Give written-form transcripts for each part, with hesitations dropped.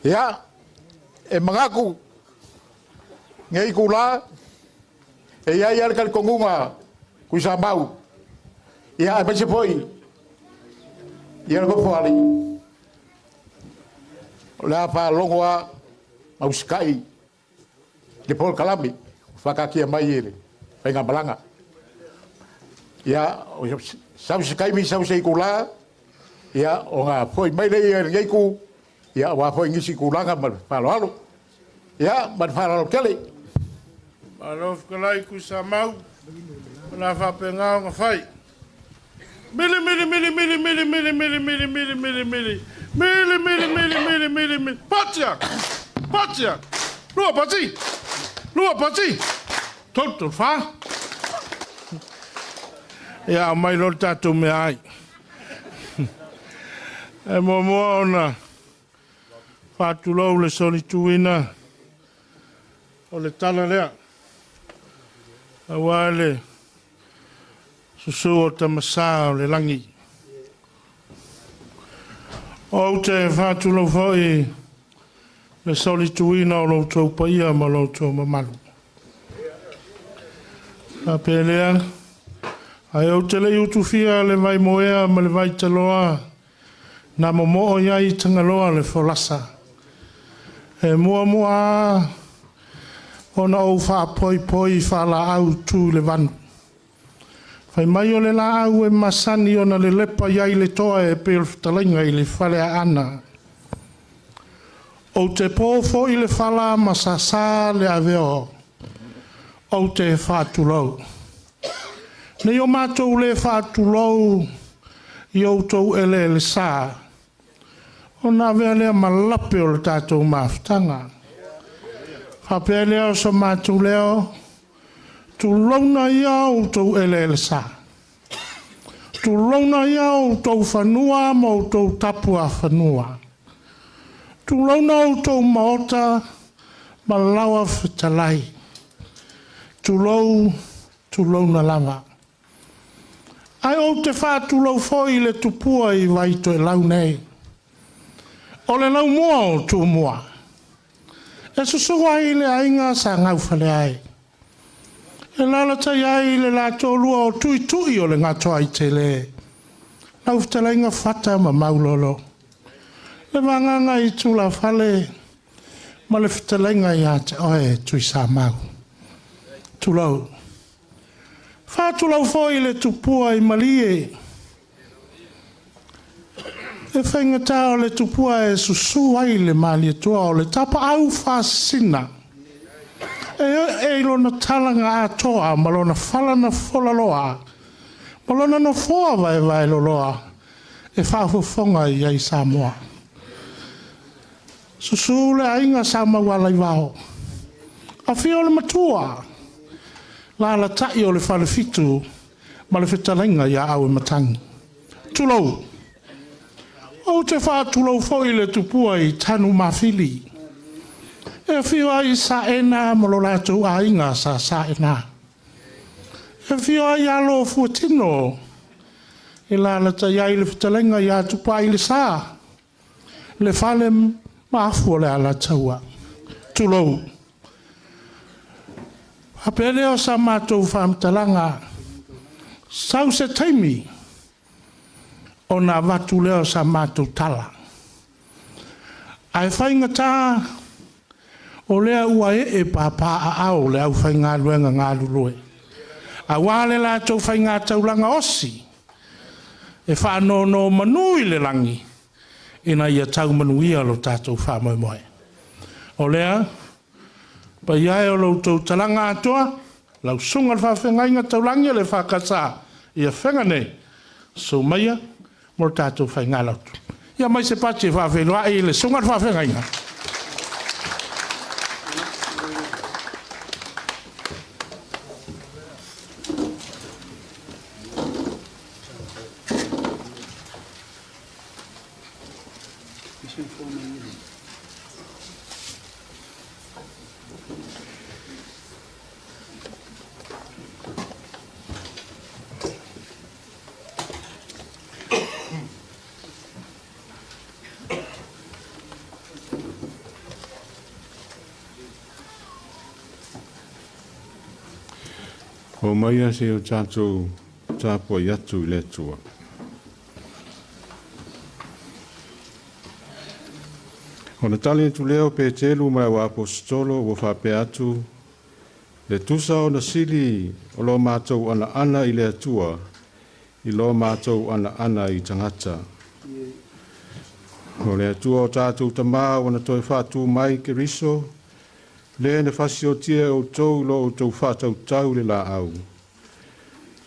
Ia, e mangaku, ngai kula, e ia ia kal kongunga, kuisa mau. Ia e pese foi. Ia ko fali. La pa longwa mau skai. De pol kalami, fakakia mai ele. Penga balanga. Ia sau skai mi sau sei kula. Ia o nga foi mai le ngai ku. Ia wa foi ngisi kulanga mal falo. Ia mal falo kele. Alof kalai ku samau. Na fa penga nga fai. Mili. Patia. Lua pati. Total fa. Ya mai lo tatu me ai. E mo ona. Fatu lo le solituina. O le tala lea. Awale. Susu o tamasa o le langi. O te fatu lo foi le solituina o lo tau paia ma lo tau mamalu. A pelea, ai o te le utufia le vai moea ma le vai taloa, na momo o iai tangaloa le folasa. E mua, ona o wha poi wha la au tu le vanu. Fai mai o le la au e masani ona le lepa iai le toa e pēr talenga i le whale a ana. O te pōfo i le whala masasa le aveo. O te whātulau. Nei o mātou le whātulau i outou ele le sā. O nā vea lea malape o le tātou māwhtanga. Whapea lea o sa mātou leo. Tu launa ia outou ele le sā. Tu launa ia outou whanua ma outou tapua whanua. Tu launa outou maota ma lawa whetalai. Tu launa lava. Ai o te whātu lau foi le tupua i waito e lau nei. O le lau mua o tu mua. E susua i le ainga sa ngau whale ai. E lala tai ai le la tōlua o tui o le ngatoa i te le. Lau whetalai ngā whata ma maulolo. Le wanganga i tula whale. Ma le whetalai ngā i ate oe tui sa mau. Tulau. Whātulau foi le tupua i malie. E whaingatā o le tupua e susu ai le malia tua o le tapa au whāsina. E lona talanga atoa, malona whalana wholaloa. Malona no whoa vai loloa. E whāwhawhonga i ai Samoa. Susu le ainga Samoa lai wao. A whio le matua. La tai o le whalefitu, ma le whetalenga ia au e matangi. Tulou. O te whātulou foi le tupua i tanu mawhili. E whio ai sa ena ma lo lātou a inga sa ena. E whio ai alo fuatino. E la tai ai le whetalenga ia tupa i le sa. Le whale maafu o le ala taua. Tulou. Hapele o sa mātou whamtalanga, sau se taimi, o nā watu leo sa mātou tala. Ai whaingatā, o lea ua e pāpā a au, le au whainga luenga ngā lulue. A wāle lātou whainga taulanga osi, e whānono manui le langi, ina ia tau manuia lo tātou whāmoemoe. O lea, pa iai o loutou talanga atoa, lau sunga whawhenga inga taulangi le whakasa ia whenga nei. So maia, mor tātou whainga lautu. Ia mai se pati whawhenua i le sunga whawhenga inga. O maia se o tātou tāpua i atu I le tua. O na tali tu leo pe telu mai wa apostolo wa whape atu le tusa o na sili o lo mātou ana I le atua I lo mātou ana I tangata. O le atua o tātou tamā o na toi whātu mai ke riso le ne fasio tia o tau lo o tau whātau tau le la au.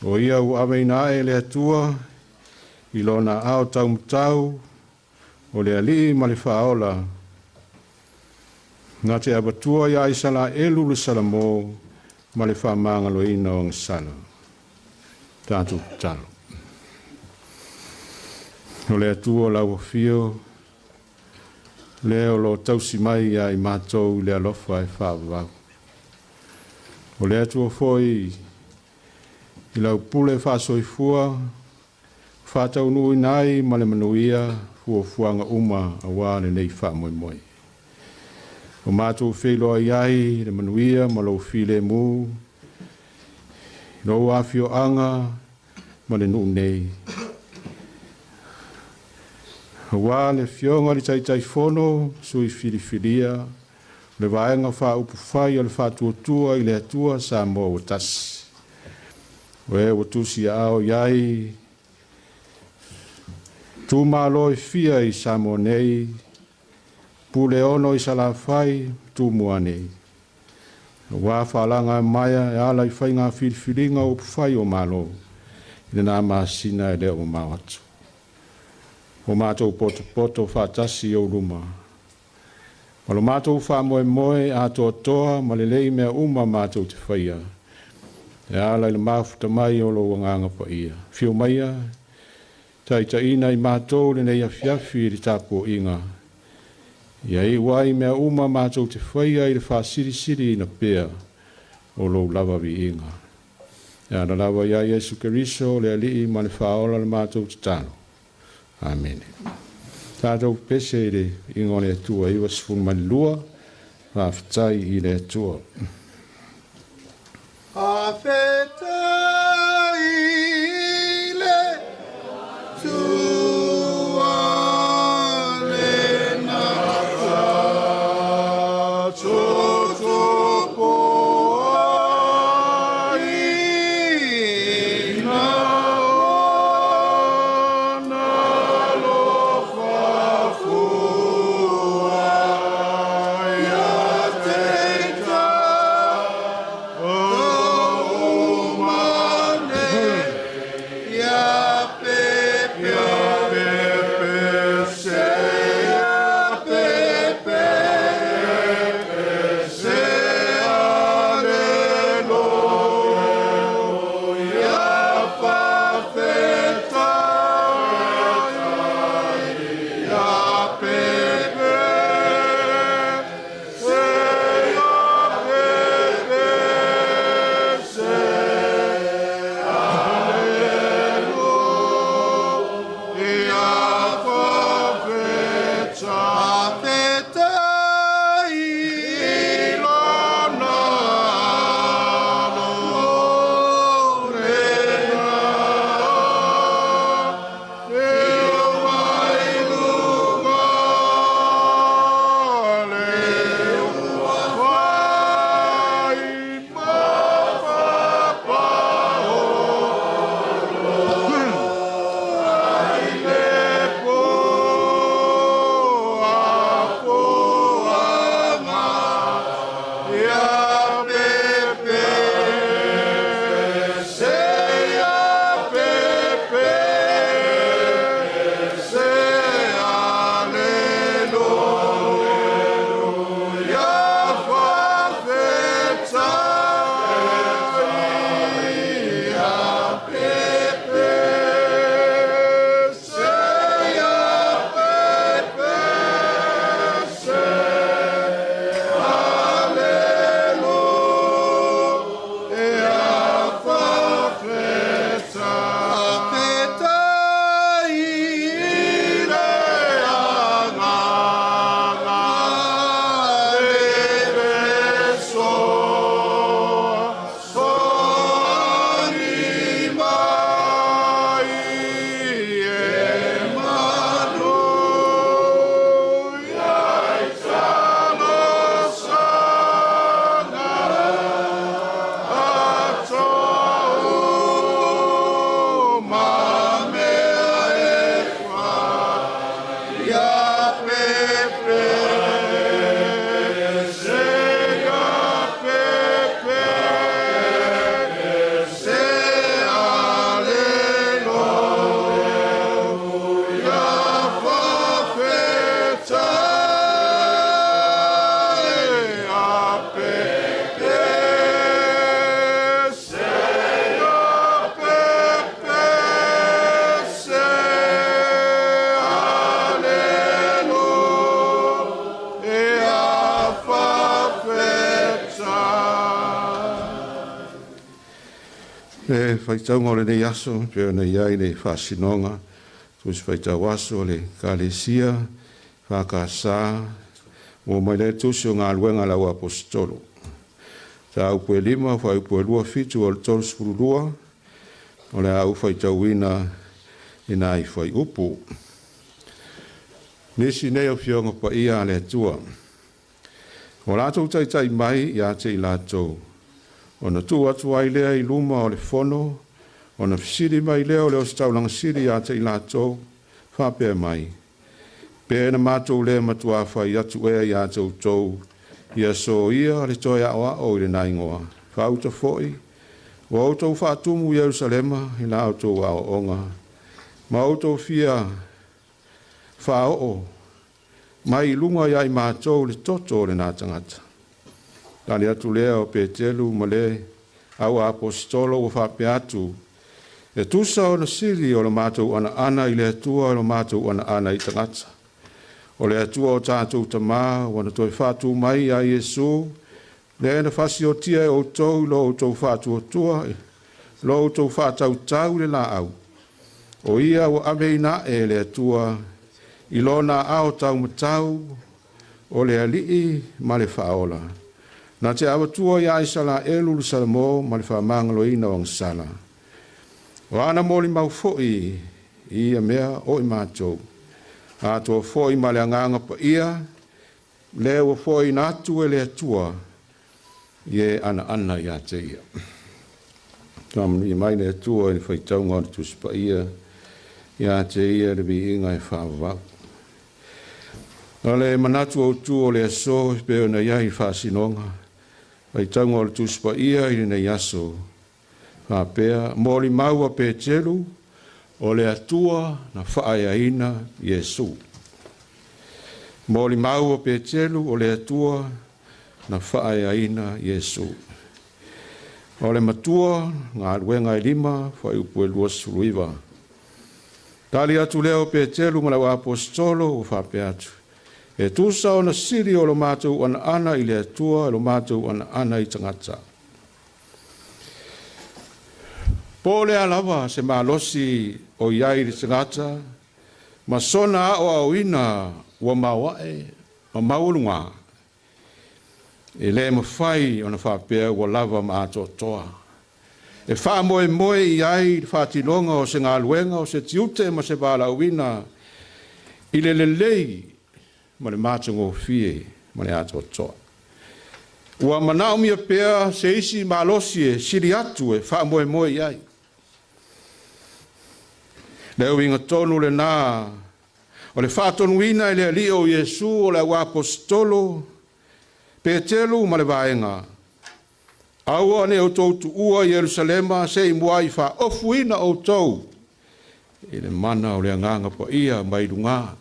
O ia u aweina e le atua I lo na au tau mtau o le ali ma le whaola. Nā te abatua ia I sala elu le salamo ma le whamanga ina o ngasala. Tātou talo. O le atua lau fio leo lo tausi mai ia I mātou le alofa e whaavau. O le atua foi I lau pule whaasoifua, whaatau nui nai ma le manuia fuanga uma a wāne nei whaamoe moe. O mātou wheloa iai le manuia ma lau while mu, lau awhio anga ma le nuu nei. Wā le whionga li taitai whono, sui whiriwhiria, le vaenga wha upu whai o le whātuatua I le atua sa mō o tasi. We o tusi ao iai, Itumalo I fia I sa mō nei, pule ono I sala whai, tu mua nei. Wā whalanga maia e ala I whai ngā whiriwhiringa upu whai o malo, I nā māsina e leo o mawatu. O mātou poto whātasi o ruma. O lo mātou whamoe a toa ma le lei mea uma mātou te whaia. E ala le mafuta mai o lo wanganga pa ia. Whio maia, taita ina I mātou le nei a fiafi I tāpo inga. Ia I wai mea uma mātou te whaia I le whasiri ina pēa o lo lava vi inga. E ana lava ia Yesu Keriso le alii ma le whaola le mātou te tano. Amen. Tātou pese I le ingo le atua iwa sifun mani lua, whawhitai I le atua. Whawhitai le tua le nata, totopo Whaitau ngore nei aso, peo nei iai nei whasinonga, tuis whaitau aso le kalesia, whakasā, o mai le tusi o ngā luenga lau apostolo. Tā upe lima, whai upe lua fitu o le tolu spurulua, o le au whaitau ina ina i whai upu. Nisi nei o fionga pa ia le tua. O lātou taitai mai, ia te i lātou. O na tu atu ai lea i luma o le fono, o na fisiri mai lea o le ostaulang siri a te i lātou, whapea mai. Pea na mātou lea matua whai atu ea i a tau tau, ia so ia le toi awa o i le naingoa. Whauta foi, o autou whātumu i Jerusalema, i la autou a onga. Ma autou fia whao, mai lunga ia i mātou le toto le nātangata. Tani atu lea o Petelu ma le au apostolo o whape atu. E tusa o na siri o le mātou ana i le atua o le mātou ana i tangata. O le atua o tātou tamā, o na toi whātu mai a Iesu, le na whasi o tia e o tau lo o tau whātu o tua, lo o tau whātau tau le la au. O ia o ameina e le atua, i lo na ao tau matau, o le alii ma le whaola. Na te awatua ia i sala elu le salamo ma le whamangalo ina o sala. O ana moli mau foi i a mea o i mātou. A toa foi ma le anganga pa ia, le o foi natu e le atua, ie ana ia te ia. Tam i mai le atua i whaitau ngāri tus pa ia te ia le bi inga i whāwau. Ale manatu o tu o le aso i peo na ia i whāsinonga. Ai tango le tuspa ia i nei aso. Whapea, mōli maua Petelu, o le atua na whaayaina Iesu. Mōli maua Petelu, o le atua na whaayaina Iesu. O le matua, ngā ruenga i lima, whai upu e lua suluiva. Tali atu leo Petelu, ma lau apostolo, o whapea atu. E tusa o na siri o lo mātou ana i le atua, lo mātou ana i tangata. Pōle alawa se mālosi o iai le tangata, ma sona o au ina ua mawae, ma maulunga. E le mawhai o na whapea ua lava mātou toa. E wha moe iai whatinonga o se ngā luenga o se tiute ma se wala uina, i le lei, ma le mātungo fie, ma le ato toa. Ua manao mia pea se isi malosi e siri atu e wha moe iai. Leo inga tonu le nā, o le whātonu ina i le ali o Iesu o le apostolo, Petelu ma le vaenga. Aua ne o tautu ua i Jerusalema se i mua i wha ofu ina o tau. I le mana o le anganga pa ia mai runga.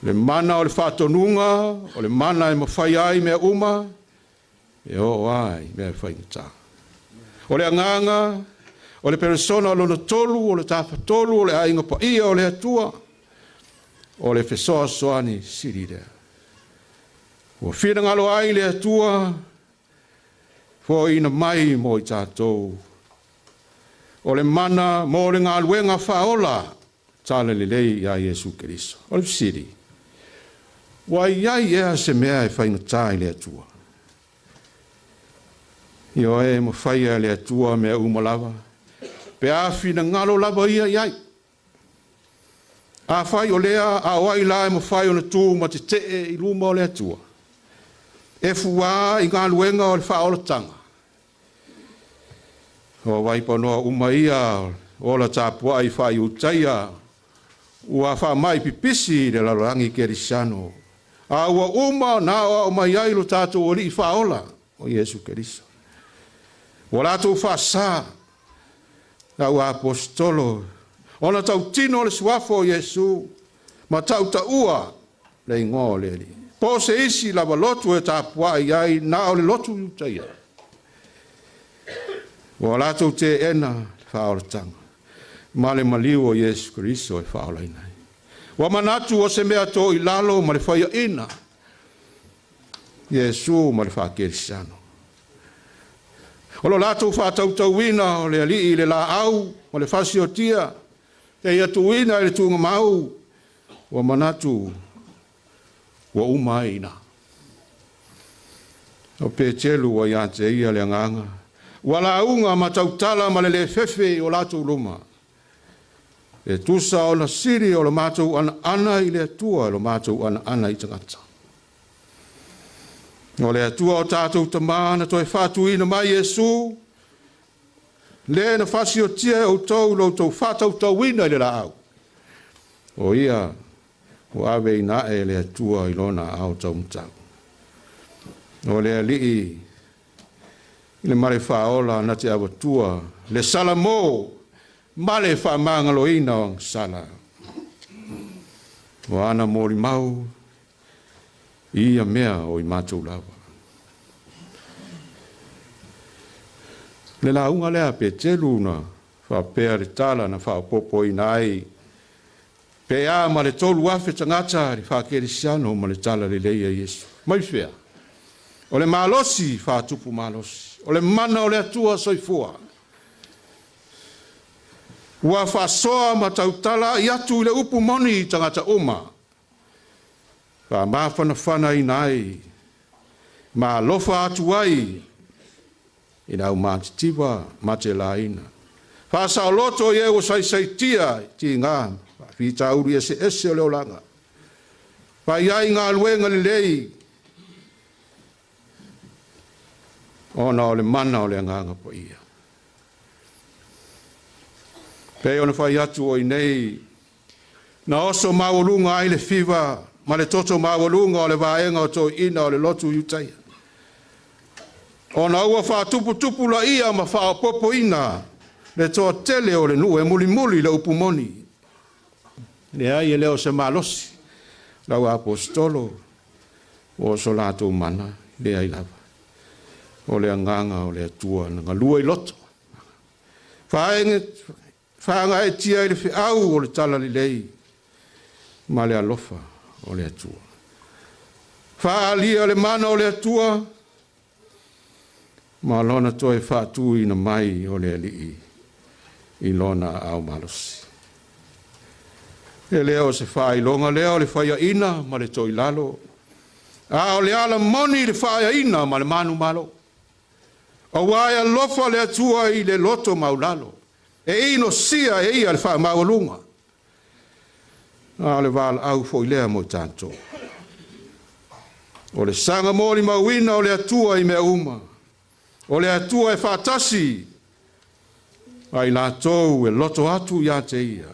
Le mana o le whātonunga, o le mana e mawhai ai mea uma, e o ai mea whaingata. O le anganga, o le persona o lona tolu, o le tāwha tolu, o le ainga pa ia, o le atua, o le whesoa soani sirirea. O whina ngalo ai le atua, fo ina mai mo i tātou. O le mana, mo le ngā luenga whaola, tāle le lei a Iesu Keriso. O le siri. Wa iai ea se mea e whaingatai le atua. Io e mo whaia le atua mea umalawa. Pe a whina ngalo lava ia iai. A whai o lea, a wai la e mo whai o na tū ma te te i luma o le atua. E fuā i ngā luenga o le whaolatanga. O wai panoa umaia o la tāpua i whai utaia ua wha mai pipisi le larangi Kerisiano. A ua uma na o mai ai lo tātou o li whaola o Iesu Keriso. Ua lātou whasa na ua apostolo. Ona tau tino le suafo o Iesu, ma tau ta ua le ingo le li. Po se isi lava lotu e tāpua ai na o le lotu utaia. Ua lātou te ena whaola tanga. Ma le maliu o Iesu Keriso e whaola inai. Wa manatu o se mea tō i lalo ma le whaia ina. Iesu ma le wha Kerisiano. O lo lātou whātautau ina o le alii le la au ma le whasi o tia. Te ia tu ina le tunga mau. Wa manatu wa uma ina. O pētelu wa iante ia le nganga. Wa la unga ma tautala ma le fefe o lātou luma. E tusa o la siri o la mātou ana i le atua o la mātou ana i tangata. O le atua o tātou tamana toi whātuina mai Iesu, le na whasi o tia o tau lo tau whātau tau ina i le la au. O ia, o awe i nae le atua i lona au tau mtau. O le alii, i le mare whaola na te awatua, le salamo, male fa mangalo ina o sala. O ana mori mau, ia mea o i mātou lawa. Le la unga lea pe telu na fa pea le tala na fa popo ina ai. Pe a ma le tolu afe tangata ri fa Kerisiano ma le tala le leia Yesu. Mai fea. O le malosi fa tupu malosi. O le mana o le atua soifua. Ua whasoa ma tautala i atu i le upu moni tangata uma. Wa mawhanawhana i nai. Ma lofa atu ai. I nau mātitiwa ma te laina. Whasa o loto i eo sai ti ngā. Whita uri ese o leo langa. Wa iai ngā luenga le lei. Ona o le mana o le nganga po ia. Pei ona whai atu o i nei, na oso mawalunga ai le whiwa, ma le toto mawalunga o le vaenga o tō ina o le lotu iutaia. Ona ua wha tupu la ia ma wha popo ina, le toa tele o le nue muli le upumoni. Le ai e leo se malosi, lau apostolo, o so lato mana, le ai lava. O le anganga o le atua, nga lua i loto. Whaanga e tia i le whiau o le tala li lei, ma le alofa o le atua. Whaalia le mana o le atua, ma lona toi whaatu ina mai o le alii, i lona au malosi. E leo se whai longa leo le whaia ina, ma le toi lalo. A o le ala moni le whaia ina, ma le manu malo. O waia lofa le atua i le loto maulalo. E ino sia e ia le wha maulunga. A le wala au fo i lea mo tanto. O le sanga mori mawina o le atua i mea uma. O le atua e whatasi. Ai la tau e loto atu ia te ia.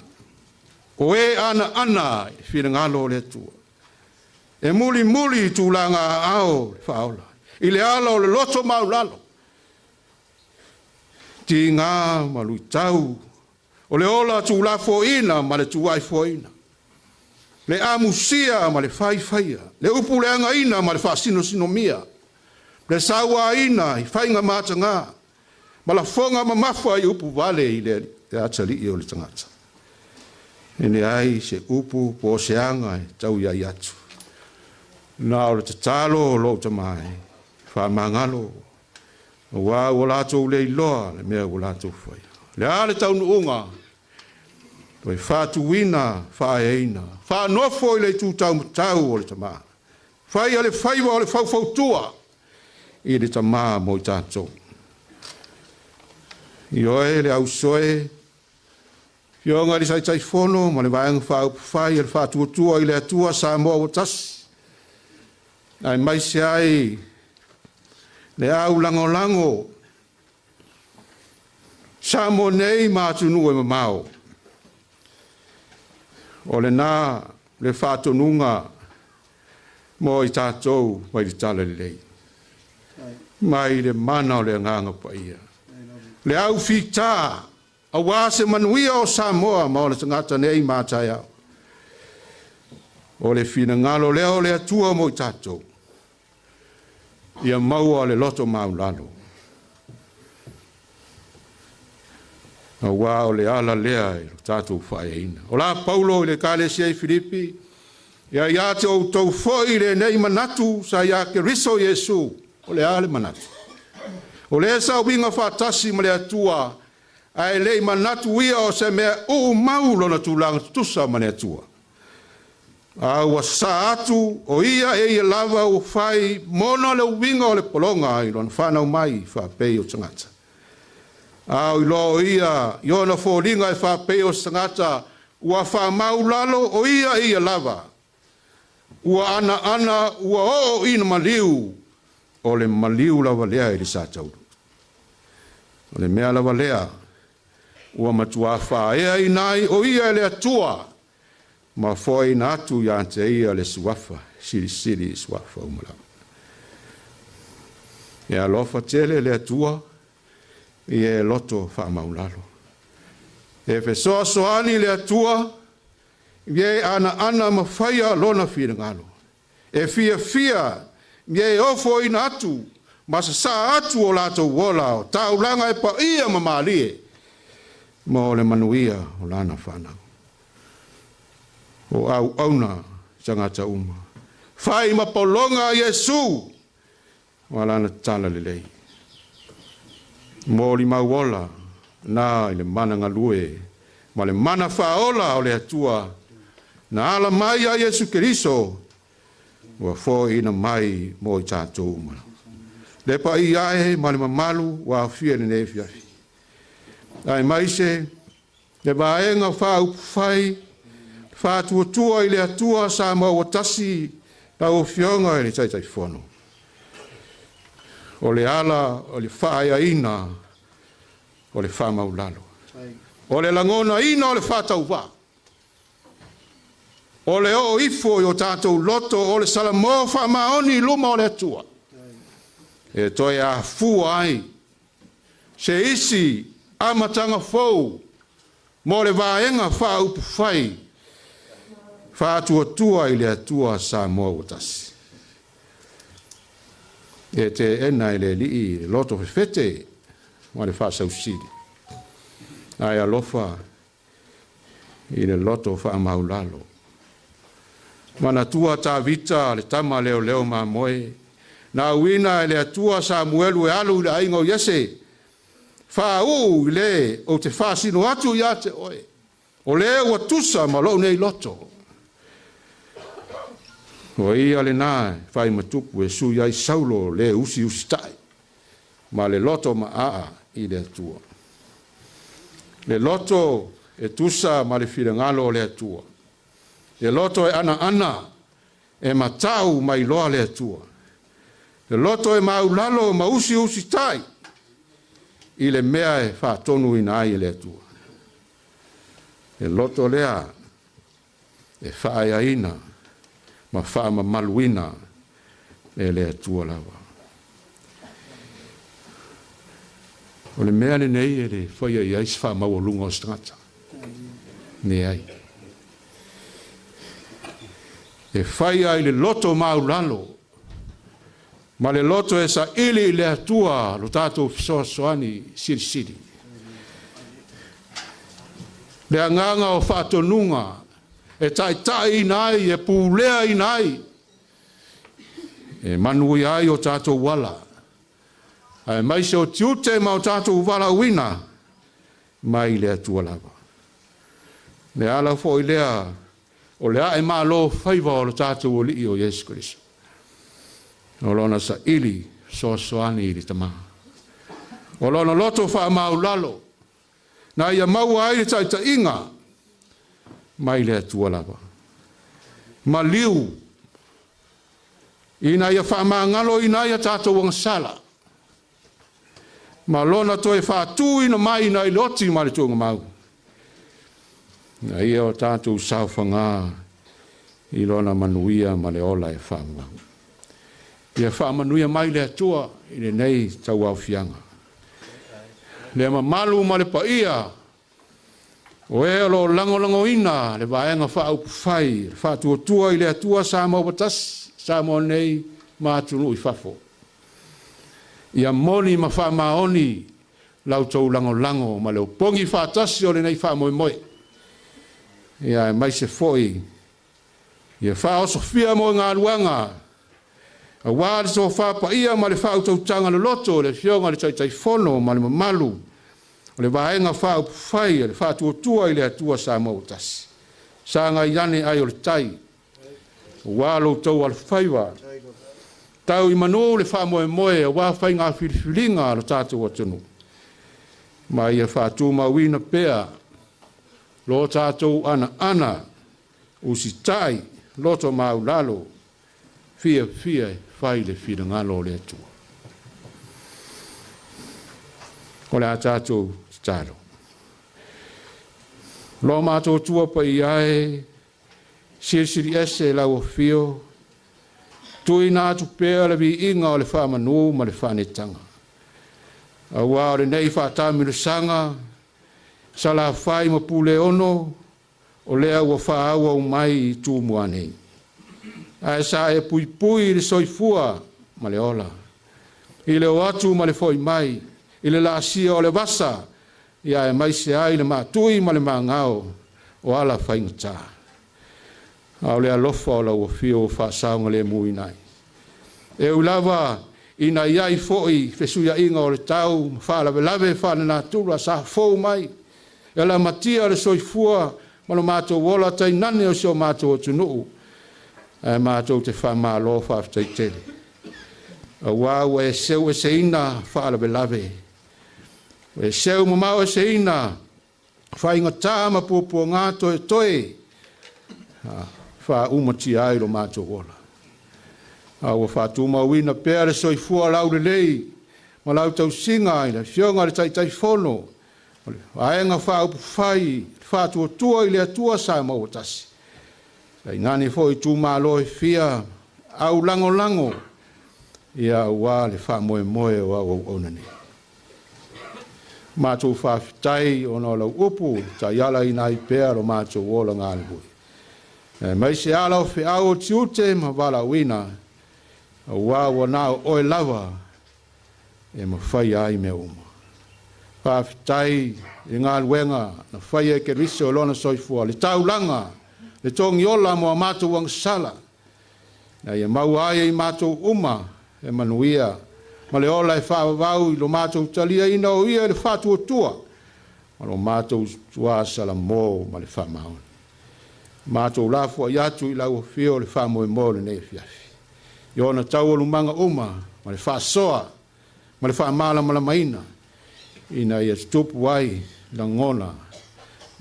O e ana i whina ngalo o le atua. E muli tūlanga ao le whaola. I le ala o le loto maulalo. Ti ngā malui tau. O le ola tu la foina ma le tuai foina. Le amusia ma le whaiwhaia. Le upu le anga ina ma le whasino mia. Le sawa ina i whainga mātanga. Ma la fonga ma mawha i upu vale i le atali i o le tangata. Ene ai se upu po se anga e tau ia i atu. Nā o le tatalo o lo tamai. Whamangalo. Wa o lātou le iloa, le mea o lātou whai. Le ale taunu unga, toi whātu wina, whaeina, whanofo i le tūtau matau o le tamā. Whai ale whaiwa o le whautua, i le tamā mo i tātou. I oe le au soe, i onga li sai fono, ma le vaenga whai le whātuatua i le atua sa moa o tasi. Ai mai se ai, le au lango. Sa mo nei mātunu e mamao. O le nā le whātonunga mo i tātou mai i tala lei. Mai le mana o le nganga pa ia. Le au whita a wāse manuia o Samoa ma o le tangata nei mātai au. O le whina ngalo leo le atua mo i tātou. Ia maua le loto maulalo. A wā o le ala lea i tātou whaeina. O la Paulo i le kālesia i Filipi, ia ia te o tau foi le nei manatu sa ia ke riso Yesu, o le ale manatu. O le sa winga whātasi ma le atua, ai le manatu ia o se mea o maulo na tūlanga tusa ma le atua. A ua sa atu o ia e lava o whai mono le winga o le polonga i lon whanau mai whapei o tangata. Au i lo ia, iona fōringa e whapei o tangata, ua whamau lalo o ia lava. Ua ana, ua o ina maliu, o le maliu lava lea i le sātauru. O le mea lava lea, ua matua whaea i nai o ia le atua, ma foi na atu ia ante ia le suafa, siri suafa umala. Ia lofa tele le atua, ia loto whaamaulalo. E fe soani le atua, ia ana mawhaia lona whira ngalo. E fia, ia ofo ina atu, masa sa atu o lato wola, o taulanga e pa ia mamalie, ma o le manuia o lana whanau. O au auna tangata uma. Whai mapolonga Yesu, walana tala lelei. Mōli mauola, nā i le mana ngalue, ma le mana whaola o le atua, na ala mai a Yesu Keriso, wa fo ina mai mo i tātou uma. Le pa i ae, ma le mamalu, wa fia le nefiafi. Ai mai se, le vaenga whau whai, whātua i le atua sa ma o tasi, ta o fionga i le taitai whono. O le ala, o le whaia ina, o le whamaulalo. O le langona ina, o le whātau wā. O le o ifo i o tātou loto, o le salamo whamaoni luma o le atua. E toi a fua ai, se isi amatanga fau, mo le vaenga whaupu whai, whātua i le atua sa moa o tasi. E te ena i le lii loto fete, ma le whāsau siri. Ai alofa i le loto whaamaulalo. Mana tua tā vita le tama leo ma moe, na uina i le atua sa muelu e alu i le aingo yese, whāu i le o te whāsino atu i ate oe. O le ua tusa ma lo nei loto. O ia le nā, whai matupu e sui ai saulo le usi tai. Ma le loto ma i le atua. Le loto e tusa ma le whirangalo le atua. Le loto e ana, e matau ma i loa le atua. Le loto e maulalo ma usi tai. I le mea e whātonu ina ai le atua. Le loto lea e whaia ina. Ma whaama maluina le atua lawa. O le mea le nei e le whaia i ais whaama o lunga o strata. Ne ai. E whaia i le loto maulalo. Ma le loto e sa ili le atua lo tātou fisoasoani siri. Le anganga o whātonunga e tai nai, e pūlea i nai. E manui ai o tātou wala. Ai mai se o tiute ma o tātou wala wina, mai le atua lava. Le ala fo i lea, o lea e maa lo whaiva o tātou o li o Yesu Christo. O lona sa ili, soani ili tama. O lona loto wha maulalo, na ia maua ai taita inga, mai le atua lava. Ma liu, ina ia whamangalo ina ia tātou wangasala. Ma lona toi whātū ina mai ina iloti ma le tuanga mau. Na ia o tātou sauwhanga I lona manuia ma le ola e whamau. Ia whamanuia mai le atua I le nei tau au fianga. Le malu ma le paia o e alo lango ina le vaenga whaau whai whātua tua I le atua sa mau batas sa mau nei mātunu I whafo. Ia moni ma whamaoni lau tau lango ma leo pongi whātasi o le nei whamoe. Ia mai se foi. Ia whao sofia mo ngā ruanga. A wāre so whapa ia ma le whao tau tanga le loto le fionga le tai fono ma le mamalu. O le vaenga whao whai le whātua tua I le atua sa mau tasi. Sa ngā iane ai o le tai. Wālo tau al whaiwa. Tau I mano le whamoe a wā whai ngā whiriwhiringa lo tātou atunu. Ma ia whātua mawina pēa. Lo tātou ana usi tai loto mau lalo fia whai le whiringalo le atua. O le a tātou tālo. Lo mātou tua pa I ae siri ese lau o fio tui nātu pēa le vi inga o le whamanu ma le whanetanga. A wā o le nei whātami le sanga sa la whai ma pule ono o lea ua whaaua o mai I tū muanei. A sa e pui le soifua ma le ola. I le o atu ma le foi mai. I le laasia o le vasa. Ia e mai se ai le mātui ma le māngao o ala whaingata. A o le alofa o la ua fio o whaasaunga le mui nai. E ulawa ina iai foi fesuia inga o le tau whaalawe whanana tura sa fau mai. E la matia le soifua ma lo mātou wola tai nane o sio mātou o tunuu. E mātou te whamalo whaafitai tele. A wāu e seu e seina whaalawe. E seu mamau e seina whainga tāma pūpua ngāto e toe. Wha umati ai lo mātou wola. A ua whātuma wina pēre soifua lau le lei. Ma lau tau singa ina fionga le tai fono. Aenga whaupu whai, whātua tua I le atua sa mauatasi. Lai ngani fo Itumalo e fia, au lango. Ia wā le whamoe o au onani. Mātou whawhitai o no lau upu, ta iala ina I pēr o mātou wola ngāle hui. Mai se ala o whiau o tiute ma wala wina, wā wana o oe lava, e ma whai ai me uma. Whawhitai I ngā luenga na whai e ke risi o lona soifua. Le taulanga, le tongi ola mo a mātou wang sala. Na ia mau ai I mātou uma e manuia. Ma le ola e whawawau I lo mātou talia ina o ia le whātua tua. Ma lo mātou tua sala mō ma le whamaon. Mātou lafua I atu I lau whio le whamoe mō le nei fiafi. I ona tau o lumanga uma ma le whaasoa ma le whaamala ma la maina. Ina ia tupu ai la ngona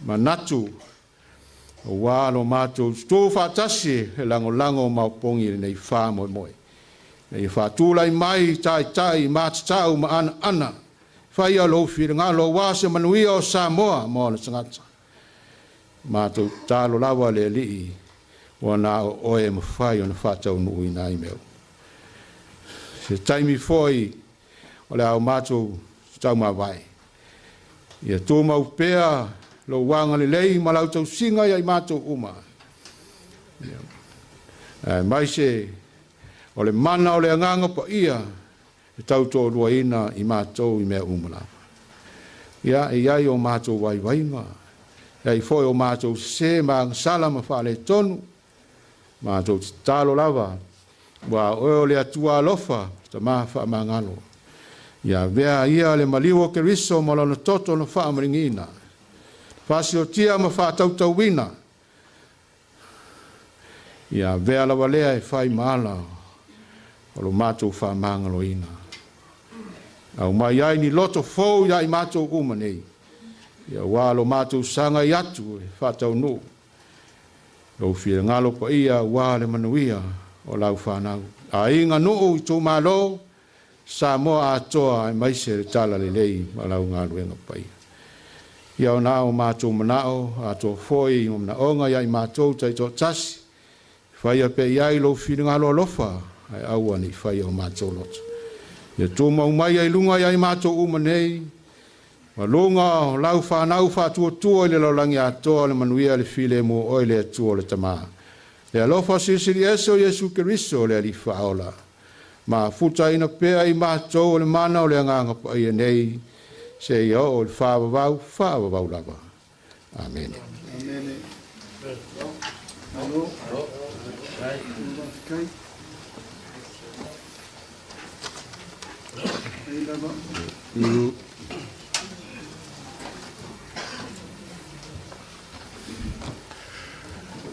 ma natu o wālo mātou tō whātasi he lango maupongi nei whā moe. Nei whātūlai mai tai mātatau ma ana. Whai alo whiringa lo wāse manuia o Samoa mo na tangata. Mātou tālo lawa le lii wana o oe mawhai o na whātau nui nai meu. Se taimi foi o le au mātou tau mawai. Ia tō mau pēa lo wanga le lei ma lau tau singa ia I mātou uma. Mai se o le mana o le anganga pa ia e tau tō rua ina I mātou I mea umana. Ia e iai o mātou waiwainga. Ia I foi o mātou se ma ngasala ma whale tonu. Mātou te tālo lava. Wa o le atua alofa ta maa wha mangalo. Ia vea ia le maliwo ke riso ma lona toto na wha amaringina. Whasi o tia ma wha tautauina. Ia vea la walea e whai maala o lo mātou wha mangalo ina. Au mai ai ni loto fōu ia I mātou umanei. Ia wā lo mātou sanga I atu e wha tau nu. Lo whia ngalo pa ia wā le manuia o lau whanau. A inga nuu Itumalo sa mo a toa e mai se tala le lei ma lau ngā ruenga pai. Ia o nā o mātou manao, a tō foi o mna onga ia i mātou tai tō tasi. Whaia pe iai lo whiringa lo lofa, ai aua ni whaia o mātou loto. Ia tō maumai ai lunga ia i mātou umanei, ma lunga o lau whanau whatua tua i le laulangi atoa le manuia le while mo oi le atua le tamā. Le alofa sisiri eso Jesu Keriso le ali whaola. Ma futa ina pea i mātou le mana o le anganga pa i nei, se ia o le whaavavau lava. Amen.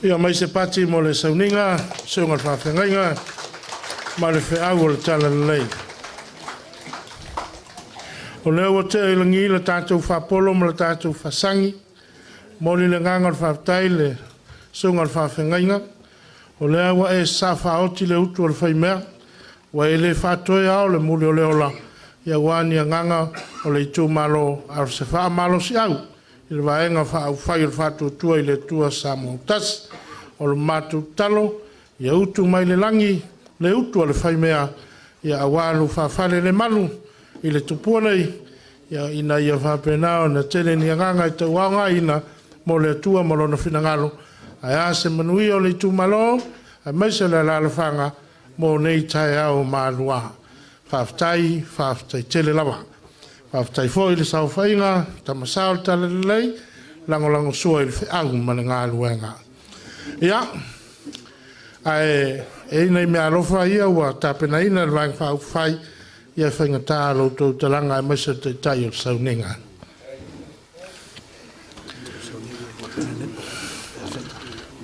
Ia mai se pati mo le sauninga, seunga whawhengainga, ma le whiau o le tala lei. O leo o te ilangi le tātou whapolo ma le tātou whasangi, mori le ngangar whaftai le seunga whawhengainga, o leo wa e sa whaoti le utu o le whaimea, wa e le whatoe au le muli o leo la, ia wani a nganga o le Itumalo ar se wha malo si au, i le waenga wha whai le whatu tua i le tua sa mo tas, o le matu talo, ia utu mai le langi, le utu o le whaimea, ia awalu whawhale le malu, i le tupua nei, ia ina ia whapenao na tele ni nganga i tau wanga ina, mo le tua mo lona whinangalo, ai ase manui o le Itumalo, ai maise le lalawhanga, mo nei tai au maalua. Whaftai tele lawa. Whaftai fōi le sau whainga, tamasao le tala lei, lango sua i le whiau mana ngā luenga. Ia, e nei mea rofa ia ua tapena ina le vang whau whai, ia whainga tā loutou talanga e maisa te tai o sauninga.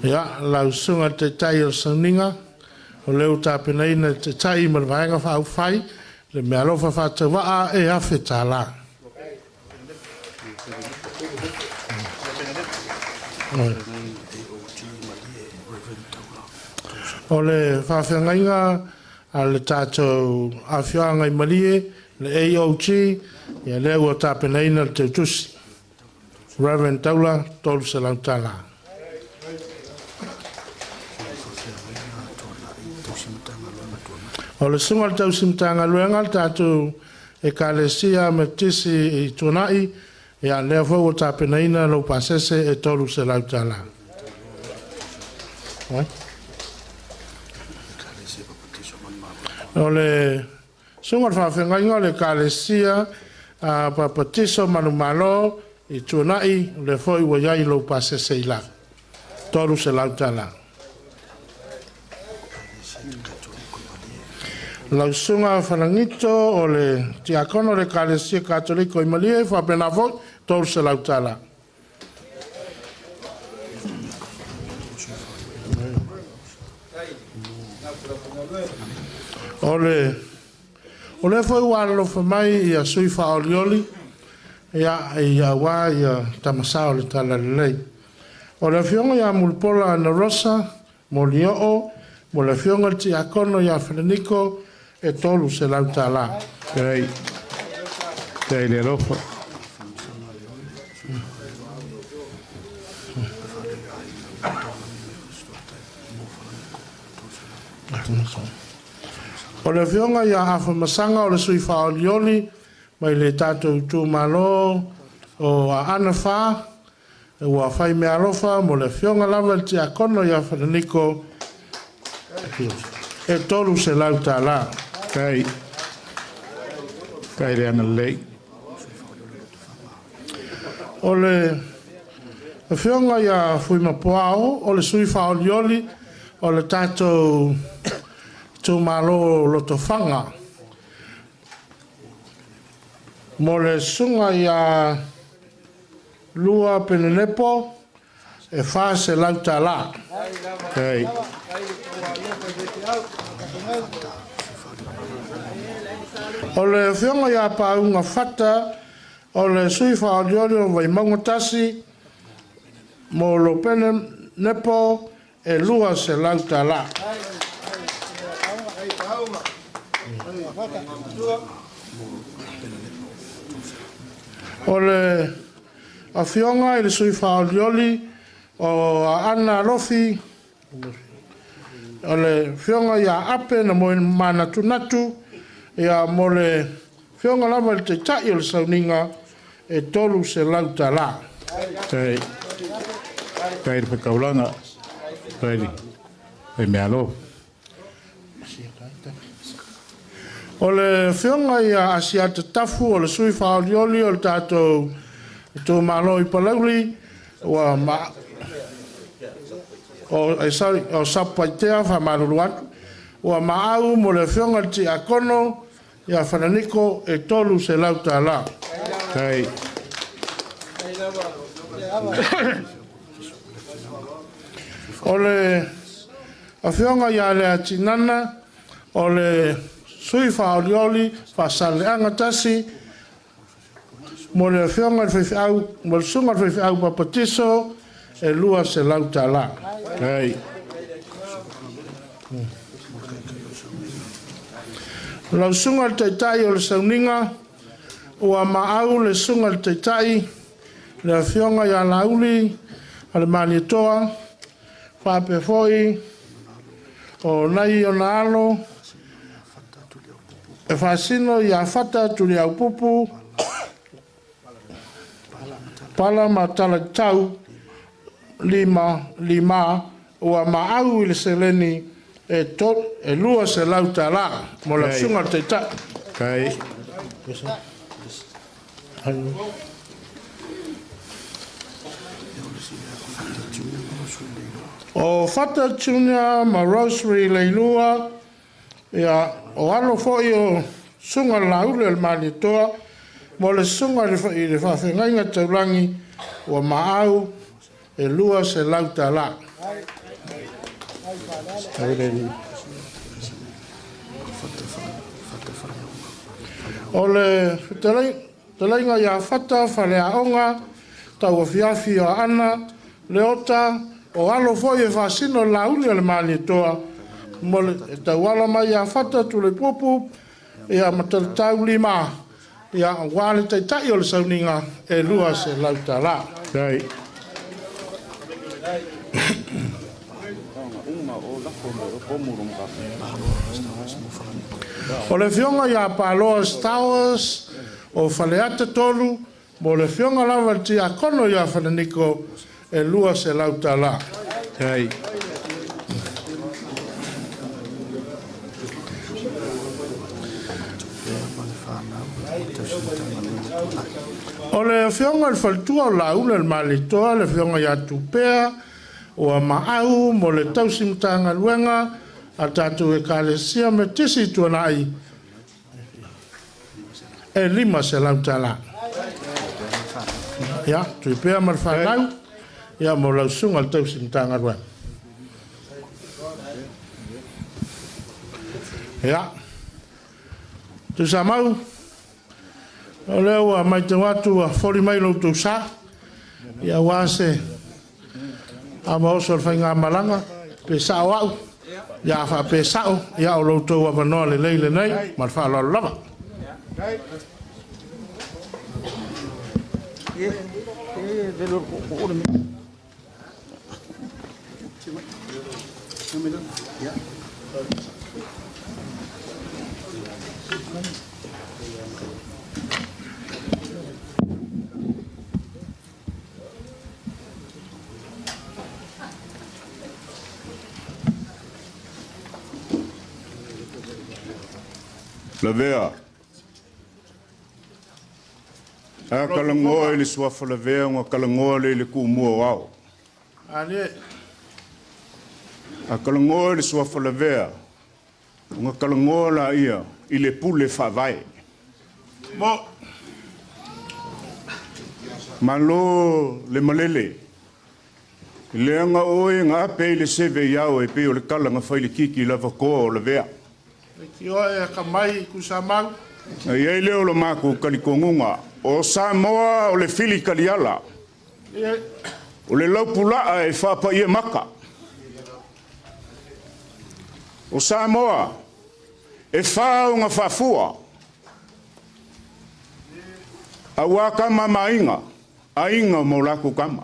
Ia, lau sunga te tai o sauninga, o leo tapena ina te tai ma le vanga whau whai, le mea rofa whata waa e awhi tā la. O le whawhengainga a le tātou awhianga i malie, le AOG, ia leo o tāpena ina le te tusi. Reverend Taula, tolu se lau tāla. O le sunga le tau simtanga luenga le tātou e kālesia me tisi i tonai, ia leo fau o tāpena ina lau pasese e tolu se lau tāla. O le sunga le whawhengainga le kālesia a papatiso manumalo i tonai, le fau wa iai lau pasese i la. Tolu se lau tāla. Lau sunga whanangito o le tiakono le kālesia katoliko i malie, whapena fōi, tolu se lau tāla. O le fōi wālo whamai i a sui whaolioli, i a wā i a tamasao le tala lei. O le whionga i a mulpola ana rosa, mo li o, mo le whionga tiakono i a whananiko, e tolu se lau tāla. Tei le rofa. O le whionga i a hawha masanga o le sui whaolioli, mai le tātou Itumalo o a ana whā, e ua whai mea rofa, mo le whionga lava te a kono i a whananiko, e tolu se lau tāla. Kai le ana lei. O le whionga i a fui mapuao, o le sui whaolioli, o le tātou Itumalo loto whanga. Mo le sunga i a lua penenepo, e wha se lau tāla. Kai. O le whionga i a paunga whata, o le sui whaolioli o vai maungotasi, mo lo penenepo, e lua se lau tāla. a fionga i le sui whaolioli o a ana rofi o le fionga ia ape na moe mana tunatu ia mo le fionga lama le te tai o le sauninga e tolu se lauta la. Kai re kaulanga. Kai me alo. O le fionga ia asia te tafu o le sui whaolioli o le tātou Itumalo i palauli wa ma o sapaitea fa maruru atu wa maau mo le fionga ti akono ia whananiko e tolu se lauta la. Kai. O le a fionga ia le atinana o le sui whaolioli fa saleanga tasi mo le fionga le whaiwhiau, mo le sunga le whaiwhiau papatiso e lua se lauta la. Kai. Lau sunga le taitai o le sauninga, ua maau le sunga le taitai, le fionga ia lauli, a le manietoa, whape foi, o nai o na alo, e whasino ia whata tuli au pupu, pala matala tau lima ua maau i le seleni e lua se lauta la mo la sunga te ta Kai. o fata tunia ma rosary leilua ia o alo foi o sunga laule al manitoa mo le sunga i le whawhengainga taurangi ua maau e lua se lauta la. O le talainga ia whata whale aonga tau fiafi o ana le ota o alo foi e whasino laule le manitoa mo le tau ala mai ia whata tu le popu ia matalatau lima ia wale taitai o le sauninga e lua se lauta la. Kai. O le fionga ia paloa Towers o whaleata tolu mo le fionga lava ti a kono ia whananiko e lua se lauta la. Kai. O le fionga le faltua o laula le malitoa le fionga ia tupea o a maau mo le tausimtanga luenga a tatu e kalesia me tisi tuanai e lima se lauta la. Ia, tupea mar whanau ia mo lausunga le tausimtanga luenga. Ia, tu sa mau o leo a mai te watu a fori mai lo tu sa ia wase a maoso whainga malanga pe sa o au ia wha pe sa o ia o lo tu a wanoa le leile nei mar wha lo lava La vea. A kalangoa le suafa la vea, nga kalangoa le kuumua wao. ale A kalangoa le suafa la vea, nga kalangoa la ia, i le pule whawai. mo Malo le malele. Le anga oe nga ape le seve iao e pe o le kalanga whaile kiki lava koa o la vea. ki o e ka mai ku sa mau Ia leo lo mako kalikongunga o Samoa o le fili kaliala o le laupulaa e whapa ia maka o Samoa e whao nga whafua a waka mamainga ainga mo lako kama.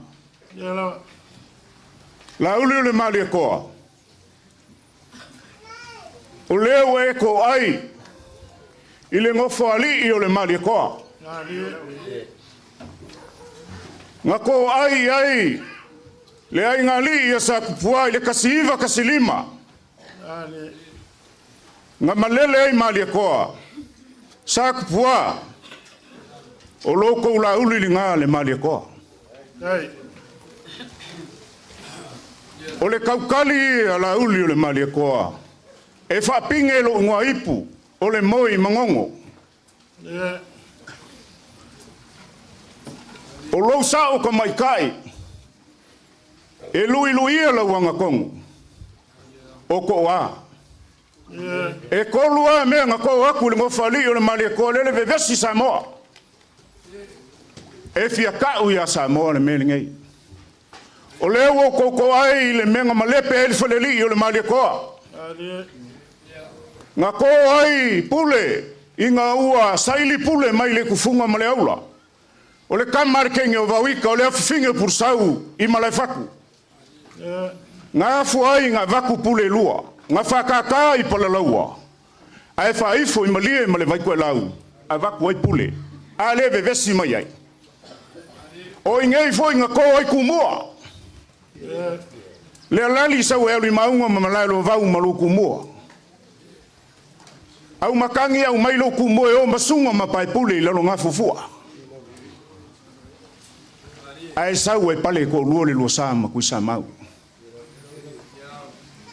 La uli le mali koa. O leo e ko ai. Ile ngofo ali i o le mali koa. Nga ko ai. Le ai ngali ia sa kupua ile kasiva kasilima. Nga malele ai mali koa. Sa kupua. O loko la uli li ngā le mali koa. O le kaukali a la uli o le mali koa. E whapinge lo ngā ipu o le moi mangongo. O lo sa o ka maikai. E lui la wanga kongo. O ko a. E kolua mea ngā ko aku le ngofali o le mali koa le vevesi sa moa. E fia kau ia sa moa le melingei. O leo o koko ai le menga malepe e le faleli o le mali koa. Nga ko ai pule i ngā ua saili pule mai le kufunga male aula. O le kamarkengi o vawika o le afifinge pursau i malai faku. Nga afu ai ngā vaku pule lua. Nga whakaka i palalaua. Ai whaifo i malie male vaikua lau. A vaku ai pule. A le vevesi mai ai. O ingei foi ngā ko ai kumua. Le lali sa welu i maunga mamalai lo vau malu kumua. Au makangi au mailo kumua e o masunga mapai pule i lalo ngā fufua. Ai sau e pale ko lua le lua sama kui sa mau.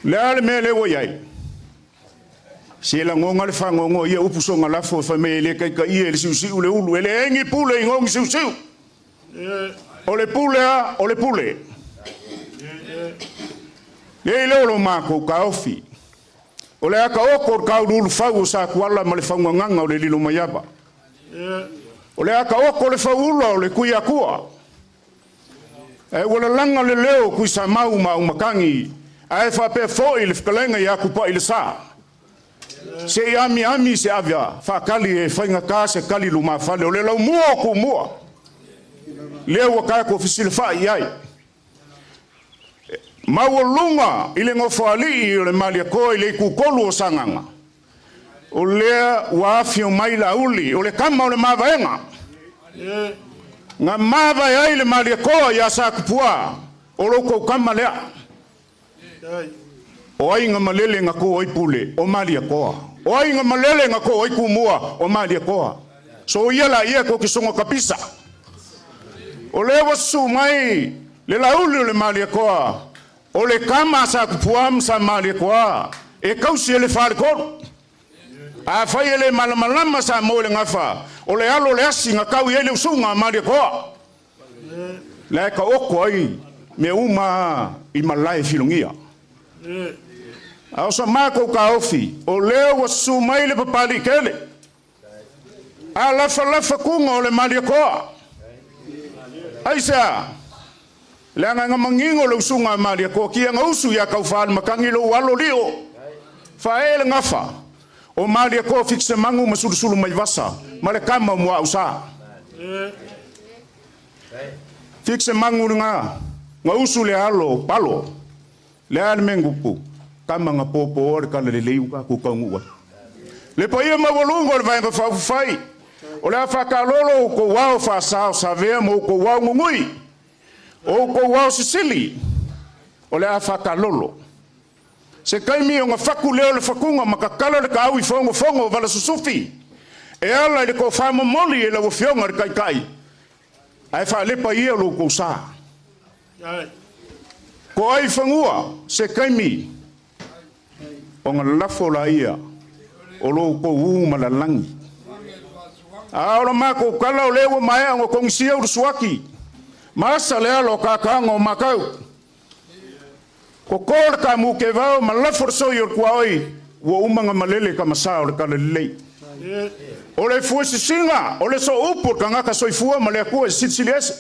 Le ale me le waiai. Se la ngonga le whangongo ia upusonga lafo fa me le kai ka ia le siusiu le ulu. Ele engi pule i ngongi siusiu. O le pule a, o le pule. Le leo lo mako ka ofi. O le aka oko ka ulu fau sa kuala ma le whanganganga o le lilo mayaba. O le aka oko le faula o le kuia kua. E wala langa le leo kui sa mau makangi. Ai whape foi le whakalenga i akupa i le sa. Se i ami se avia. Whakali e whainga ka se kali luma whale. O le lau mua ku mua. Leo wa kai ko fisile whai ai. Mau lunga i le ngofo ali i le malia koe i le kukolu o sanganga. O lea wafio mai la uli. O le kama o le mawaenga. Nga mawa ai le malia koe i asa kupua. O loko kama lea. O ai nga malele nga ko oi pule o malia koa. O ai nga malele nga ko oi kumua o malia koa. So iala ia ko kisonga kapisa. O le wasu mai le laulu le malia koa. O le kama sa kupuam sa malia koa. E kausi ele whare koru. A whai ele malamalama sa mo le ngafa. O le alo le asi nga kau ele usunga malia koa. Le ka oko ai me uma i malai filungia. Au sa mako ka ofi. O leo wasu mai le papali kele. A lafa kunga o le malia koa. Aisa. Le anga mangingo le usunga malia koa. Kia nga usu ya kau whaal makangi lo walo lio. Whaele ngafa. O malia koa fikse mangu masurusulu mai vasa. Male kama mua usa. Fikse mangu nga. Nga usu le alo palo. Le ale mengupu. Kama nga popo ore kala le leiu ka kukaungua. Le pa ia mawalungo le vaenga whawhai. O le a whakalolo o ko wao whasao sa vea mo ko wao ngungui. O ko wao sisili. O le a whakalolo. Se kaimi o nga whaku leo le whakunga makakala le ka awi fongo wala susufi. E ala le ko whamamoli e la wafionga le kai. Ai whalepa ia lo ko sa. Ko ai whangua se kaimi. O nga lafo la ia. O lo ko uma la langi. Aora mako kala o lewa mai o kongsia o suaki. Masa le alo kakanga o makau. Ko kor ka mu ke vao ma lafo so yo kwai. Wo umanga malele ka masa o kala lei. O le fuese singa, o le so upo ka ngaka so ifua ma le ko sitsilies.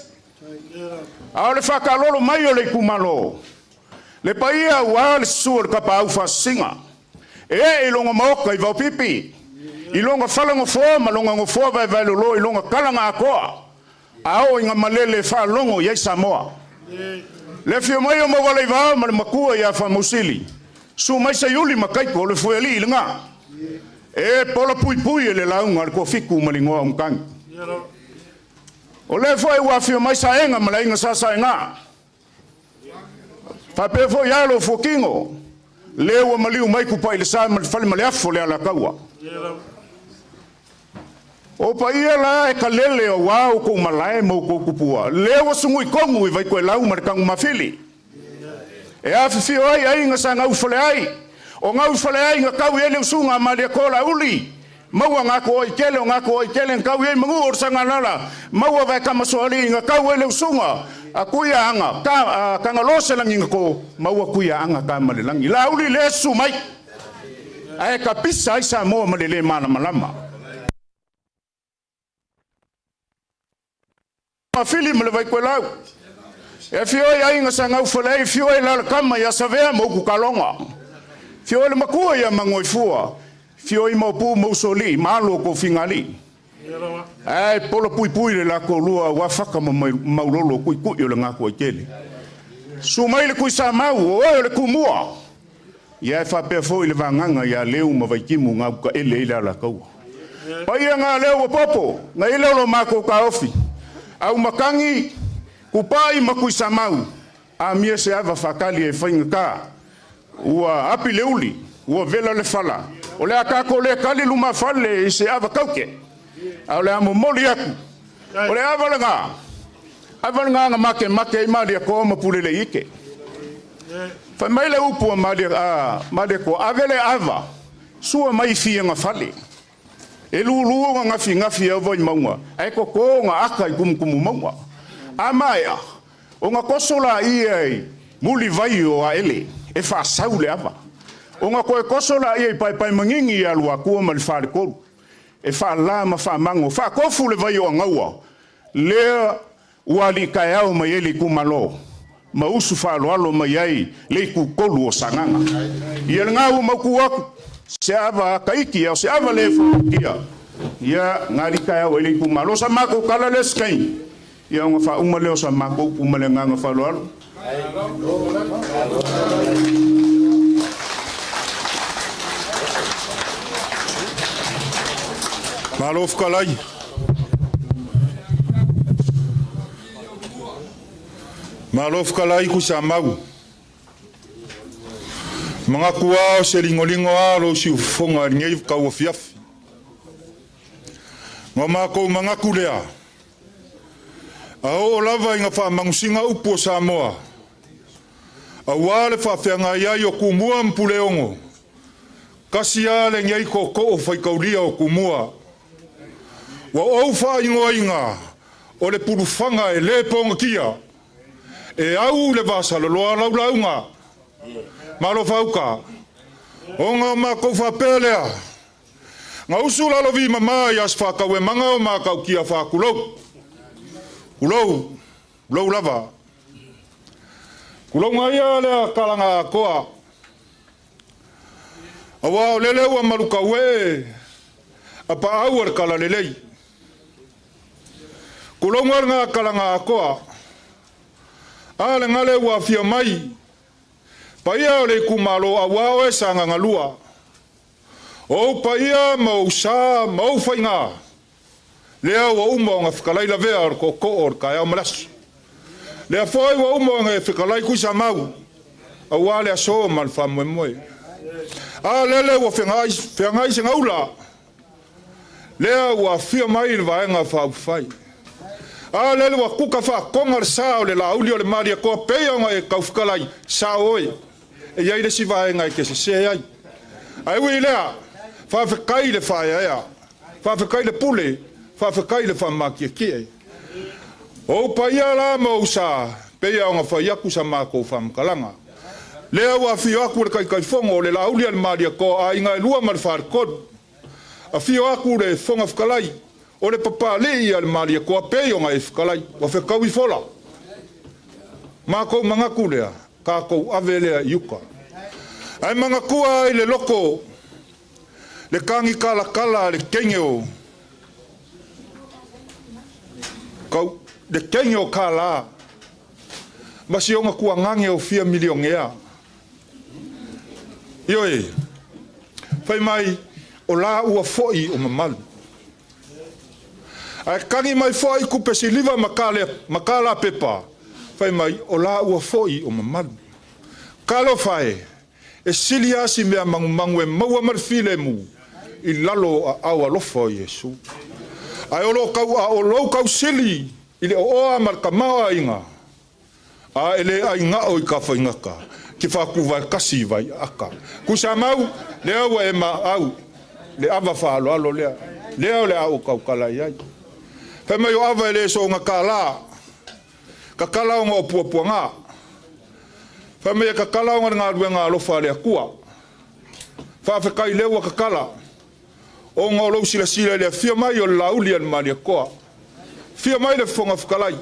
Aora le fakalolo mai o le kumalo. Le paia wa le sur ka pa ufa singa. E ilonga moka i vau pipi. Ilonga falango fo, malonga ngo fo vai lo ilonga kalanga akoa. Ao inga malele whalongo iai Samoa. Le fio mai o mawalai wā ma le makua ia whamusili. Su mai sa yuli makaiko le fueli i nga. E pola pui pui e le launga le kua fiku malingoa umkangi. O le fwai ua fio mai sa enga ma le inga sasa e nga. Whape fo ialo fo kingo. Le ua maliu mai kupai le sa ma le fale ma le afo le ala kaua. O pa ia la e kalele o wau ko malae mo ko kupua. Le ua sungu i kongu i vai koe lau ma le kangu mawhili. E afi fio ai ai inga sa ngau fale ai. O ngau fale ai nga kau ele usunga ma le kola uli. Maua ngako o ikele o ngako o ikele ngau ei mangu or sanga lala. Maua vai kamasoali nga kau ele usunga. A kuia anga. Ka ngalose lang inga ko. Maua kuia anga ka malilangi. La uli le su mai. Ae ka pisa ai sa moa malile mana malama. Fili me le vai koe lau. E fioi ai nga sa ngau falei, fioi la kama ia savea mo ku kalonga. Fioi le makua ia mangoi fua. Fioi mo pu mo soli, malo ko fingali. Ai polo pui pui le la ko lua wa faka mo maulolo kui kui o le ngako i kele. Su mai le kui sa mau, o le kumua. Ia e whape foi le vanganga ia leu ma vai kimu ngau ka ele ila la kaua. Pa ia ngā leo o popo, ngā ila lo mako ka ofi. Au makangi, kupai makui sa mau. A mia se ava whakali e whainga ka. Ua api leuli, ua vela le fala. O le akako le kali luma fale i se ava kauke. Au le amo moli aku. O le ava langa. Ava langa nga make i mali a koa mapule le ike. Whai mai le upua mali ko avele ava. Sua mai fia nga fale. E lulu ngafi au vai maunga. Ai ko nga aka i kumu maunga. Amaya. O nga kosola i muli vai o a ele. E wha saule ava. O nga koe kosola i pai mangingi i alua kua ma le whare koru. E wha la ma wha mango. Wha kofu le vai o a ngaua. Lea uali kai au ma ele kumalo. Ma usu wha alo ma iai le ku kolu o sanganga. I el ngau ma ku aku. Se ava kaiki au se ava le fukia. Ia ngari kai au ele kumalo sa mako kala le skai. Ia nga wha umaleo sa mako umale nganga wha alo. Malof kalai. Malof kalai ku sa mau. Mga kuwa se lingolingo alo si ufonga ngei ka wofiaf. Ngoma ko mga kulea. Ao lava inga fa mangusinga upo Samoa. Awale fa feanga ia yo kumua mpuleongo. Kasia le ngei ko o fai kaulia o kumua. Wa au fa inga o le purufanga e le ponga kia. E au le vasa lo launga. Malo fauka. Onga ma ko fa pelea. Nga usula lo vi mama ya sfa ka we manga o ma ka kia fa kulo. Kulo lava. Kulo ngaya le kalanga koa. Awa lele wa maluka we. Apa au kala lelei. Kulo nga kalanga koa. Ale ngale wa fia mai. Paia le kumalo awa e sanga ngalua. O paia mau sa mau fainga. Lea wa umo nga fikalai la vea ko or kaya malas. Lea foi wa umo nga fikalai ku sa mau. Awa le so mal famu moe. A lele wa fengai singa ula. Lea wa fia mai va nga fa fai. A lele wa kuka fa kongar sa le la uli o le maria ko peia nga e kau fikalai sa oi. E ia ile si vai nga ke se ai. Ai wi lea fa fikai le fa ia. Fa fikai le pule. Fa fikai le fa makia ki. O paia la mo sa peia nga fa yaku sa mako fa mkalanga. Lea wa fio aku le kai fongo le la uli al maria ko a inga lua mal far kod. A fio aku le fonga fikalai. O le papa le al maria ko peia nga fikalai. Wa fikau i fola. Mako manga kulea. Kako avele yuka. Ai manga kua i le loko. Le kangi kala le kengeo. de kenyo kala. Masi onga kuangange o fia miliongea. Ioi. Fai mai o la ua foi o mamalu. Ai kangi mai foi ku pesiliva makala pepa. Fai mai o la ua foi o mamalu. Kalo fai e silia si mea mangu e maua marfile mu i lalo a awa lofo Yesu. Ai o lo kau sili i le oa markamao inga. A ele ai nga o i ka whaingaka. Ki whaku vai kasi vai aka. Kusa mau, lea wa e ma au. Le ava whaalo alo lea. Lea o le au kau kala iai. Whai mai o ava ele so nga ka la. Ka kala o nga o puapua ngā. Whai mai ka kala o nga ngā rue ngā alofa lea kua. Whawhekai lewa ka kala. O nga o lau sila sila lea fia mai o lauli an mania koa. Fia mai le whonga whakalai.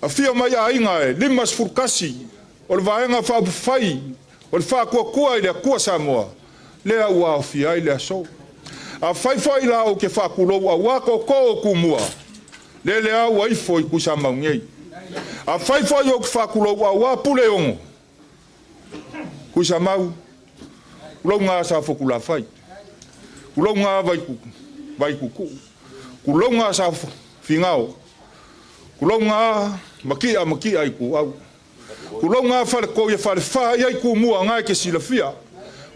A fia mai a inga e, limas furkasi, o le vaenga whaupufai, o le whakua i lea kua Samoa, lea ua o fia i lea so. A whaiwhai la o ke whakulou a wako ko o kumua, lea ua ifo i kusa maungei. A whaiwhai o ke whakulou a wapule ongo, kusa mau, ulau ngā sa whakula whai, ulau ngā vai kuku, ulau ngā sa whingao, ulau ngā makia i ku au. Kulau ngā whare kou ia whare whai ai ku mua ngai ke sila fia.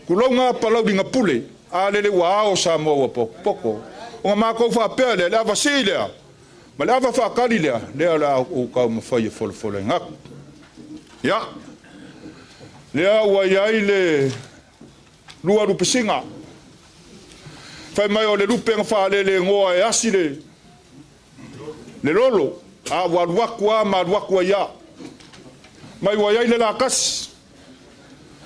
Kulau ngā palau ringa pule, a lele ua ao sa mua poko. O ngā mākou whapea lea, lea wasi lea. Ma lea whakari lea, lea lea o kau mawhai e whole i ngaku. Ia. Lea ua iai le lua rupesinga. Whai mai o le rupe ngā whaalele ngoa e asi le lolo. A waruakua ma waruakua ia. Mai wa iai le la kasi.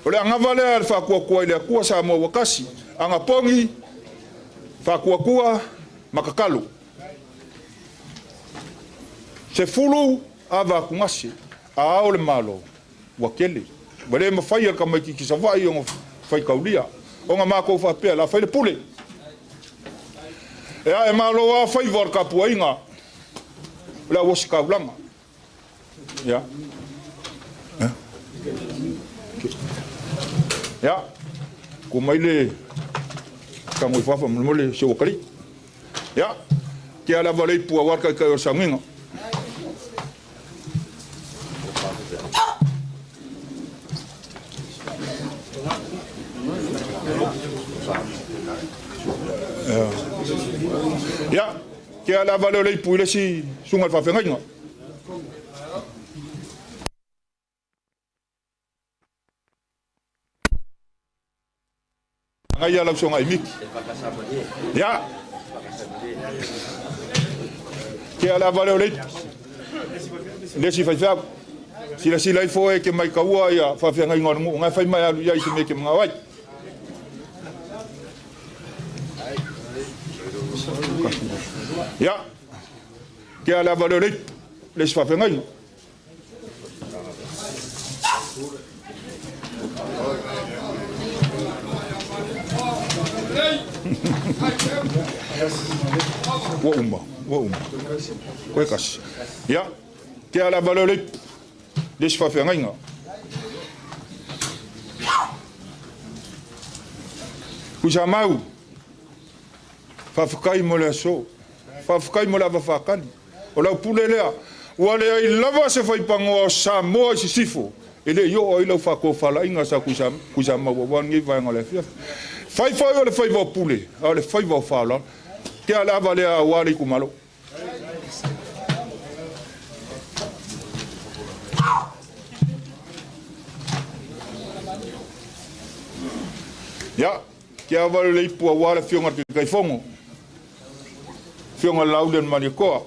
O le angava lea le whakuakua i lea kua sa mua wakasi. Anga pongi, whakuakua, makakalu. Se fulu a wakungasi, a ao le malo, wakele. Wale mawhai alka mai ki savai o whai kaulia. O nga mākou whapea, la whai le pule. Ea e malo a whai warka pua inga. La wasi kaulanga. Ya. Ya. Ko mai le kangoi fafa mole se wakari. Ya. Ke ala vale pua warka ka o sanginga. Ya. Ke ala vale le pua le si sungal fa fenga. Ngai ala songa imik. Ya. Ke ala vale le si fa fa. Sila sila i foi ke mai kaua ia fa fenga ngor ngai fai mai alu ia i se me ke ngawai. Ya. Ke ala vale le si fa fenga. Wa umma. Koe kasi. Ya. Ke ala vale le si fa fenga inga. Kusa mau. Fa fukai mo le so. Fa fukai mo la va fakani. O la pule lea. Wa le ai lava se fai pango sa mo si sifo. Ele yo o ilo fa ko fala inga sa kusa mau wa ngi va ngole fia. Fai o le fai va pule. O le fai va fala. Ke ala vale a wali Itumalo. Ya, ke a vale le ipu a wale fionga te kaifongo. Fionga laulen manikoa.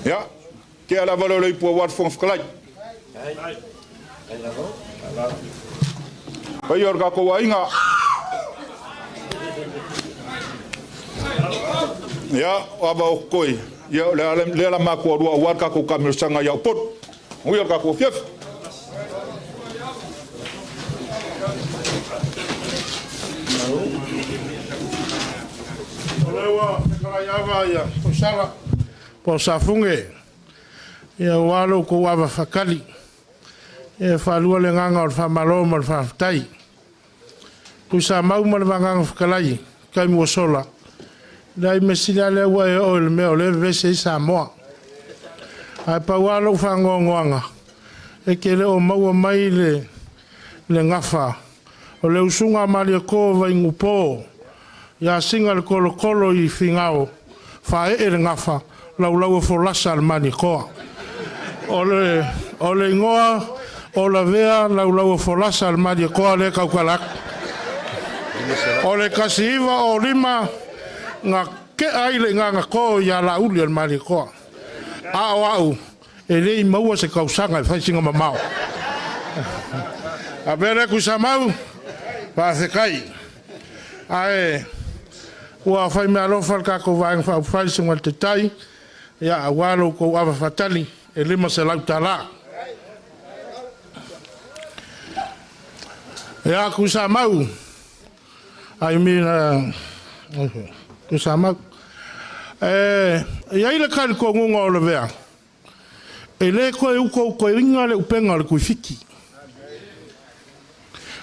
Ya, ke ala vale le ipu a wale fonga whakalai. Pai orga ko wa inga. Ya, aba o koi. Ya, le la mako rua warka ko kamil sanga ya pot. Ui orga ko fief. Olewa, kala ya, posala, posafunge, ya walo ko wava fakali, ya falua le nganga o famalo mal fatai, kusa mau mal nganga fakalai, kai mo sola, dai mesila le wa o le me o le vese sa mo, ai pa walo fangongoanga, e kele o mau mai le ngafa, o le usunga mali ko va ngupo. Ya singa le kolo I fingao fa e le ngafa lau folasa al mani koa ole ngoa o la vea lau folasa al mani koa le kaukalak ole kasiva o lima nga ke aile nga ko ya la uli al mani koa au ele I maua se kausanga fa singa mamao a bere kusamau pa se kai ai Ua fai mea lofa ka ko vaeng fa fai singa te tai ya awalo ko ava fatali e lima se lau tala ya kusa mau ai mina kusa mau ya ile kan ko ngunga o le vea e le ko e ko inga le upenga le kuifiki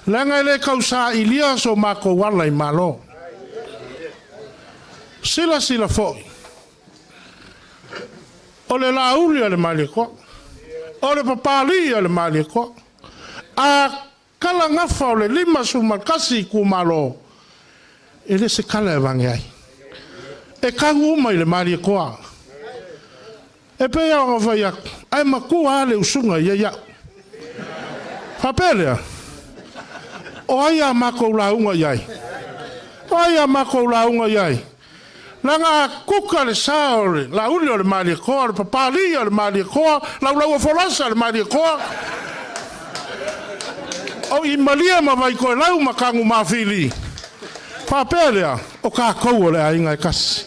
langa le kausa ilia so mako wala I malo sila foi o le lauli o le maliko o le papali o le maliko a kala ngafa o le lima sumakasi kumalo e le se kala evangai e kangu mai le maliko e pe ya o vai ai makua le usunga ya papele o ai mako launga yai o ai mako launga yai Langa kuka le saore, la uli o le mali koa, le papali o le mali koa, lau folasa le mali koa. O I malia ma vai koe lau makangu mawhili. Papelea, o ka kou o le ainga kasi.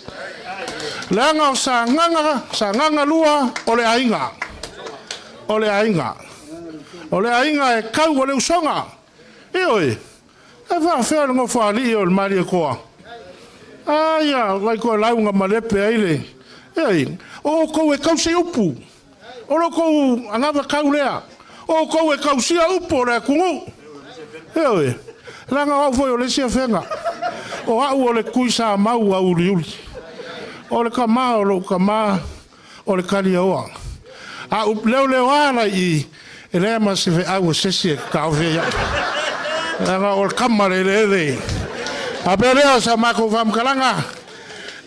Langa o sa nganga lua o le ainga. O le ainga. O le ainga e kau o le usonga. Ioi, e whawhea le ngofali o le mali koa. Aia, vai ko launga malepe aile. Ei, o ko e kausi upu. O lo ko angava kaulea. O ko e kausia upu le kungu. Ei, langa o foi o le sia fenga. O au o le kuisa mau au liuli. O le kama o lo kama o le kali oa. A leo ala I ele ma se ve au sesi ka o ve ya. Langa o kamare le. A pelea sa mako fam kalanga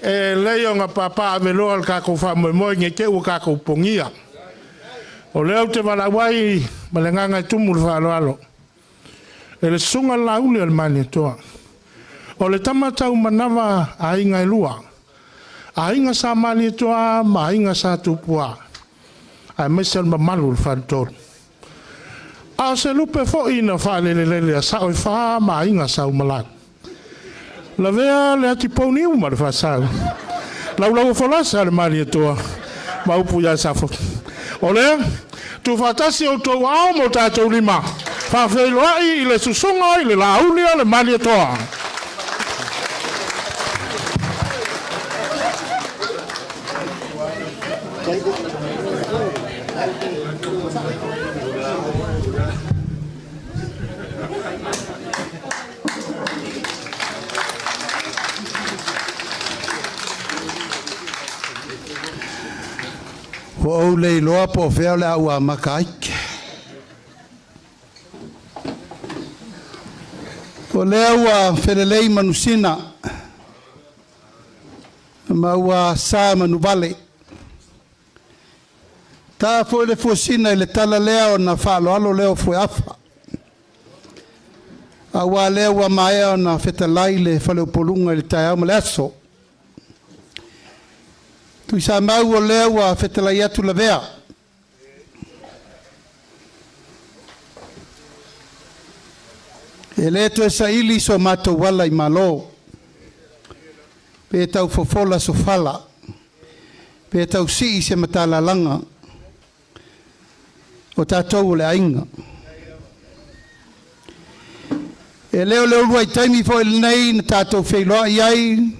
e leo nga papa avelo al ka ko fam mo nge ke u ka ko pongia o leo te malawai malenganga tumul fa alo ele sunga la uli al mani toa o le tamata u manava ainga lua ainga sa mani toa ma ainga sa tupua ai mesel mamalul fantor a se lupe fo ina fa le sa o fa ma ainga sa umalak La vea le ati poni uma le fasau. Lau folasa le mali toa. Ma upu ya safo. Ole, tu fatasi o to ao mo tatou lima. Fa felo ai le susunga I le lauli le mali toa. O le loa po fea le au a makaike. O le au a whelelei manusina. Mau a sa manuvale. Ta foi le fosina I le tala lea o na whalo alo leo foi afa. Awa lea ua maea o na whetalai le whale upolunga I le tai au ma le aso. Tu sa mau o lea ua whetalai atu la vea. E le to e sa ili so mato wala I malo. Pe tau fofola so fala. Pe tau si se matala langa. O tātou le ainga. E leo lua I taimi fo il nei na tātou whailoa iai,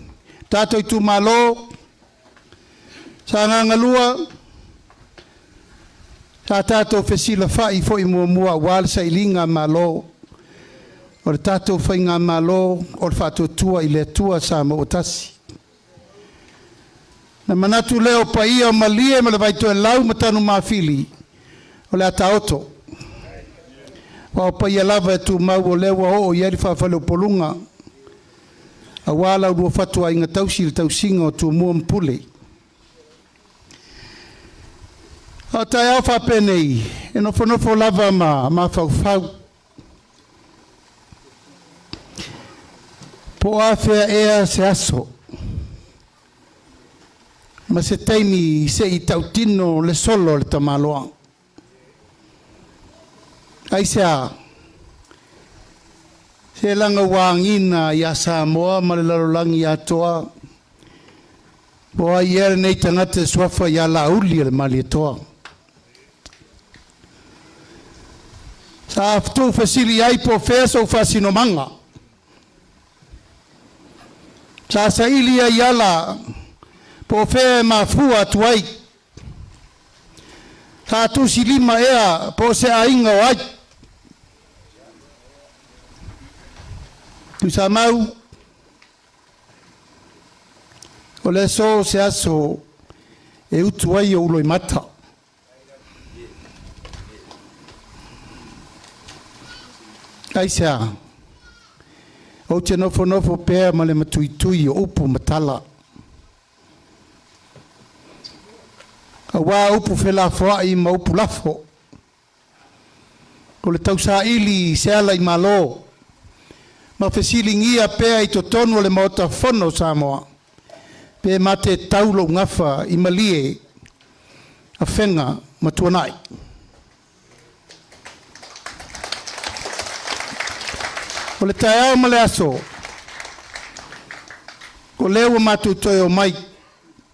tātou Itumalo, sa ngangalua, sa tātou whesila whai fo I mua wale sa ilinga malo, o le tātou whainga malo, o le whātou tua I le tua sa mo otasi. Na manatu leo pa ia o malie ma le vaito e lau matanu mawhili, o le ata oto. Wa pa ia lava e tu mau o lewa o ieri whawhale o polunga. A wala ua fatua inga tausi le tausinga o tu mua mpule. A tai au whapenei, e no whanofo lava ma whau. Po a whea ea se aso. Ma se taimi se I tautino le solo le tamaloa. Ai sea, se langa wangina I a Samoa ma le lalolangi atoa. Po a iere nei tangata swafa I a lauli le mali atoa. Sa aftu fasili ai po feso fasino manga. Sa sa ili ai ala po fe mafua tuai. Sa tu silima ea po se ainga o ai. Tu sa mau. O le so se aso e utuai o uloi mata. Kaisa. O te nofo pēr ma le matuitui o upu matala. A wā upu whela whaai ma upu lafo. O le tausa ili se ala I malo. Ma whesilingia pēr I to tonu le maota whono Samoa. Pē ma te taulo ngafa I malie a whenga matuanai. O le tae au ma le aso. Ko lewa matu toi o mai.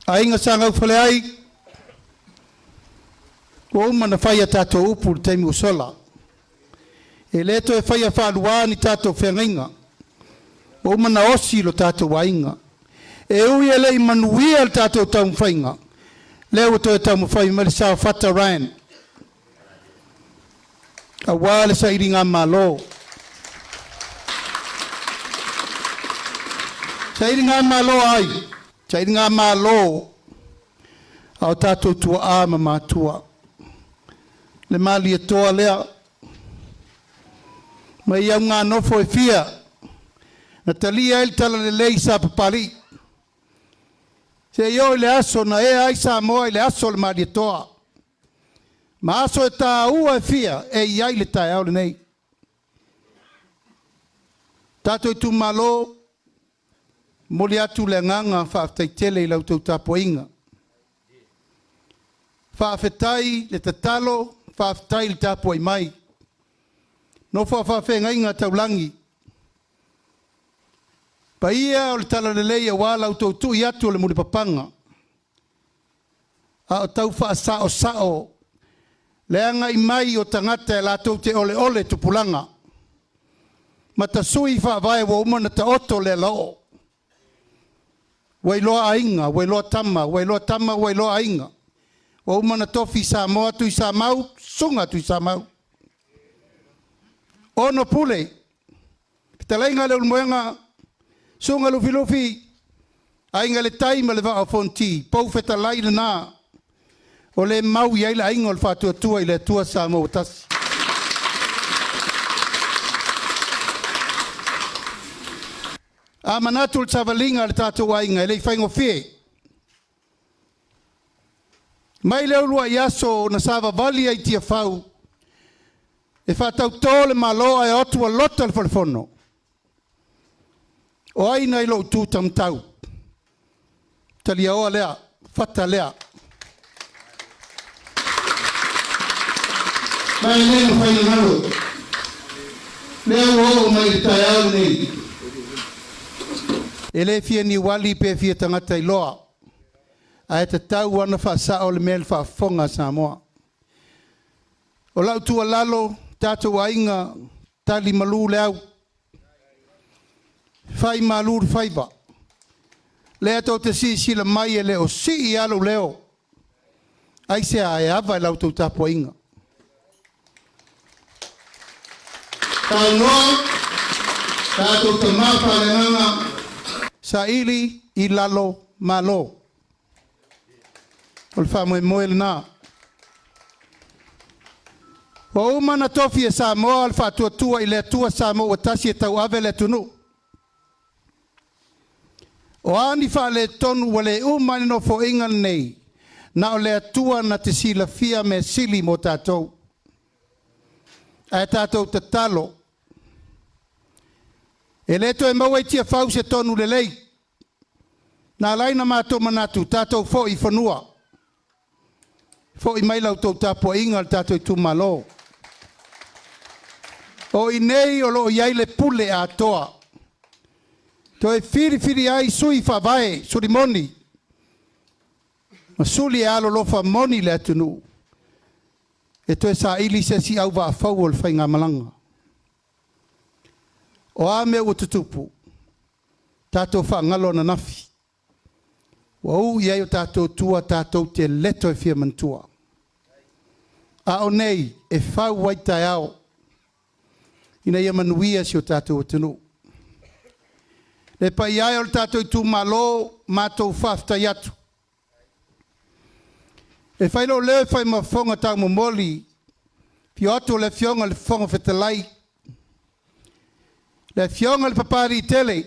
A inga sanga ufale ai. Ko uma na whaia tātou upu le taimi usola. E leto e whaia whaalua ni tātou whengainga. O uma na osi lo tātou wainga. E ui ele I manuia le tātou tamu whainga. Lewa toi tamu whai ma le sao whata Ryan. A wale sa iringa malo. Sairi ngā malo ai, sairi ngā malo au tātou tua āma mātua. Le mali e toa lea, mai au ngā nofo e fia, na talia el tala le lei sa papali. Se yo le aso na e ai sa moa le aso le mali e toa. Ma aso e tā ua e fia, e iai le tae au le nei. Tātou Itumalo, moli atu le nganga whaaftaitele I lau tau tapoinga. Whaafetai le tatalo, whaafetai le tapoi mai. No whaafenga inga taulangi. Pa ia o le tala le leia wā lau tau tui atu le muli papanga. A o tau whaasao sao. Le anga I mai o tangata e la tau te ole ole tupulanga. Ma ta sui whaavae wa umana ta oto le lao. Wailoa ainga, wailoa tama, wailoa ainga. Wa umana tofi sa moa tui sa mau, sunga tui sa mau. Ono pule. Pitalainga le ulmoenga, sunga lufi. Ainga le taima le vaa fonti, pau fetalai le nā. O le mau iai le ainga o le whatua tua I le tua sa mau tasi. A manatu le tavalinga le tātou ainga, le I whaingo whie. Mai leo lua I aso na sava vali ai tia whau. E whatau tō le maloa e otua lota le whalefono. O aina I lo tū tamtau. Talia oa lea, whata lea. Mai leo whainga ngaro. Leo o mai tai au nei. E le fia ni wali pe fia tangata I loa. A e te tau ana whaasao le mele whaafonga Samoa. O lau tua lalo, tātou ainga, tali malu le au. Fai malur faiva. Lea tau te si la mai e leo si I alo leo. Ai se a e ava e lau tau tapo inga. Tau noa, tātou te mapa le nganga, sa ili I lalo malo. O le wha moe moe le nā. O umana tofi e sa moa le wha tua I le atua sa moa tasi e tau ave le tunu. O ani wha le tonu wa le umani no fo inga nei, na o le atua na te sila fia me sili mo tātou. Ai tātou te talo. E leto e maua I tia whau se tonu le lei. Nā laina mātou manatu, tātou fo I whanua. Fo I mailau tau tāpua inga le tātou Itumalo. O I nei o lo iai le pule a toa. To e whiri ai sui whawai, suri moni. Ma suli e alo lofa moni le atunu. E to e sa ili se si au wa fau o le whainga malanga. O a me o tutupu. Tātou whaangalo na nafi. Wa u iai o tātou tua tātou te leto e whia mantua. A o nei e whau waitai au. Ina ia manuia si o tātou atunu. Le pai ai o tātou Itumalo mātou whaftai atu. E whailo leo whai mawhonga tau momoli. Pio atu le whionga le whonga whetalai. Le whionga le papari I tele.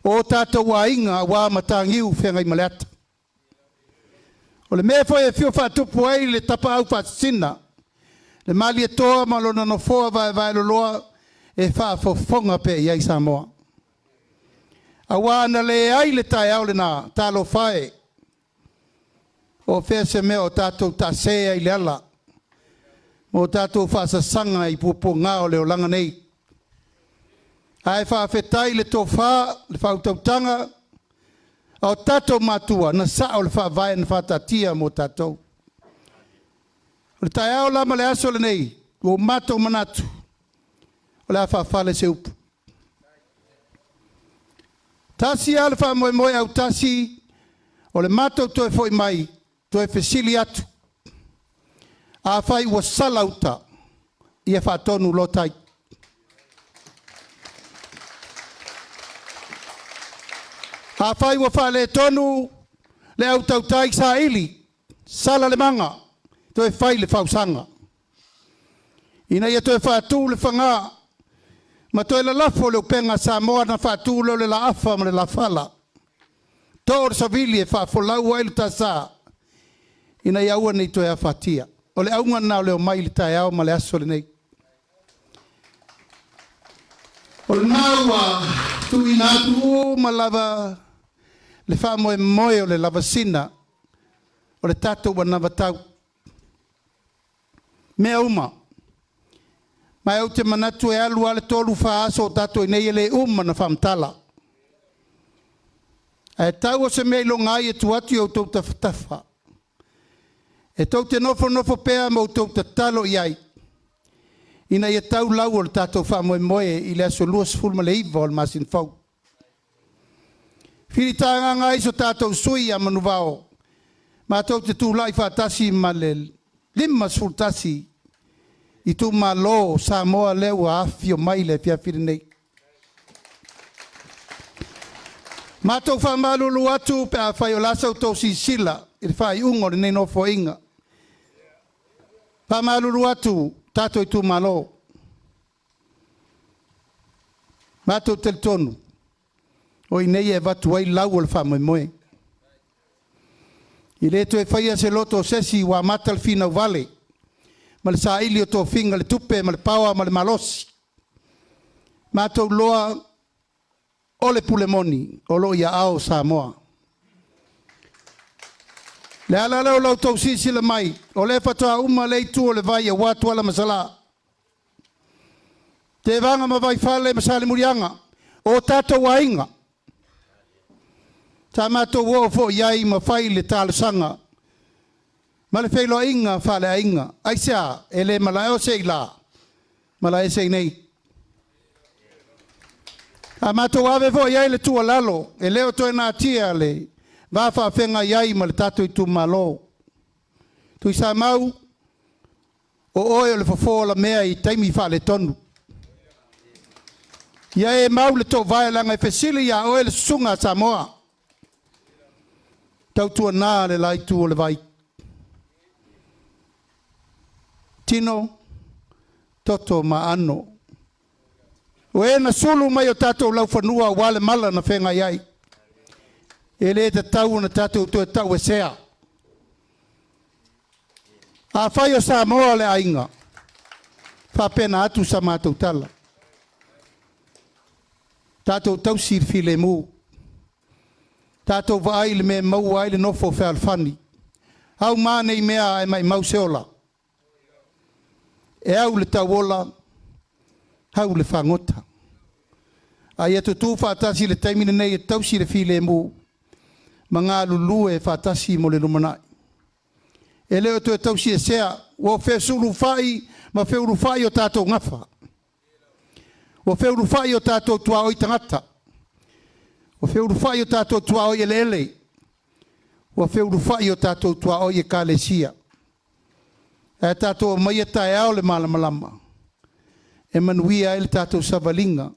O tātou wa inga wa matangiu whengai maleata. O le mea whai e whio whatupu ai le tapa au whatsina. Le mali e toa malona no foa vai loloa e whaafofonga pe iai Samoa. A wana le ai le tai au le nā talo whae. O whea se mea o tātou ta sea I le ala. O tātou whaasasanga I pupo ngā o leo langa nei. Ai whaafetai le tō wha, le whautautanga. O tātou matua na sa o le whaavae na whaatatia mo tātou. O le tai au lama le aso le nei. O matou manatu. O le a whaafale se upu. Tasi ala wha moe moe au tasi, o le matou toe foi mai, toe fesili atu. A whai ua salauta, ia whaatonu lotai. A whai ua whale tonu, le au tautai sa ili, sala le manga, toe whai le whausanga. Ina ia toe whaatu le whanga, ma toe la lafo le upenga Samoa na whaatu le la afa ma le la fala. Tōre savili e whaafolau ai le tasa. Ina ia ua nei toe a whaatia. O le aunga nao leo mai le tae au ma le aso le nei. O le naua tu ina atu ma lava le wha moe moe o le lava sina. O le tatou wa nava tau. Mea uma. Mai au te manatu e alu ale tolu wha aso o tatou nei ele uma na whamtala. E tau o se mei longa ai e tuatu au tau tawhatafa. E tau te nofo pea mo tau te talo iai. Ina ia tau lau o le tatou wha moe moe I le aso luas fulma le iwa o le masin fau. Whiri tānga ngai so tatou sui a manu vao. Ma tau te tūlai whaatasi ma le lima sultasi. Itumalo Samoa leo a afio mai le pia whiri nei. Mātou whamalulu atu pe a whai o lasau tau si sila. I le whai ungo le nei no fo inga. Whamalulu atu tātou Itumalo. Mātou tel tonu. O I nei e watu ai lau o le wha moe moe. I le to e whaia se loto sesi wa matal fina vale. Ma le sa ili o tō whinga le tupe, ma le paua, ma le malosi. Mātou loa o le pulemoni, o lo ia ao Samoa. Le ala leo lau tau sisi le mai, o le fatoa uma le itu o le vai a watu ala masala. Te vanga ma vai fale masale murianga, o tātou wainga. Tā mātou wo fo iai ma fai le tālusanga. Ma le whailo inga whale a inga. Aisea, e le malai o sei la. Malai sei nei. A mātou ave fo iai le tua lalo, e leo toi nā tia le, vā whawhenga iai ma le tātou Itumalo. Tui sa mau, o oe o le whawhola mea I taimi wha le tonu. Ia e mau le tō vai langa I whesili ia oe le sunga Samoa. Tau tua nā le lai tu o le vai. Tino, toto ma ano. O e na sulu mai o tātou lau whanua wale mala na whenga iai. E le te tau na tātou tu e tau e sea. A whai o Samoa le ainga. Whapena atu sa mātou tala. Tātou tau sirfi le mū. Tātou vai le me mau ai le nofo whalwhani. Hau mānei mea e mai mau seola. E au le tawola, hau le whangota. Ai atu tū whātasi le taimine nei e tausi le fi le mū. Ma ngā lulu e whātasi mo le lumanai. E leo tu e tausi e sea, o whesuru whai, ma wheuru whai o tātou ngawha. O wheuru whai o tātou tua oi tangata. O wheuru whai o tātou tua oi ele. O wheuru whai o tātou tua oi e kālesia. E tātou mai e tae ao le malamalama. E manuia e le tātou savalinga.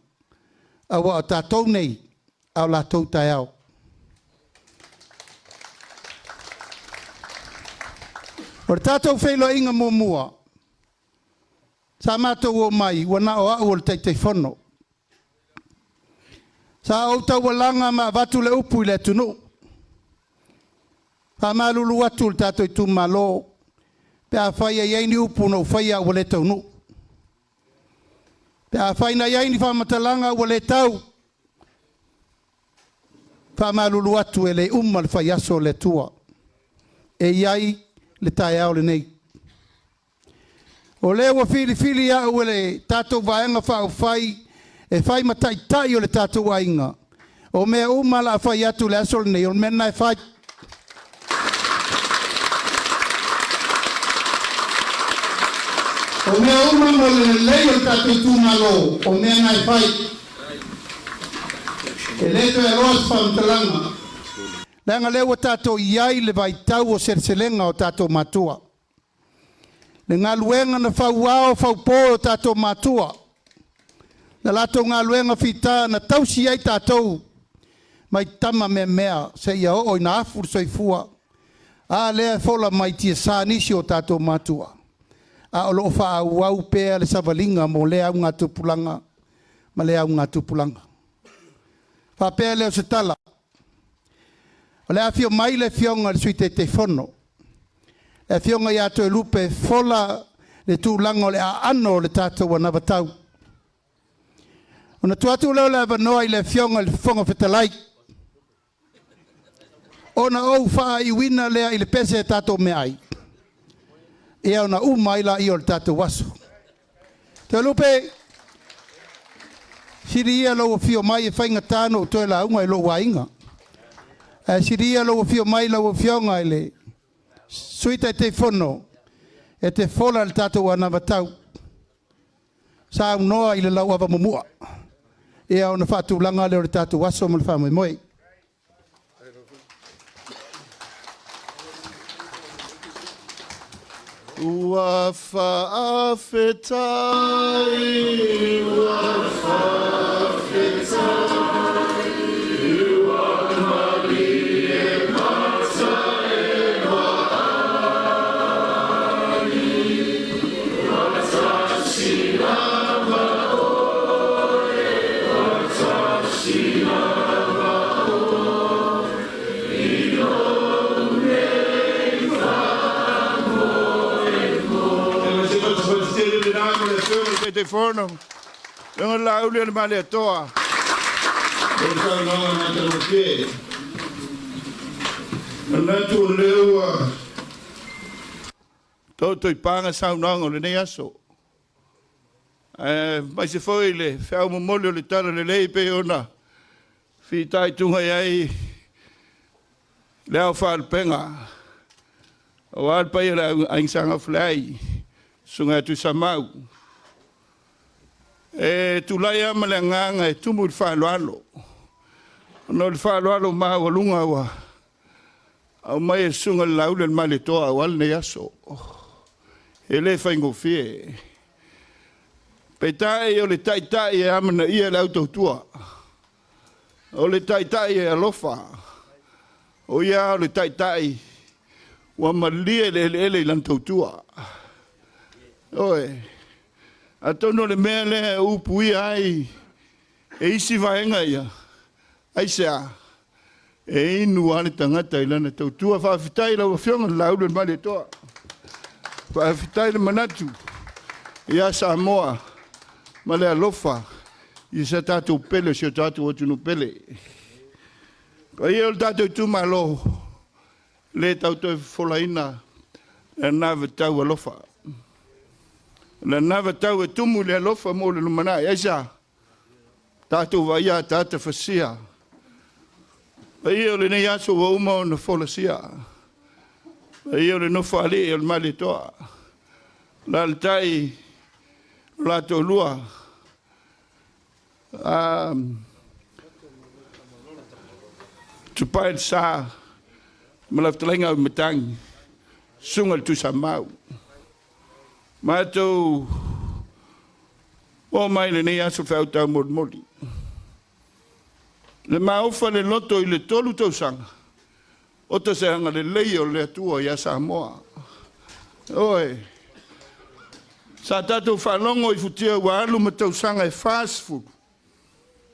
Awa o tātou nei, au lātou tae ao. O le tātou whailo inga mua. Sa mātou o mai, wana o au o le teitei whono. Sa au tau walanga ma watu le upu I le tunu. Sa malulu atu le tātou Itumalo. Pe a whai a iaini upu no whai a wale tau nu. Pe a whai na iaini whamatalanga wale tau. Wha malulu atu e le le whai aso le tua. E iai le tae au le nei. O leo fili a o le tātou vaenga whao whai. E whai matai tai o le tātou ainga. O mea la whai atu le aso le nei. O mena e whai. O mea mo le lei o tātou Itumalo. O mea nai whai. E leto e roas whamtalanga. Lenga leo o tātou iai le vai tau o serselenga o tātou matua. Le ngā luenga na whau ao, whau pō o tātou matua. Na lato ngā luenga whita na tausi ai tātou. Mai tama mea, se ia o na afur soifua. A lea fola mai tia sā nisi o tātou matua. A o loo wha au pēa le savalinga mo lea unga tupulanga. Ma lea unga tupulanga. Wha pēa leo se tala. O lea fio mai le fionga le suite te whono. E fionga ia to e lupe fola le tūlanga le a ano le tātou wa navatau. O na tuatu leo le avanoa I le fionga le whonga whetalai. O na ou wha I wina lea I le pese tātou me ai. E au na umaila I o le tātou waso. Te lupe, siri ia lau fio mai e whainga tāno o toi la unga I lo wainga. Siri ia lau fio mai lau fionga I le suita te whono, e te whola le tātou ana watau. Sa au noa I le lau awa mumua. E au na whātu langa leo le tātou waso mo le whamoi moi. Ua whaawhetai, ua whaawhetai, ua mali e mata e maani, watashi lava oe, watashi lava oe, ino te forno. Nga la uli le male toa. E sa no na te ke. Na tu lewa. Toto I panga sa no le nei aso. Mai se foi le fa mo molio le tara le lei pe ona. Fi tai tunga ai. Le au fa penga. O al pa ira ai sanga flai. Sunga tu samau. E tulai ama le nganga e tumu il whaaloalo. No il whaaloalo maa walunga wa. Au mai e sunga laule male toa wal ne aso. E le whaingo fie. Peitai o le taitai e amana ia le autotua. O le taitai e alofa. O ia o le taitai. Wa malia le ele lantautua. Oe. A tono le mea le upu ia ai. E isi vaenga ia. Ai sea. E inu ane tangata ilana tautua. Whaafitai lau whionga laule male toa. Whaafitai le manatu. Ia Samoa. Male alofa. I sa tātou pele si o tātou atunu pele. Ka ia o tātou Itumalo. Le tātou e wholaina. E nāwe tau alofa. Le nāwe tau e tumu le alofa mo le lumana. Eisa. Tātou waia tātou whasia. Ka ia o le nei aso wa uma o na wholasia. Ka ia o le nofa ale o le male toa. La le tai. La to lua. Tupai sa malaftalenga o metangi sungal tu sa mau mato o mai le nei aso fa uta modi le mau fa le loto i le tolu tau sanga o te sanga le lei o le tua ia Samoa oe sa tatu fa longo i futia wa alu ma tau sanga e fast food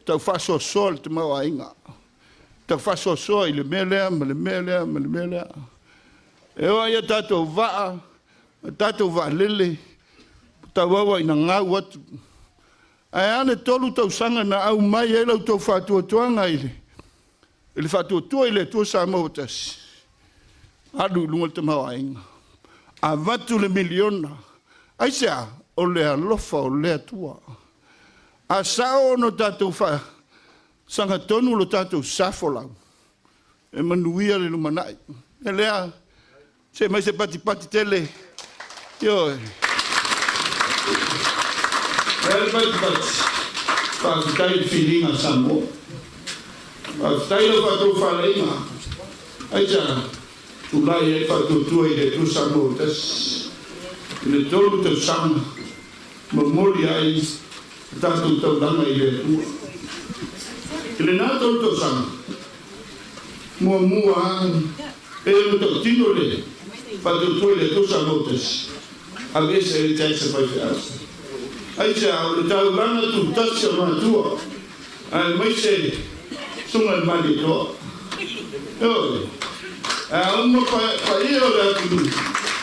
tau faso sol te mau ainga. Tau faso sol i le melea, ma le melea, ma le melea. E oa ia tātou vaa lele, tau awa i na ngau atu. Ai ane tolu tau sanga na au mai e lau tau whātua tuanga i le. I le whātua tua i le tua sa mautasi. Alu lunga te mau ainga. A vatu le miliona. Ai sea, o le alofa o le atua. A sao no tātou wha sanga tonu lo tātou safolau. E manuia le lumanai. E lea, se mai se pati tele. Yo e. E pati. Whaakitai whiringa Samoa. Whaakitai lo whatou whaleinga. Aita, tulai e whatou tua i le tu Samoa tas. I le tolu tau sanga. Mamoli ai. Tātou tau langa i le tua. I le nā tau sanga. Mua e o tau tino le. Whātou tui le tau Samotas. A vese e le taisa whai whiasa. Aita o le tau langa tu tasi a mātua. A mai se sunga le mali toa. Oi. A umo whai o le atu.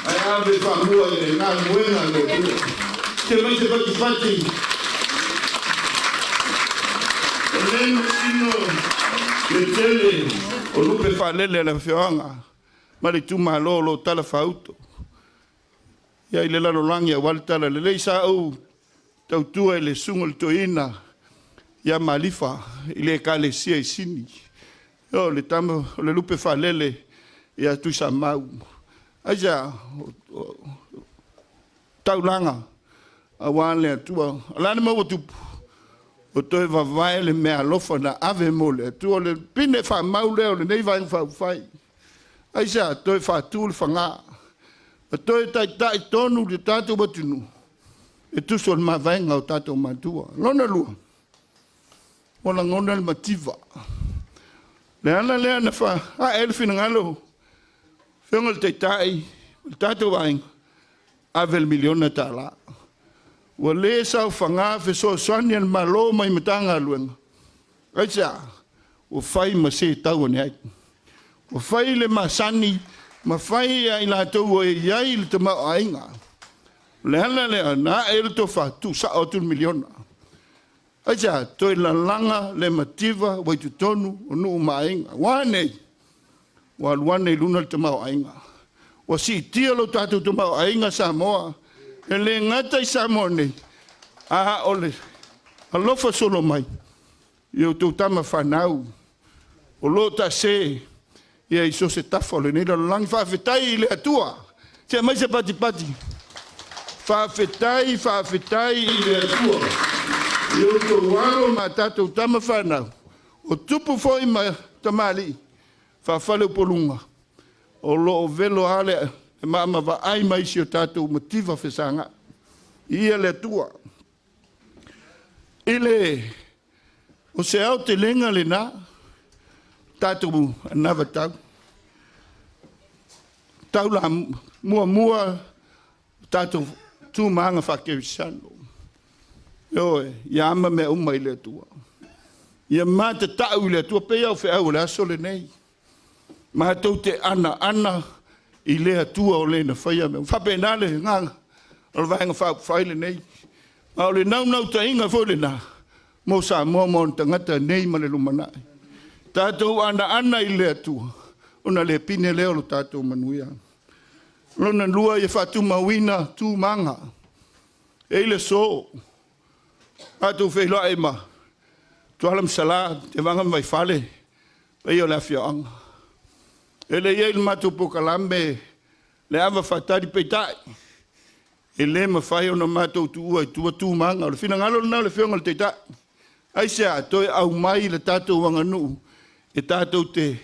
A ave whamua i le ngā muenga le tua. Te mai se pati. Leno sino le tele o lupe whalele la whioanga ma le Itumalo lo tala whauto. Ia i le lano langi a waltala le leisa au tau tua i le sunga le toina ia malifa i le kale sia i sini. Ia le tamo le lupe whalele ia tu sa mau. Aja tau langa a wan le atua. Alane mau tupu. O toi vavai le mea lofa na ave mole. Tu o le pine wha mau leo le nei vai whai. Aisa, toi wha tu le whanga. A toi tai tonu le tātou batunu. E tu so le mawainga o tātou matua. Lona lua. Ola ngona le mativa. Le ana lea na wha. A elfina ngalo. Whionga le tai. Le tātou wainga. Ave le miliona tāla. Wa le sa fanga fe so sani al malo mai matanga luenga. Aisa, o fai ma se tau ne ai. O fai le masani, ma fai ai la tau e iai le tama ainga. Le hala le na e le tofa tu sa o tu miliona. Aisa, toi la langa le mativa wa tu tonu o nu ma ainga. Wane, wa luna le tama ainga. Wa si tia lo tatu tama ainga Samoa. E le ngata i Samoa nei. A ole. Alofa solo mai. Iau tau tama whanau. O lo ta se. Ia i so se tafa le nei la langi whawhetai i le atua. Tia mai se pati. Whawhetai i le atua. Yo to waro ma tatou tama whanau. O tupu foi ma tamali. Whawhale polunga. O lo o velo ale e maama wa ai mai si o tatou motiva whesanga. Ia le tua. Ile o se au te lenga le na. Tatou anava tau. Tau la mua tatou tu manga whakewisano. Oi, ia ama me umai le tua. Ia mata tau le tua pe au fe au le aso le nei. Ma tau te ana i le tua o le na whaia me. Whape na le nganga. O le vahenga whai le nei. Ma o le nau ta inga fo le na. Mo sa mo tangata nei ma le lumanai. Tatou ana i le tua. Ona le pine leo lo tatou manuia. Lona lua ia whatu mawina tu manga. Eile so. Atu wheloa e ma. Tualam sala, te wanga mai whale. Pei o la whianga. Ele iei le matu pokalambe. Le awa whatari peitai. Ele ma whai o na matu tua i tua tu manga. O le whina ngalo na le whianga le teitai. Aisea, toi au mai le tatou wanga nuu. E tatou te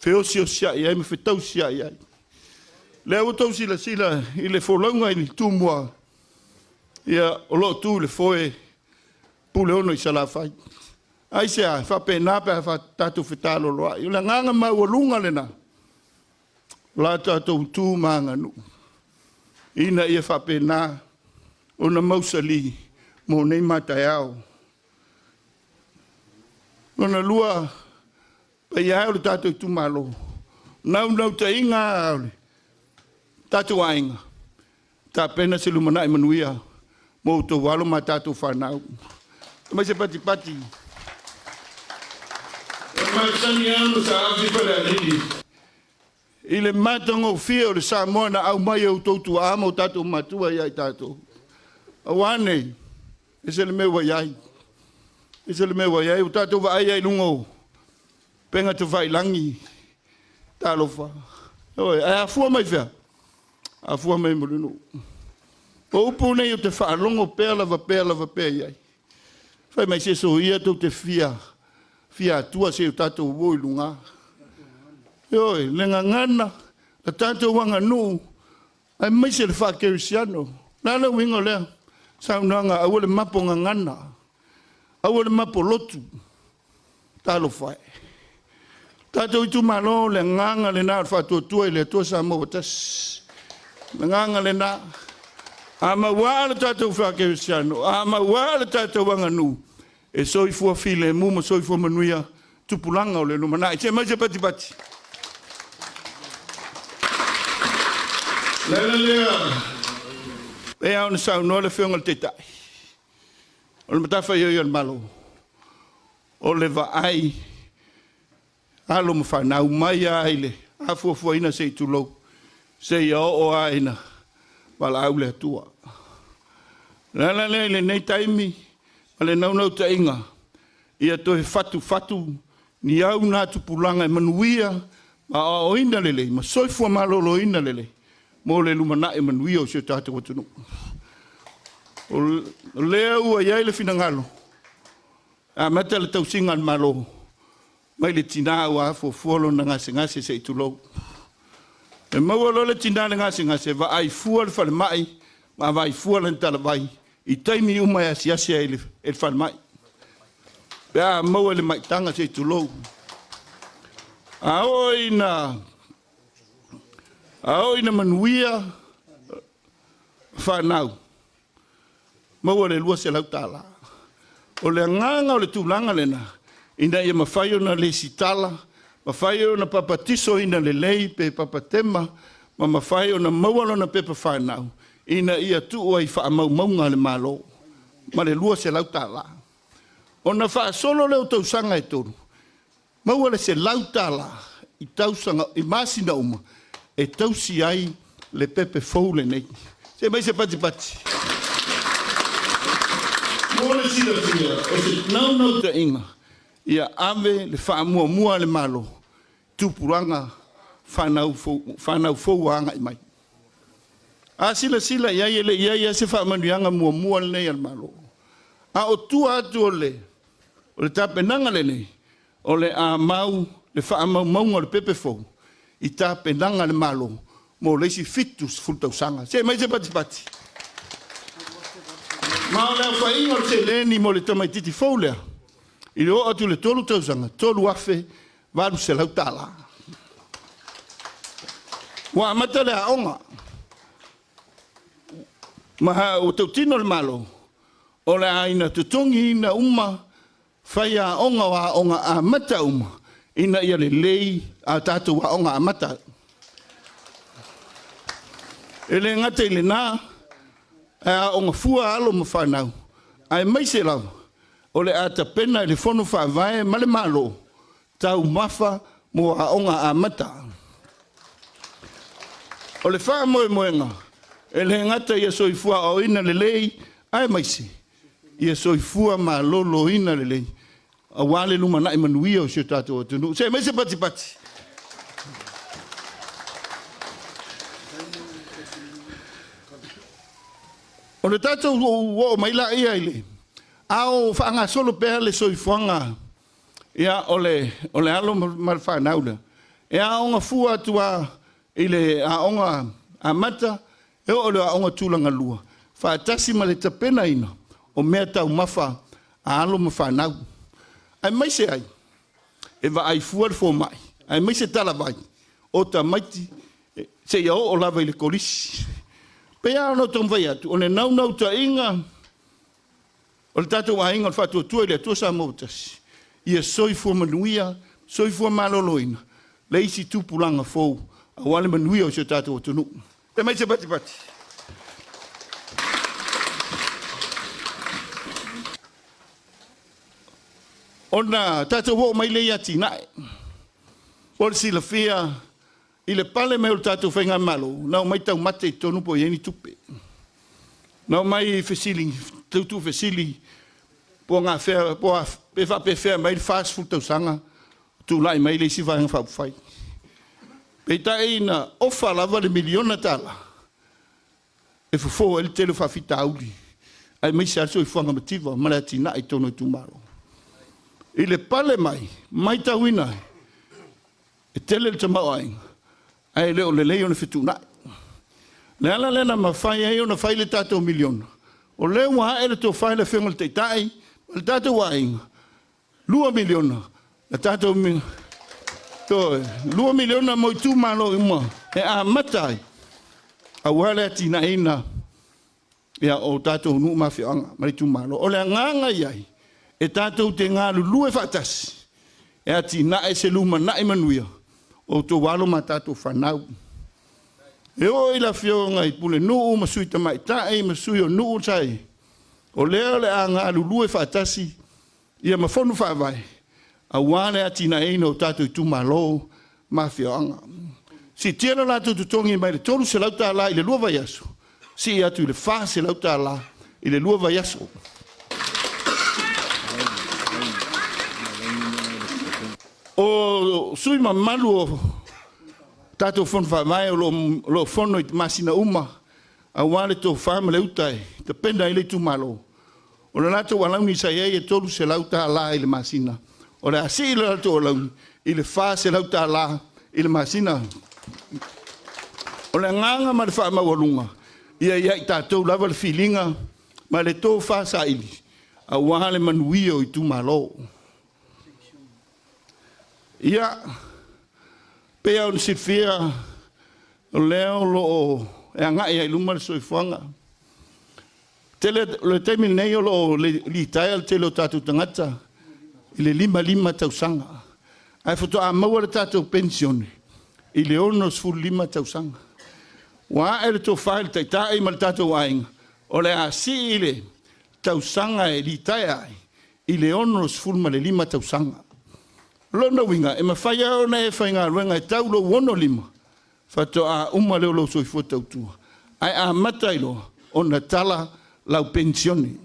whiosio sia iai, me whetau sia iai. Le au sila i le wholaunga i le tūmua. Ia o lo tū le foe pule ono i sala whai. Aisea, whape nāpe a tātou whetalo loa. I le nganga mau o lunga le na. La tātou tū maanga nu. Ina ia whape nā. O na mausali mo nei matai au. O na lua pai au le tātou Itumalo. Nau ta inga au le. Tātou ainga. Tā pena se lumana i manuia. Mo tō walo ma tātou whanau. Mai se pati. Mai sani anu sa afi pere alini. I le matango fia o le sa moa na au mai au tōtu ama o tātou matua iai tātou. Awane. E se le mewa iai. E se le mewa iai. O tātou wa ai lungo. Penga te vai langi. Tālofa. Oi, a fua mai fea. A fua mai mulunu. O upu nei o te whaalongo pēr lava iai. Whai mai se so ia tau te fia. Fia tua se o tātou woi lunga. Oi, lenga ngana. La tātou wanga nu. Ai mai se le whakerisiano. Nana wingo lea. Saunanga awale mapo ngana. Awale mapo lotu. Tālo whai. Tātou Itumalo le nganga le nā whātua i le tua sa mo watas. Le nganga le nā. Ama wāle tātou whakerisiano. Ama wāle tātou wanga nu. E soi fua file mu ma soi fua manuia. Tupulanga o le lumana. I te mai se pati. Lea. E au na sau noa le whionga le teitai. O le matawha i al malo. O le vaai. Alo ma whanau mai aile. A fuafua ina se Itulou. Se ia o aina. Wala au le atua. Lala le nei taimi. Ale nau ta inga. Ia toe fatu. Ni au nā tupulanga e manuia. Ma o ina lele. Ma soifua malolo ina lele. Mo le lumana e manuia o se tātou watunu. O lea ua iai le finangalo. A mata le tausinga al malo. Mai le tina ua fuafualo na ngase se Itulou. E maualo le tina le ngase va ai fua le whale mai. Ma vai fua le tala vai. I taimi umai asiasi e le whale mai. Pea maua le maitanga se Itulou. Aoina manuia whanau. Maua le lua se lau tala. O le nganga o le tūlanga le na. Ina ia mawhai ona le sitala. Mawhai ona papatiso ina le lei pe papatema. Ma mawhai ona maualo na pepa whanau. Ina ia tua i whaamaumaunga le malo. Ma le lua se lau tala. Ona wha solo leo tausanga e tonu. Maua le se lau tala. I tausanga, i masina uma. E tausi ai le pepe foule nei. Se mai se pati. Mole sila fia. O se nau ta inga. Ia ave le whaamua le malo. Tupuranga whanau fou anga i mai. A sila ia se whaamanuianga mua le nei al malo. A o tua atu o le tapenanga le nei, o le a mau, le wha mau maunga le pepe fau, I tapenanga le malo, mo le si fitus fultau sanga. Se mai se pati pati. Ma o le a whainga o se leni mo le tamaititi fau lea, I le o atu le tolu tau sanga, tolu afe, waru se lau tala. Wa amata le a onga, maha o tau tino le malo, o le aina tutongi ina uma, whai a onga a mata uma, ina ia le lei a tātou wa onga a mata. E le ngata I le nā, a onga fua alo ma whanau, ai mai se lau, o le ata pena I le whono whawai ma le malo, tau mafa mo a onga a mata. O le wha moe moenga, e le ngata ia soifua o ina le lei, ai mai se, ia soifua ma lolo ina le lei, a wale luma na imanuia o sio tātou o tunu. Se mai se pati pati. O le tātou o maila ia ile, ao whaanga solo pēr le soifuanga, ia o le alo mal whanauda, ia onga fua tua ile a onga a mata, e o le a onga tūlanga lua. Whaatasi ma le tapena ina, o mea tau mafa a alo ma whanau. Ai mai se ai, e wa ai fuar fo mai, ai mai se tala vai, o ta maiti, se ia o lava I le kolisi. Pea no tom vai atu, o le nau ta inga, o le tatou a inga o whatua tua I le atua sa mautasi. Ia soifua manuia, soifua maloloina, le isi tupulanga fou, a wale manuia o se tatou o tunu. Te mai se pati pati. Ona tatou wo mai le ati nai. Por si la fia I le pale me o tatou whainga malo, nau mai tau mate I tonu po ieni tupe. Nau mai fesili, tautu fesili, po ngā whea, po a pe whea mai fast food tau sanga, tu lai mai le si whainga whapwhai. Pei tai na ofa lava le miliona tala, e fufo ele tele whawhita auli, ai mai se aso I whanga mativa, mara ati na I tono Itumalo. I le pale mai tauina, e tele le tamau ainga, ai leo le leo na fituna. Le ala lena ma fai ai ona fai le tātou miliona. O leo wa ele to fai le whengal te tai, le tātou wainga. 2 miliona. Le tātou lua miliona mo Itumalo ima. E a matai. A wale ati na ina. Ia o tātou nu mawhianga, ma Itumalo. O le nganga iai. E tātou te ngā lulu e whatasi. E ati na e se luma na e manuia. O to walo ma tātou whanau. E o ila whionga I pule nuu ma sui tamai tae, ma sui o nuu tai. O leo le a ngā lulu e whatasi. Ia ma whonu whawai. A wane ati na eina o tātou Itumalo ma whionga. Si tira lātou tutongi mai le tolu se lauta la I le lua vai aso. Si atu I le wha se lauta la I le lua vai aso. O sui ma malu o tātou whonu whaamai o lo whono I masina uma a wale tō whaama leutai, te penda I le Itumalo. O le lātou alauni sa iei e tolu se lauta la I le masina. O le asi I le lātou alauni I le wha se lauta la I le masina. O le nganga ma le whaama walunga. Ia I tātou lava le whilinga ma le tō wha sa ili. A wale manuia o Itumalo. Ia, pea o nisi whia, o leo lo o, e angai ai luma le soifuanga. Le teimi nei o lo li taia le tele o tātou tangata, I le 5 tausanga. Ai whato a maua le tātou pensione, I le ono sfuru 5 tausanga. Wa e le tō whae le taitai ma le tātou ainga, o le a si I le tausanga e li taia ai, I le ono sfuru ma le 5 tausanga. Lona winga, e mawhai au nei e whainga ruenga e tau lo wono 5. Whato a uma leo lo soifua tautua. Ai a matai lo, o na tala lau pensioni.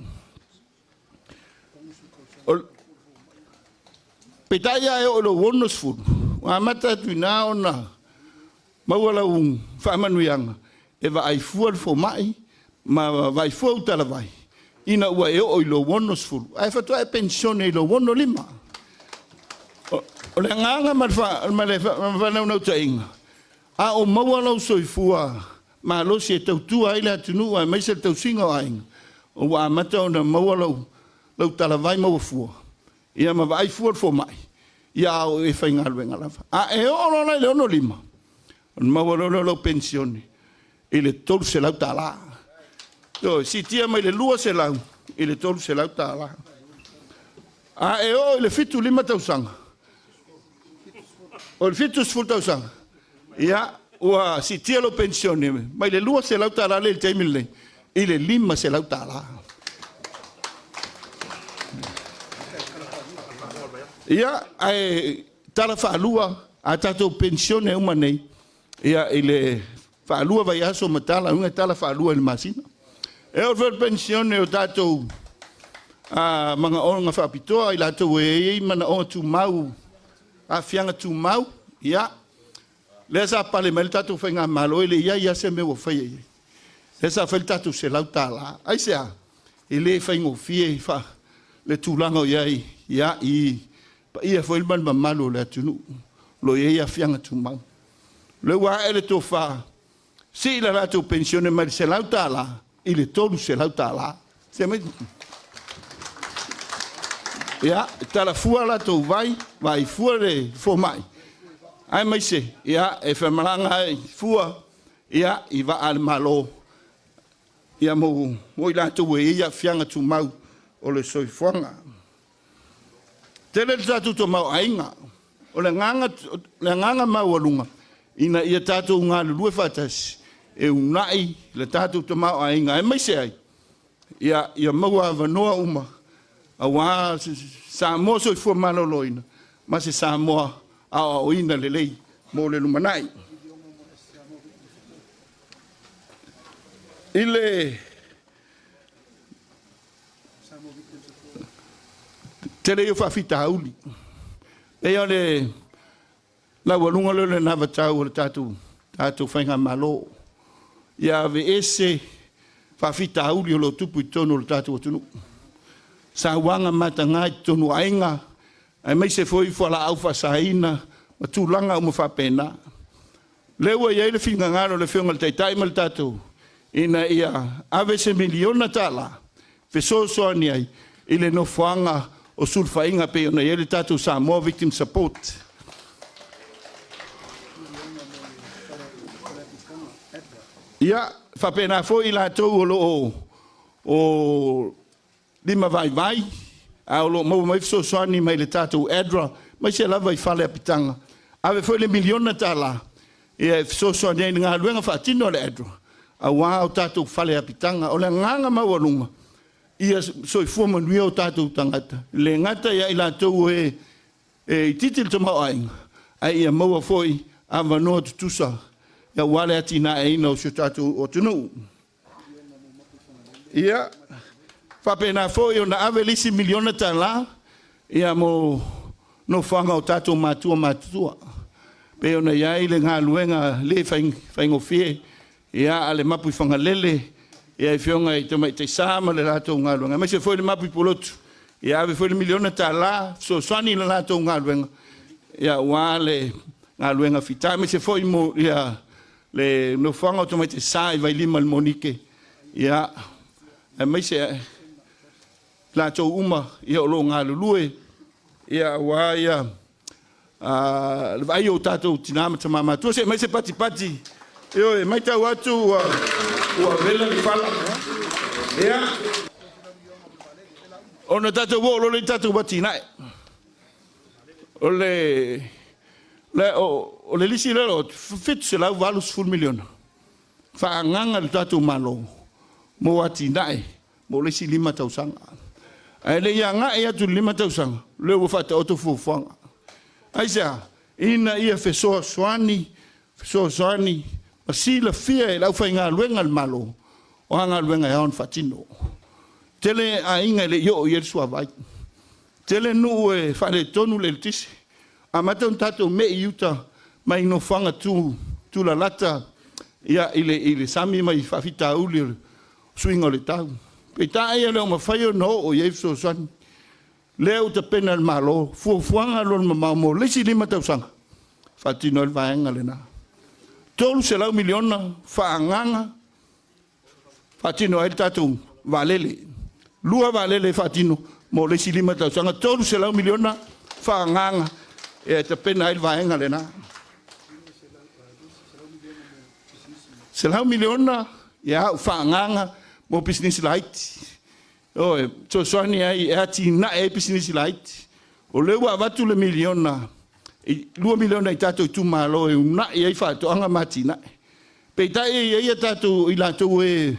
Petai ai o lo wono sfuru. A matai tu na o na maua lau whaamanuianga. E wa ai fuar fo mai, ma vai fo utala vai. ina ua e o i lo wono sfulu. Ai fatua e pensione i lo wono lima. O le nganga ma le whanau nau tainga. A o maua lau soifua, ma lo si e tautua i le atunu ai maise tau singa o ainga. O wa amata o na maua lau talavai maua fua. Ia ma vai fua fo mai. Ia o e whainga luenga lava. A e o lona le ono lima. O maua lau pensione. I le tolu se lau tala. Si tia mai le lua se lau. I le tolu se lau tala. A e o i le fitu lima tausanga. O le fitu sful tausanga. Ia, ua si tia lo pensione. Mai le lua se lau tala le teimile. I le lima se lau tala. Ia, ai tala whaalua a tatou pensione uma nei. Ia, i le whaalua vai aso matala, unga tala whaalua i le masina. E o whaalua pensione o tatou mga onga whaapitoa i latou e mana onga tu mau, a fianga tu mau, ia. Lea sa pale mai le tatou whainga malo e le ia se me o whai e. Lea sa whai tatou se lau tala. Ai sea, i le whainga o fie i wha, le tūlanga o iai, ia i, pa ia whai man ma malo le atunu, lo ia fianga tu mau. Le wa ele to fa si la lato pensione ma se lau tala i le tolu se lau tala se mai ia tala fua la to vai fua le fo mai ai mai se ia e fa malanga fua ia i va al malo ia mo i lato we ia fianga tu mau o le soi fuanga tele tatu to mau ainga o le nganga mau alunga ina ia tātou ngā lulue whatas e unai le tātou te mau a inga e mai se ai ia maua wanoa uma a wā sa moa soi fua maloloina ma se sa moa a o ina le lei mo le lumanai ile tere i whawhita hauli e o le la walunga le na vatau le tatu whainga malo. Ia ve ese whawhita auli o lo tupu i tono le tatu atunu. Sa wanga matanga i tonu ainga, ai mai se foi whala au whasaina, ma tūlanga o ma whapena. Lewa iei le whinga ngaro le whionga le teitai ma le tatu. Ina ia ave se miliona tala, fe so ni ai, ile no whanga o sulwhainga pe ona iei le tatu sa more victim support. Ia, whapena foi la tau o lima vai, a o lo mau mai fisosoani mai le tātou adra, mai se lava i whale apitanga. Ave foi le miliona tala, e fisosoani ai ngā luenga whaatino le adra, a wā o tātou whale apitanga, o le nganga maualunga, ia soi fuama nui o tātou tangata. Le ngata ia i la tau e titil to mau ainga, ai ia maua foi a wanoa tutusa, ia wale atina e ina o tātou o tunu. Ia, whapena foi o na ave lisi miliona tala, ia mo no whanga o tātou mātua. Pe o na iai le ngā luenga le whaingo fie, ia ale mapu i whanga lele, ia i whionga i tamai te sāma le rātou ngā luenga. Mai se foi le mapu i polotu, ia ave foi le miliona tala, so swani le rātou ngā luenga, ia wale ngā luenga fita. Mai se foi mo, ia, le no whanga o tamai te sā i vai lima le monike, ia, mai se lātou uma, ia o lo ngā lulue, ia wā ia, ai o tātou tinama ta mātua, se mai se pati, e mai tau atu ua vela ni whala, ia, o na tātou wo, lo le tātou wati nai, o le lisi lero, fitu se lau valus full miliona. Whaanganga le tātou malo. Mo ati nai, mo lisi 5,000. Ai le ia ngā e atu 5,000. Leo wafata oto fuwanga. Ai sea, ina ia fesoa soani, ma sila fia e lau whai ngā luenga le malo. O ngā luenga e aon whatino. Tele a inga le yo i ersua vai. Tele nu e whare tonu le tisi. A matau tātou me i uta mai no whanga tū la lata ia ile sami mai whawhita uli suinga le tau. Pita ia leo mawhai o no o iei so sani. Leo te pena malo, fuanga lon mamamo, lesi 5 tausanga. Fatino el vaenga lena. Tolu se lau miliona, faanganga. Fatino el tatu valele. Lua valele fatino, mo lesi 5 tausanga. Tolu se lau miliona, faanganga. E te pena el vaenga lena. Se lau miliona, ya faanganga, mo business light. Oe, so soani ai e ati na e business light. O lewa watu le miliona. 2 miliona i tatou Itumalo e una i ai whaatoanga mati na. Peita e ia tatou i latou e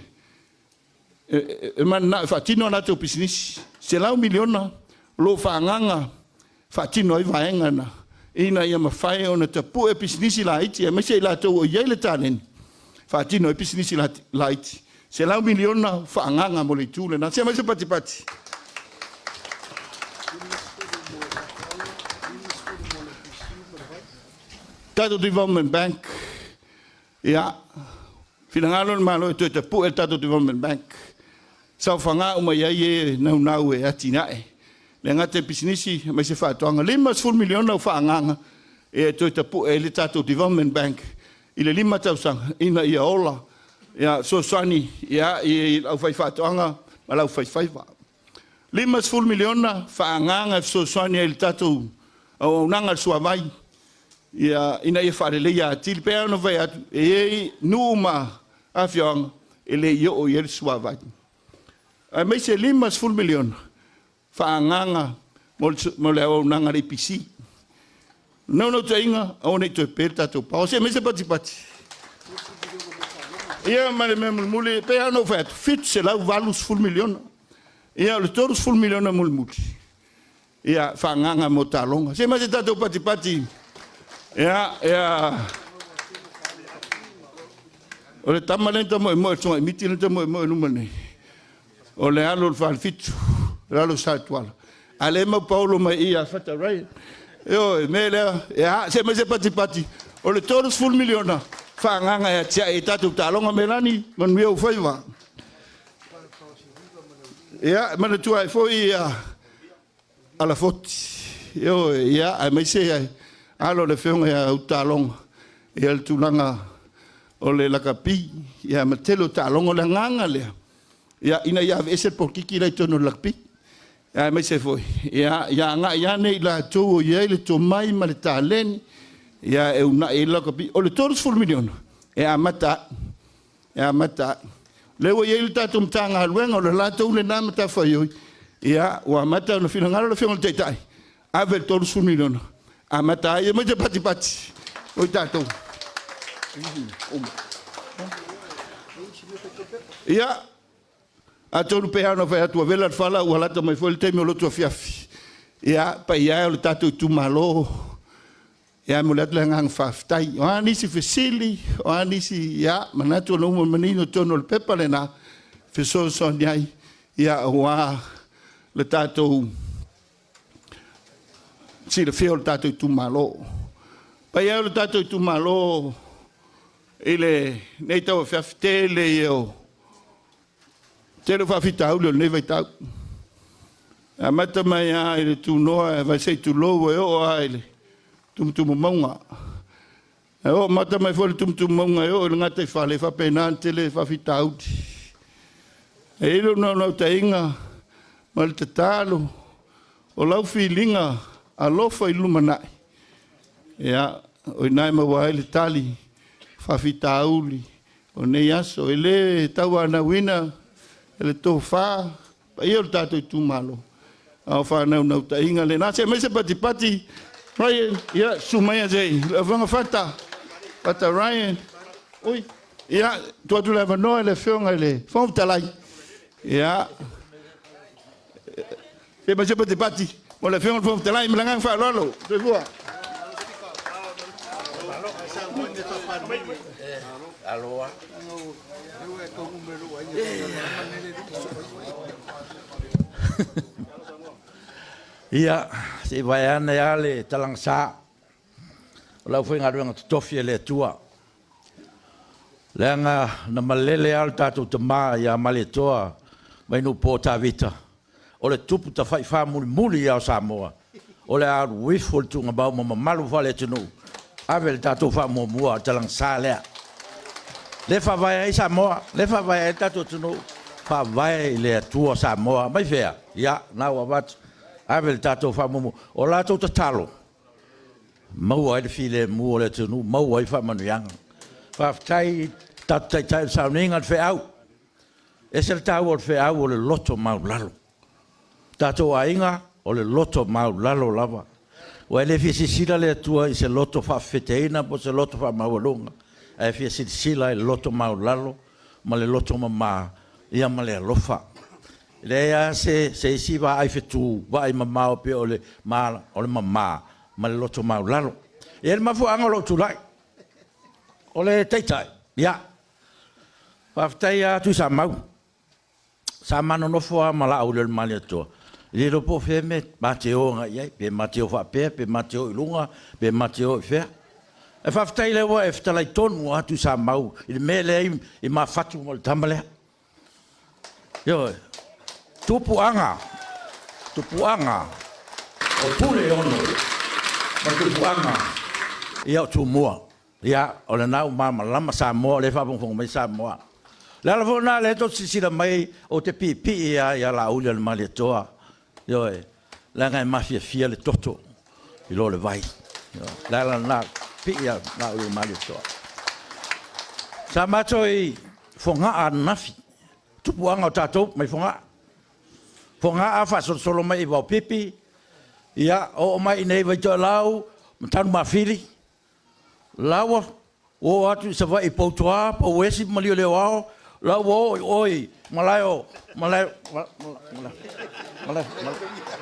man na whaatino na tau business. Se lau miliona lo whaanganga whaatino ai vaenga na. Ina ia mawhai o na tapu e business light. E mese i latou o iei le tānen. Whaatino e business light. Se lau miliona whaanganga mo le tūle na. Se mai se pati. Tato Development Bank. Ja. Finangalo malo ito te pu el Tato Development Bank. Sa whanga uma iai nau e ati nae. Le ngate pisinisi mai se whaatoanga. 5 miliona o whaanganga. E ito te pu el Tato Development Bank. I le 5 tausanga. Ina ia ola. Ja, so sani, ja, i au fai whaatoanga, ma lau fai wa. 5 miliona, whaanganga, so sani il tatu, au nanga sua vai. Ja, ina ia whaarelea, til pēr no vai atu, e nuuma awhianga, ele i o i sua vai. A mei se 5 miliona, whaanganga, mo le au nanga repisi. No te inga, au nei te pēr tatu pao, se mei se pati. Ia mare me muli pe ano vet fit se lau valus 1 miliona. Ia le todos 1 miliona muli. Ia fanganga mo talonga. Se mas tato pati. Ia o le tamalenta mo so mitilenta mo numane. O le alo fal fit. Alo saituala. Ale mo Paulo mai ia fata rai. Yo mele ia se mas pati. O le todos 1 miliona. Whaanganga e tia e tatu talonga melani, man mea u whaiwa. Ia, mana tua e foi ala foti. Ia, ai mai se ai, alo le whiunga e au talonga. Ia le tūlanga o le lakapi, ia matelo talonga le nganga lea. Ia, ina ia vese por kiki lai tono lakapi. Ia, mai se foi. Ia, nga ia nei la tō ia le tō mai ma le tāleni. Ia e una e la kapi o le todos 1 miliona e amata lewa ye il tatu mtanga luenga o le lato le na mata foi ia o amata no finangalo le fingal taitai ave todos 1 miliona amata ye mo te pati o tatu ia a tonu pe ano fa atu vela fala o lata mai foi le temi o lotu fiafi ia pa ia o tatu Itumalo. Ja, mulat lang ang faftai. O ani si fesili, o ani si ya manato no manino tono le pepale na feso son yai ya wa le tato si le feo le tato Itumalo. Pa ya le tato Itumalo ele nei tau faftele yo. Telo fafita u le neva tau. A mata mai a ele tu noa vai sei tu lo o ele. Tum maunga. E o mata mai fole tum maunga e o ngate fale fa penante le fa fitauti. E ilo no te inga mal te talo o lau filinga a lofa ilumanai. Ia o nai ma le tali fa fitauli o nei aso ele tau ana wina ele to fa pa io tato Itumalo. Au fa no te inga le na se me se pati Ryan, ja, sumaya zei. Vanga fata. Fata Ryan. Oi. Ja, tu tu leva no ele fiona ele. Fom talai. Ja. E ba je pati. O le fiona fom talai, me langa fa lolo. Tu vois. Aloha. Ia, se vai ana ia le talangsa. O lau whainga ruanga tutofi e le tua. Leanga na malele al tātou te maa ia male toa mai no po ta vita o le tupu ta fai fa muli ia o Samoa o le aru wifol tunga bau ma malu fa le tunu ave le tatou fa mua talang sa lea le fa vai ai Samoa le fa vai ai tatou tunu fa vai le tua Samoa mai fea ia na wa wat ave le tatou fa mua o la tau talo mau ai le file mua le tunu mau ai fa manuanga fa tai tai sauninga fe au e se tau o fe au o le loto mau lalo tatou ainga o le loto mau lalo lava o le fi sila le tua i se loto fa feteina po se loto fa mau longa e fi sila le loto mau lalo ma le loto ma ia ma le lofa le ya se si va ai fetu va i ma o pe o le ma le loto mau lalo e le mafu anga lo tu lai o le taitai ya fa ftaia tu sa mau sa mano no fo ma la o le mali to le lo po fe me Mateo nga ia pe Mateo fa pe Mateo ilunga pe Mateo fe e fa ftai le wa e ftai ton wa tu sa mau il mele i ma fatu mo tamale yo tupu anga o pule ono ma tupu anga ia tu mo ia o le nau ma lama sa mo le fa fong mai sa mo la vona le to si la mai o te pi ia la ulia le mali toa yo la ngai mafia fia le toto i lo le vai la na pia na o mali toa sa matoi fonga a nafi tu puanga tato mai fonga a fa solo mai va pipi ia o mai nei vai to lau tan ma fili lawa o atu sa vai potoa o wesi mali le wao la oi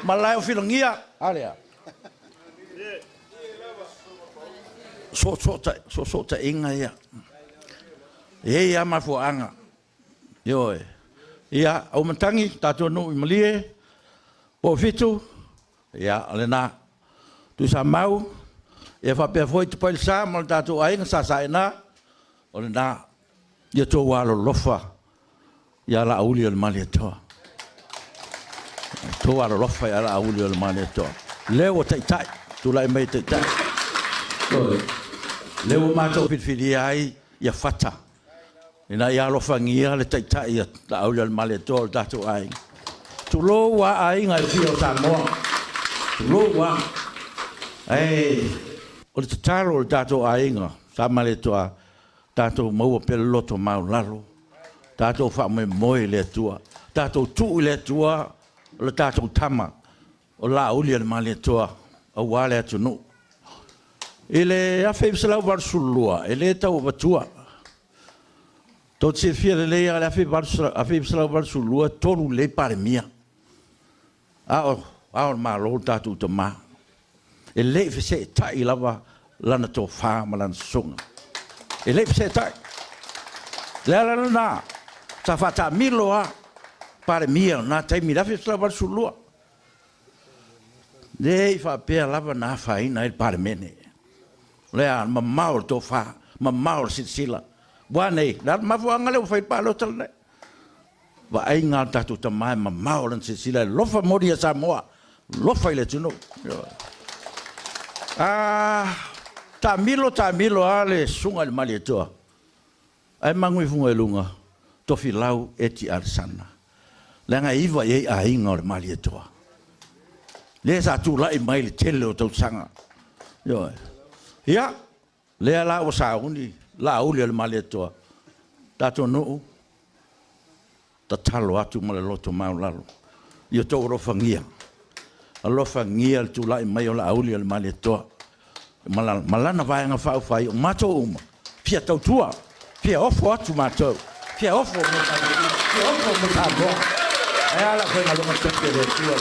malayo filongia alea so ta inga ia ma fo anga yo ia o mantangi tato no malie po fitu ia alena tu sa mau e fa pe foi tu pal sa mal tato ainga sa ina olena ia to walo lofa ia la uli al mali to walo lofa ia la uli al mali to leo tai tu lai mai tai leo ma to fili ai ia fata ina ia lofa ngia le tai ia la uli al mali to tato ai tu lo wa ai ngai fio sa mo tu lo wa o le talo o tato ai nga sa mali to tato mau pe loto mau lalo tato fa moi le tua tato tu le tua le tato tama o la uli le mali tua o wale tu no ele a fe sala var sulua ele ta o tua tot se fie le a fe sala var sulua tolu le pare mia a ma lo tato tama ele fe se tai lava lana to fa malan songa ele se tai la na ta fata miloa pare mia na tai mi la festa val sulua le fa pe lava na fa ina il pare mene le a mamma to fa mamma sila buane la ma fu angale fa pa lo tele va ai nga ta tu ta mai mamma o sila lo fa moria sa moa lo fa le tuno Tamilo ale sunga le mali toa. Ai mangui funga lunga. Tofi lau eti arsana. Lenga iwa ye a inga le mali toa. Le sa tu lai mai le tele o tau sanga. Yo. Ya. Le la o sa uni la uli le mali toa. Tato no. Ta talo atu male loto mau lalo. Yo to rofangia. Alofangia tu lai mai o la uli le mali toa. Malana vai nga fau fai o mato uma pia tau tua pia ofo atu mato pia ofo mo tago e ala foi na loma tete de tua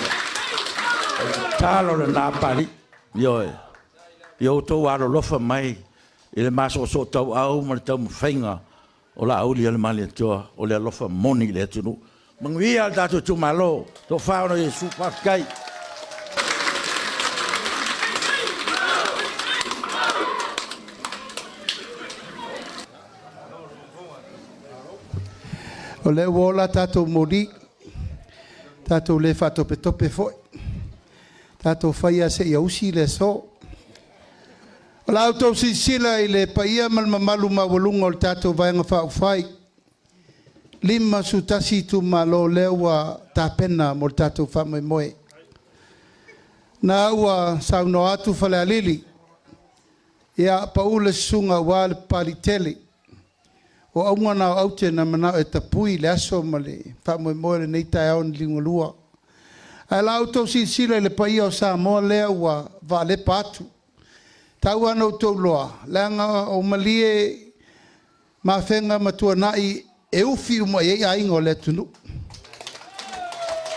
talo na pali yo to waro lofa mai ele maso so tau au mo tau fainga o la auli le mali toa o le lofa moni le tunu mangui al dato Itumalo to fa no Yesu paskai o le wola tatou mori Tātou le whatope tope foi. Tātou whaia se ia usi le so. O lau tau sisila i le paia malmamalu mawalunga o le tātou vaenga whai. Lima sutasi tu malo lewa tāpena mo le tātou whamai moe. Nā ua sauno atu whale alili. Ia paule sunga wale paritele. O aunga nao aute na manao e tapui le aso ma le whamai moe le neitai au ni lingolua. Ai lau tau sisila i le paia o Samoa lea ua vale patu. Tau ana o tau loa. Leanga o malie ma whenga matua nai e ufi uma e aingo le tunu.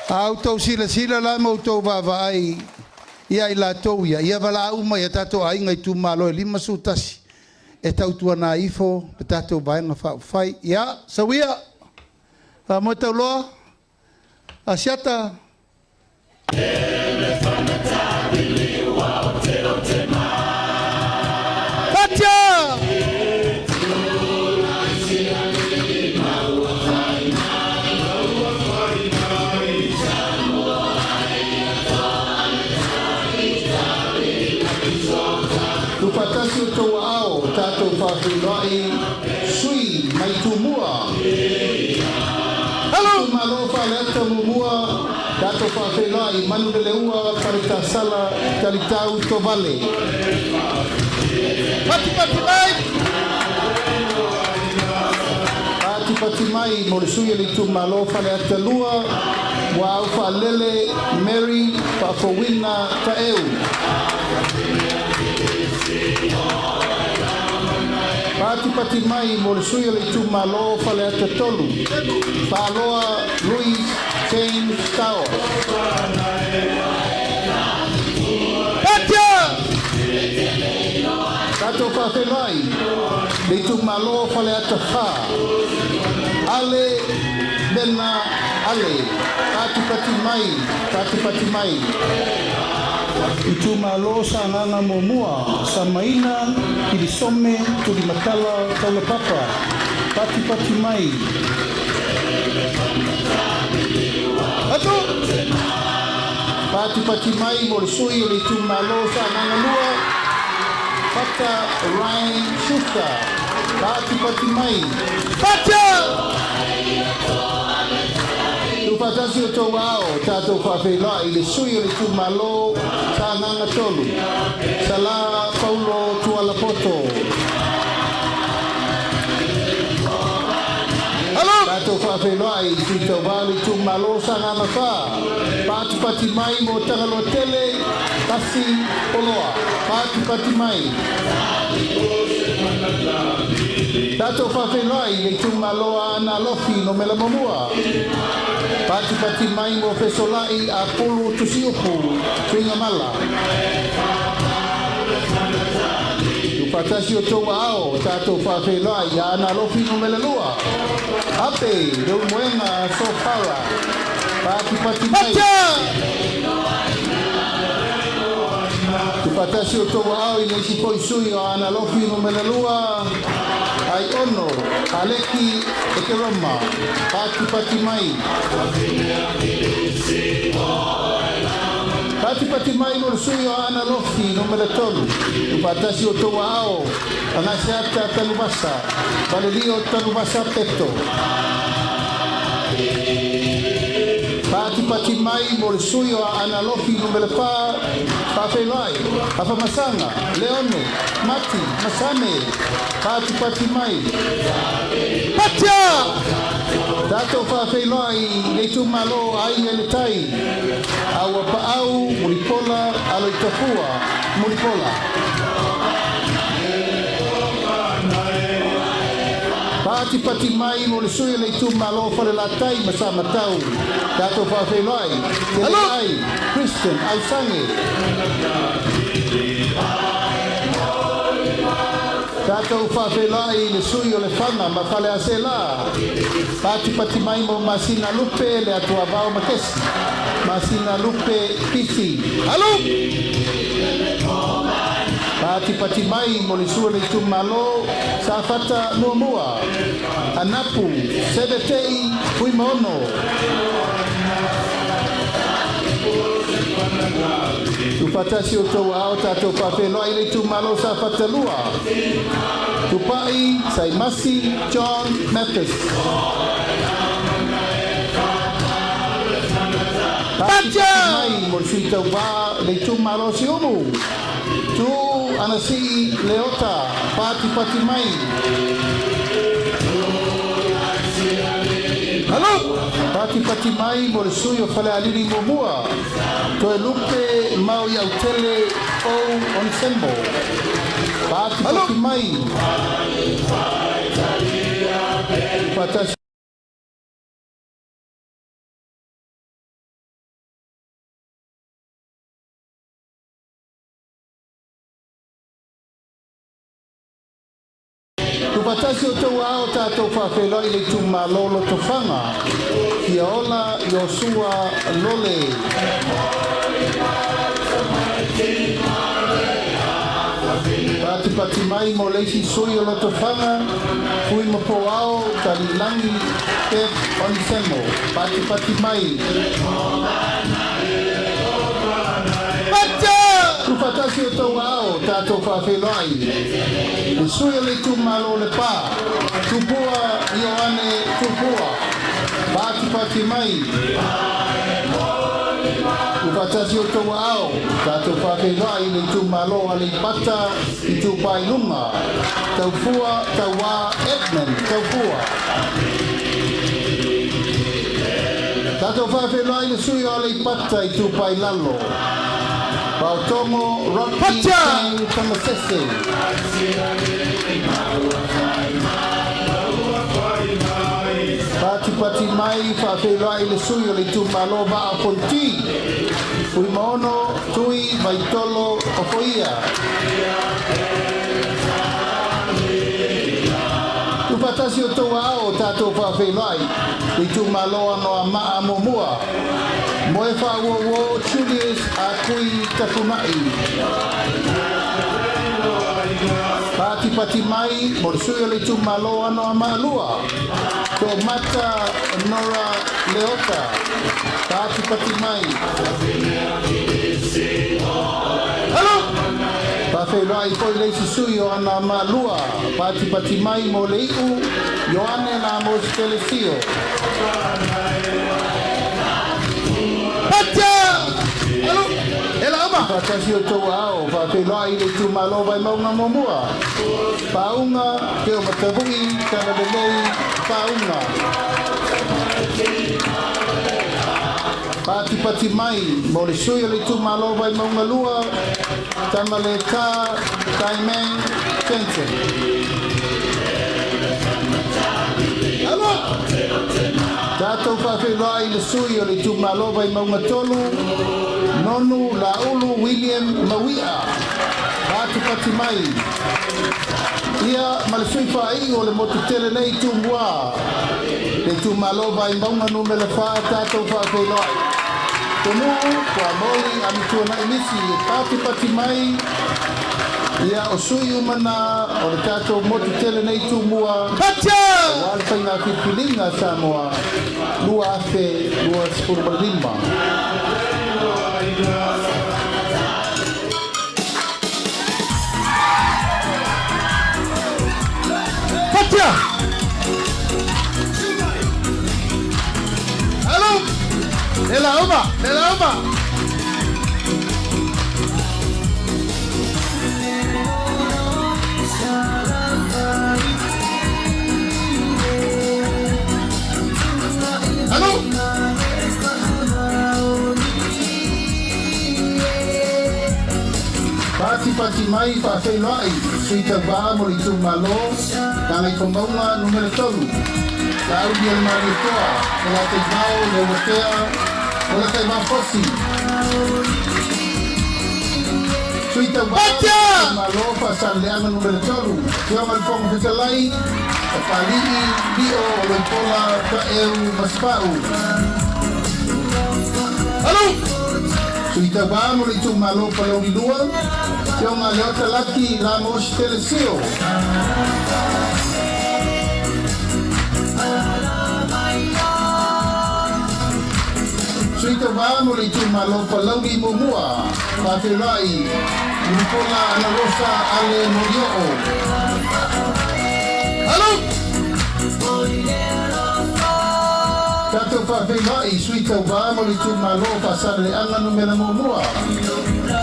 Au tau sila la mo tau vava ai ia i la tau ia. Ia wala uma ia tato ainga i Itumalo e 5 sutasi. E tau tua na ifo pe tato vaenga whai. Ia, sawia. Mo tau loa. Asiata. Katia! Tupatasi o tau ao, tātou whawhirai, sui, mai tumua. Hello! Itumalo whaleta mumua, tātou whawhirai, manu le leua, karita sala, karitau to vale. Pati mai! Pati mai, mo le sui le Itumalo whaleta lua, wa au whalele, Mary, whawhawina, ta eu. Pati mai mo le sui le Itumalo fale ata tolu. Paloa Louis James Tao. Patia! Tato whawhenai. Le Itumalo fale ata wha. Ale bena ale. Pati mai. Itumalo sa nganga momua, sa maina, kirisome, turi matala, tala papa, pati mai. Ato! Pati mai, mo le sui o le Itumalo sa nganga lua, pata Ryan Schuster, pati mai. Patia! Tupatasi o tau ao, tātou whawhelai, le sui o le Itumalo, sa nganga tolu. Sala Paulo Tualapoto. Hello! Tātou whawhelai, si tau wale Itumalo, sa nganga wha. Pati mai mo tangalo tele, kasi oloa. Pati mai. Tātou whawhelai, le Itumalo ana lofi no mela mamua. Pati mai mo fesolai a pulu tusiupu, tringa mala. Tupatasi o tau ao, tātou whawhelai, a ana lofi no mela lua. Ape, reu moenga so para. Pati mai. Tupatasi o tau ao, i neisi poisui o ana lofi no mela lua. Ai ono, aleki e ke roma, pati mai. Pati mai mo sui o ana lofi no mele tolu. Tupatasi o tau ao, anasiata talubasa, valelio talubasa peto. Pati mai mo sui o ana lofi no mele pa, whawhelai, Afamasanga, Leone, Mati, Masame, Pati mai. Patia! Tātou whawhelai, le Itumalo ai ele tai. Aua paau, muripola, alo i tafua, muripola. Pati mai mo le sui le Itumalo fale la tai masama tau. Tātou whawhelai, ele ai, Christian, ai sange. Tātou whawhelai le sui o le whanga ma whale a se la. Pati mai mo masina lupe le atua vau makesi. Masina lupe pisi. Halo! Pati mai mo le sui le Itumalo sa fata mua. Anapu, sebetei, hui mono. Tu patasi o tau ao tātou whawhenua i le Itumalo sa whatalua. Tu pai, Saimasi, John Mathis. Pacha! Mai mo sui tau wā le Itumalo si umu. Tu anasi leota, pati mai. Halo! Pati mai mo le sui o whale aliri mo mua. To e lupe mau iau tele o on sembo. Pati mai. Patasi. Tu patasi o tau ao tātou whawhelo i le Itumalo lo tofanga. Kia ola Yosua Lole. Pati mai mo leisi sui o lo tofanga. Fui mo po ao talilangi Pep Onisemo. Pati mai. Tu patasi o tau ao tātou whawhelo ai. Le sui o le Itumalo le pā. Tupua Ioane Tupua. Pati mai. Tu patasi o tau ao tātou whawhelo ai le Itumalo a le pata i tupai lunga. Tau fua, tau wā Edmund, tau fua. Tātou whawhelo ai le sui o le pata i tupai lalo. Pautongo Rocky Tamasese. Pati mai whawhelo ai le sui o le Itumalo va a Ponti. Ui maono tui vaitolo o foia. Tu patasi o tau ao tātou whawhelo ai le Itumalo ano a maa momua. Moe whawo Julius a kui takunai. Pati mai mo le sui o le Itumalo ano a maalua. Ko mata Nora Leota. Pati mai. Hello! Whawhelo ai poi le sui o ana maalua. Pati mai mo le iu Ioane na mo stelesio. Patasi o tau ao, whawhelo ai le Itumalo vai maunga momua. Paunga, te o matavui, kana lelei, paunga. Pati mai, mo le sui o le Itumalo vai maunga lua, tama le ka, taimeng, Jensen. Tātou whawhelo ai le sui o le Itumalo vai maunga tolu, Nonu Laulu William Mawia. Pati mai. Ia malasui whai o le motu tele nei tūmua. Le Itumalo vai maunga numele wha tātou whawhelo ai. Tonu, kua moli amitua na imisi. Pati mai. Ia o sui umana o le tātou motu tele nei tūmua. Wale whainga whiwhilinga Samoa. Lua afe, lua spurmalima. Patia! Hello! Ela uma! Hello! Pati mai whawhelo ai, sui tau wā mo le Itumalo, tāngai whamaunga numere tolu. La audi al mari toa, o la te vau, le wakea, o la te vau fosi. Sui tau wā, Itumalo, whasan leanga numere tolu. Te o malfonga whitalai, a pali'i, bio, o le pola, ka eu, maspau. Hello! Sui tau wā mo le Itumalo, palauni lua, te o ngā leota laki, la mo si telesio. Sui tau wā va mo le Itumalo palauri mo mua. Whawhirai. Lupola ana rosa ale morioo. Halo! Tato whawhirai sui tau va mo le Itumalo pasare anga numera mo mua.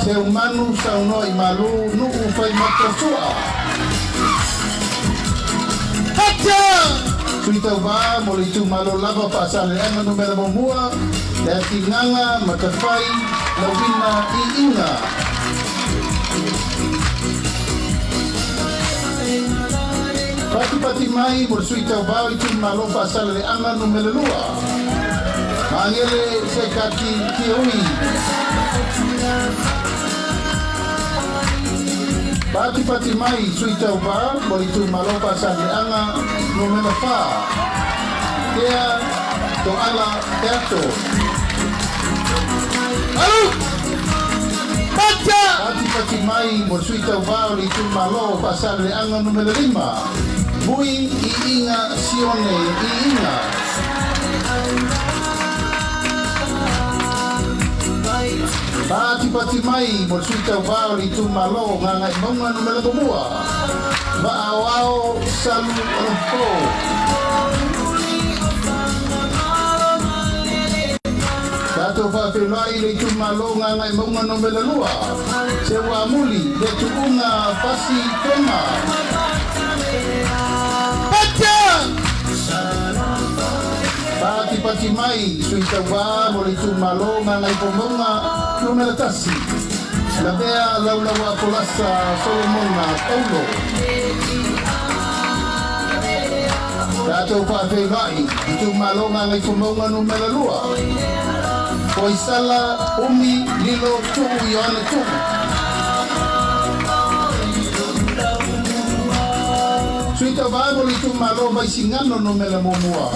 Se umanu sa unoi malu nuu fai matosua. Hatia! Sui tau va mo le Itumalo lava pasare anga numera mo mua. Le tinganga matawhai lawina I inga. Pati mai mo sui tau va Itumalo pasare anga numera lua. Mangele se kaki kiui. Pati mai sui tau va mo Itumalo pasare anga numera fa. Kea to ala teatro. Halo! Pacha! Pati mai mo sui tau va Itumalo pasare anga numera 5. Bui I inga sione I inga. Pati mai mo sui tau va Itumalo nganga I maunga numera 2. Maawao salu rompo. Tato whawhirai le Itumalo nganga I maunga numera 2. Se wamuli le tuunga pasi toma. Pati mai sui tau va mo le Itumalo nganga I pomonga numera 3. La vea laulawa polasa Solomona Paulo. Tato whawhirai Itumalo nganga I pomonga numera 2. Poisala umi lilo tu Ioane tu. Sui tau va mo le Itumalo mai singano numera momua.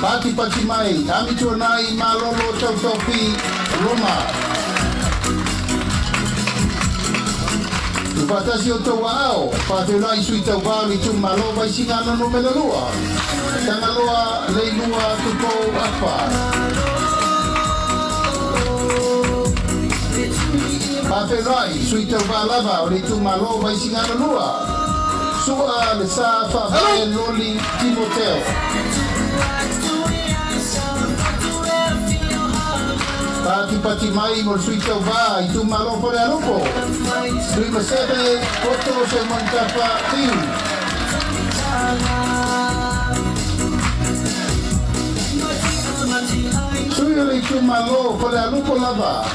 Pati mai, kami tuanai malolo tau topi Roma. Tupatasi o tau ao, whawhirai sui tau va Itumalo mai singano numera 2. Tangaloa leilua tupo apa. Whawhirai sui tau va lava o Itumalo mai singano 2. Sua le sa whawhae loli Timoteo. Pati mai mo sui tau va Itumalo pore alupo. Sui masebe koto se mantapa tiu. Sui le Itumalo pore alupo lava.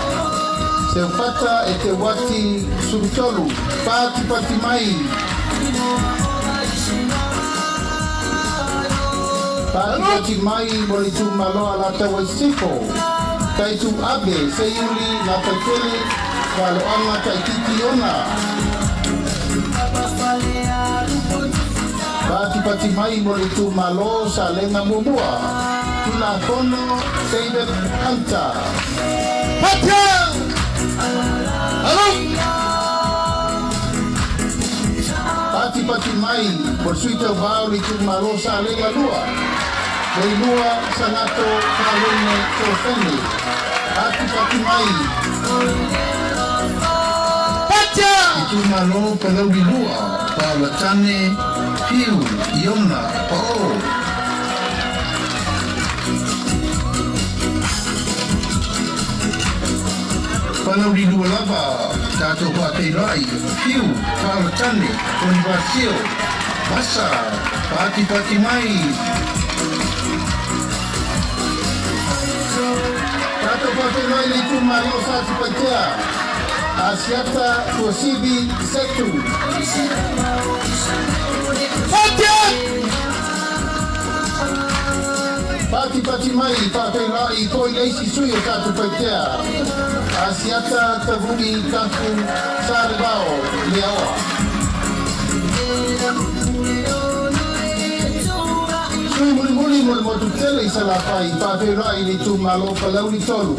Se upata e te wati subitolu. Pati mai. Pati mai mo Itumalo ala tawa istifo. Kaitu abe se yuli na pakele kalau anga kai titiona. Pati mai mo Itumalo sa lenga mumua. Tula kono seibe anta. Patia! Halo! Pati mai mo sui tau va Itumalo sa lenga lua. Leilua sanato kalune tofeni. Pati mai. Pacha! Itumalo palauri lua. Paulatane piu Iona pao. Palauri lua lava. Tato whawhirai piu Paulatane Konivasio. Masa. Pati mai. Tato whawhirai le Itumalo sa tipatea. Asiata Kosibi Setu. Pati mai whawhirai koi leisi sui o tatu paitea. Asiata Tavuni Kaku Saribao Leawa. Sui muli mo tu tele I salapai whawhirai le Itumalo palauri tolu.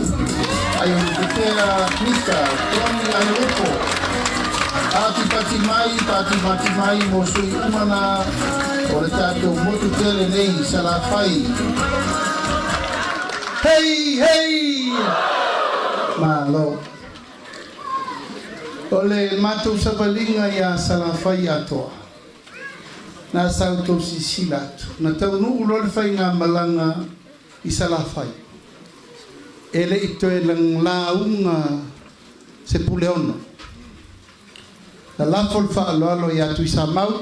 Ai o kutea Mr. Tony Anupo. Pati mai mo sui umana o le tātou motu tele nei salapai. Hei, hei! Malo. Ole matou savalinga ia salafai atoa. Na sautou sisilatu. Na taunu ulole fai ngā malanga i salafai. Ele itoe lang launga se puleono. La lafol whaaloalo i atu i sa mau.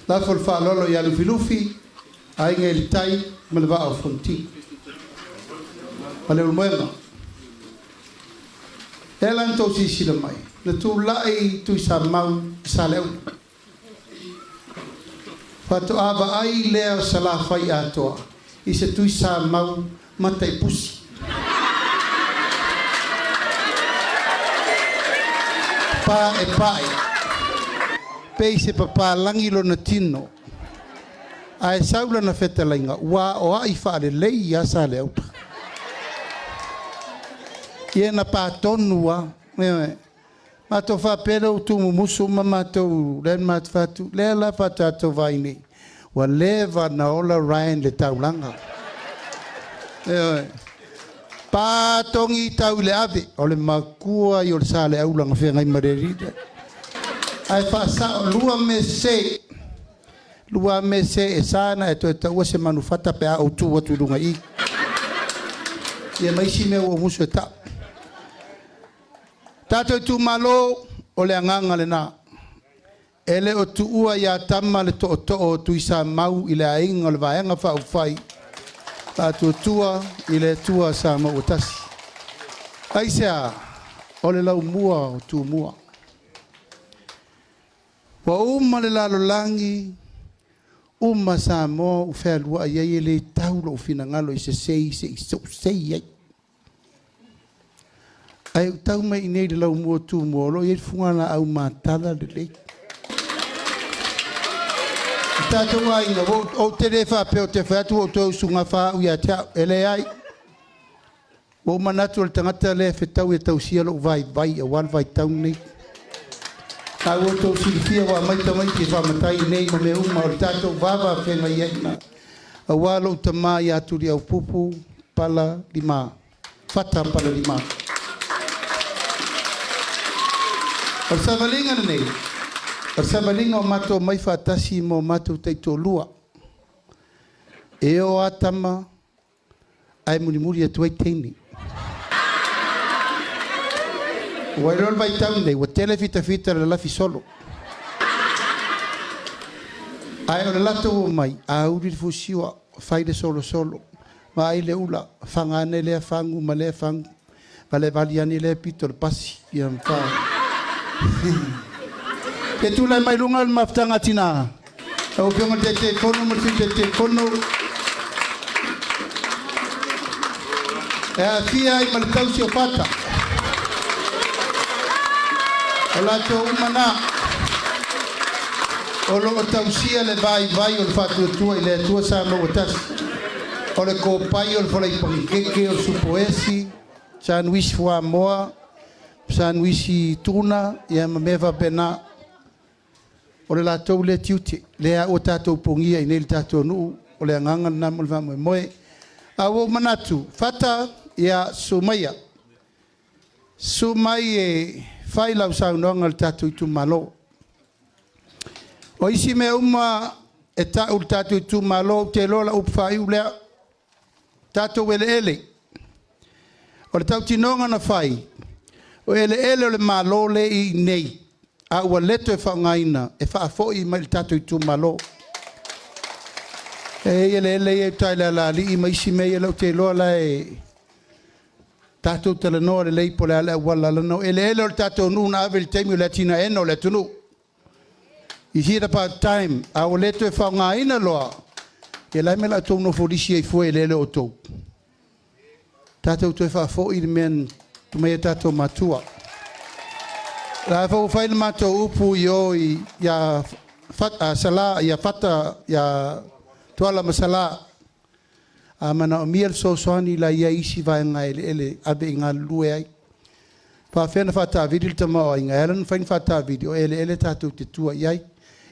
Lafol whaaloalo i alufilufi. Ainga ili tai malawa o fonti. Pale ulmoema. Elan tau sisila mai. Na tu lai tu sa mau sa leu. Fatu aba ai leo salafai atoa. I se tu sa mau matai pusi. Pa e pai. Pei se papa langi lo na tino. Ai saula na feta lainga. Wa o ai whaare lei ia sa leu. Ie na pa tonua. Mato fa pero tu musu mato len mat fatu le la fatato vaini wa leva na ola Ryan le taulanga pa tongi taule ave ole makua yo sale aulanga fe ngai marerida ai fa sa lua mese e sana e to se manufata pe au tu watu lunga i ye mai sime o musu ta Tato Itumalo o le anganga le nā. Ele o tuua ia tama le to'o tu isa mau i le ainga o le vaenga wha ufai. Tato tua i le tua sa mau tasi. Aisea o le lau mua o tu mua. Wa uma le lalo langi uma sa mo u fea lua iei le taulo u fina ngalo i se sei iei. Ai tau mai nei le lau mua tu mua lo i fungana au matala le lei. Tato wai nga o te refa pe o te whatu o tau sunga wha ui a tea ele ai. O manatu le tangata le whetau e tau sia lo vai a wal vai tau nei. Ka o tau silifia wa mai tamai ki whamatai nei ma me uma o le tato wawa whenga i aina. A walo utama i aturi au pupu pala lima. Fata pala lima. O savalinga nei. O savalinga o mato mai fatasi mo mato teito lua. E o atama ai muri atu ai teini. O ai rol vai tau nei, o tele fita le lafi solo. Ai o le lato o mai, a uri fusiwa, fai le solo. Ma ai le ula, fangane le fangu, ma le fangu. Vale valiani le pito le pasi, iam fa. Ke tu lai mai lunga maftanga tina. O pionga te kono mo te kono. E fia i maltau si o pata. Ola to umana. Olo tausia le vai o fatu tua ile tua sa no tas. Ole ko pai o folai pankeke o supoesi. San wish wa moa. San wisi tuna ia meva pena o le latou le tiuti le o tatou pongia i nei tatou nu o le anganga na mo va moe a o manatu fata ia sumai e fai lau sa no ngal tatou Itumalo o isi me uma e ta o tatou Itumalo te lola u fai u le tatou ele o le tatou tinonga na fai o ele le malo le i nei. A ua leto e whaungaina, e whaafoi mai le tatou Itumalo. E ele e taile ala li i maisi mei e lau te loa la e tatou talanoa le lei po le ala wala lano. Ele le tatou nuna ave le teimi o le tina eno le tunu. I hira part time, a ua leto e whaungaina loa. E lai me la tau no folisi e fue ele o tau. Tatou te whaafoi le men tu mai tato matua. La fo fai le mato upu yo ya sala ya fata ya toala masala. Amana o miel so soani la ia isi vai ngai ele abe inga lue ai. Pa fena fata video tama o inga elen fai fata video ele tato te tua iai.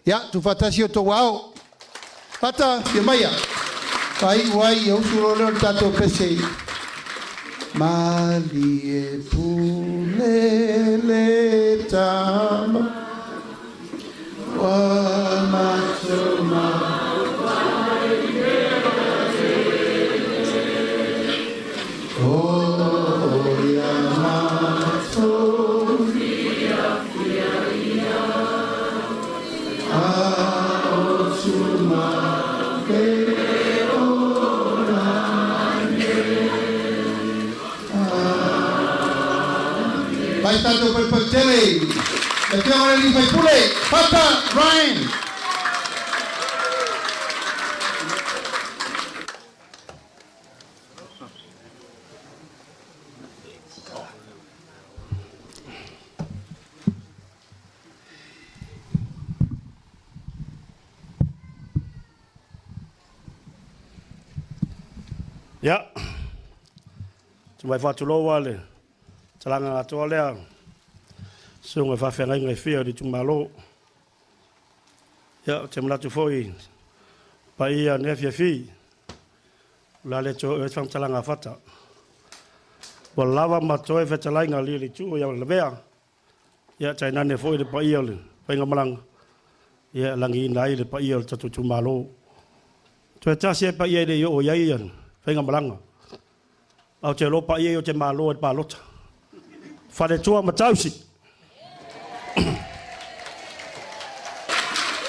Ya tu fata si o to wao. Fata ye maya. Pai wai au suro le tato pese. Mali e pule le tama. Wa matoma. Vai tanto per potere, mettiamo lì fai pure, Papa Ryan. Ya, cuma fatu lowale. Talanga atoa lea. Sunga whawhenga ingai whia di Itumalo. Ia, te manatu foi. Pa ia nefia whi. La le to e whang talanga whata. Wa lava matoe whetalainga li tu ia le mea. Ia, tai nane foi le pa ia le. Whainga malanga. Ia, langi ina i le pa ia le tatu Itumalo. Toe tasi e pa ia le o iai ian. Whainga malanga. Au te lo pa ia o te malo e pa lota. Fale tua matausi.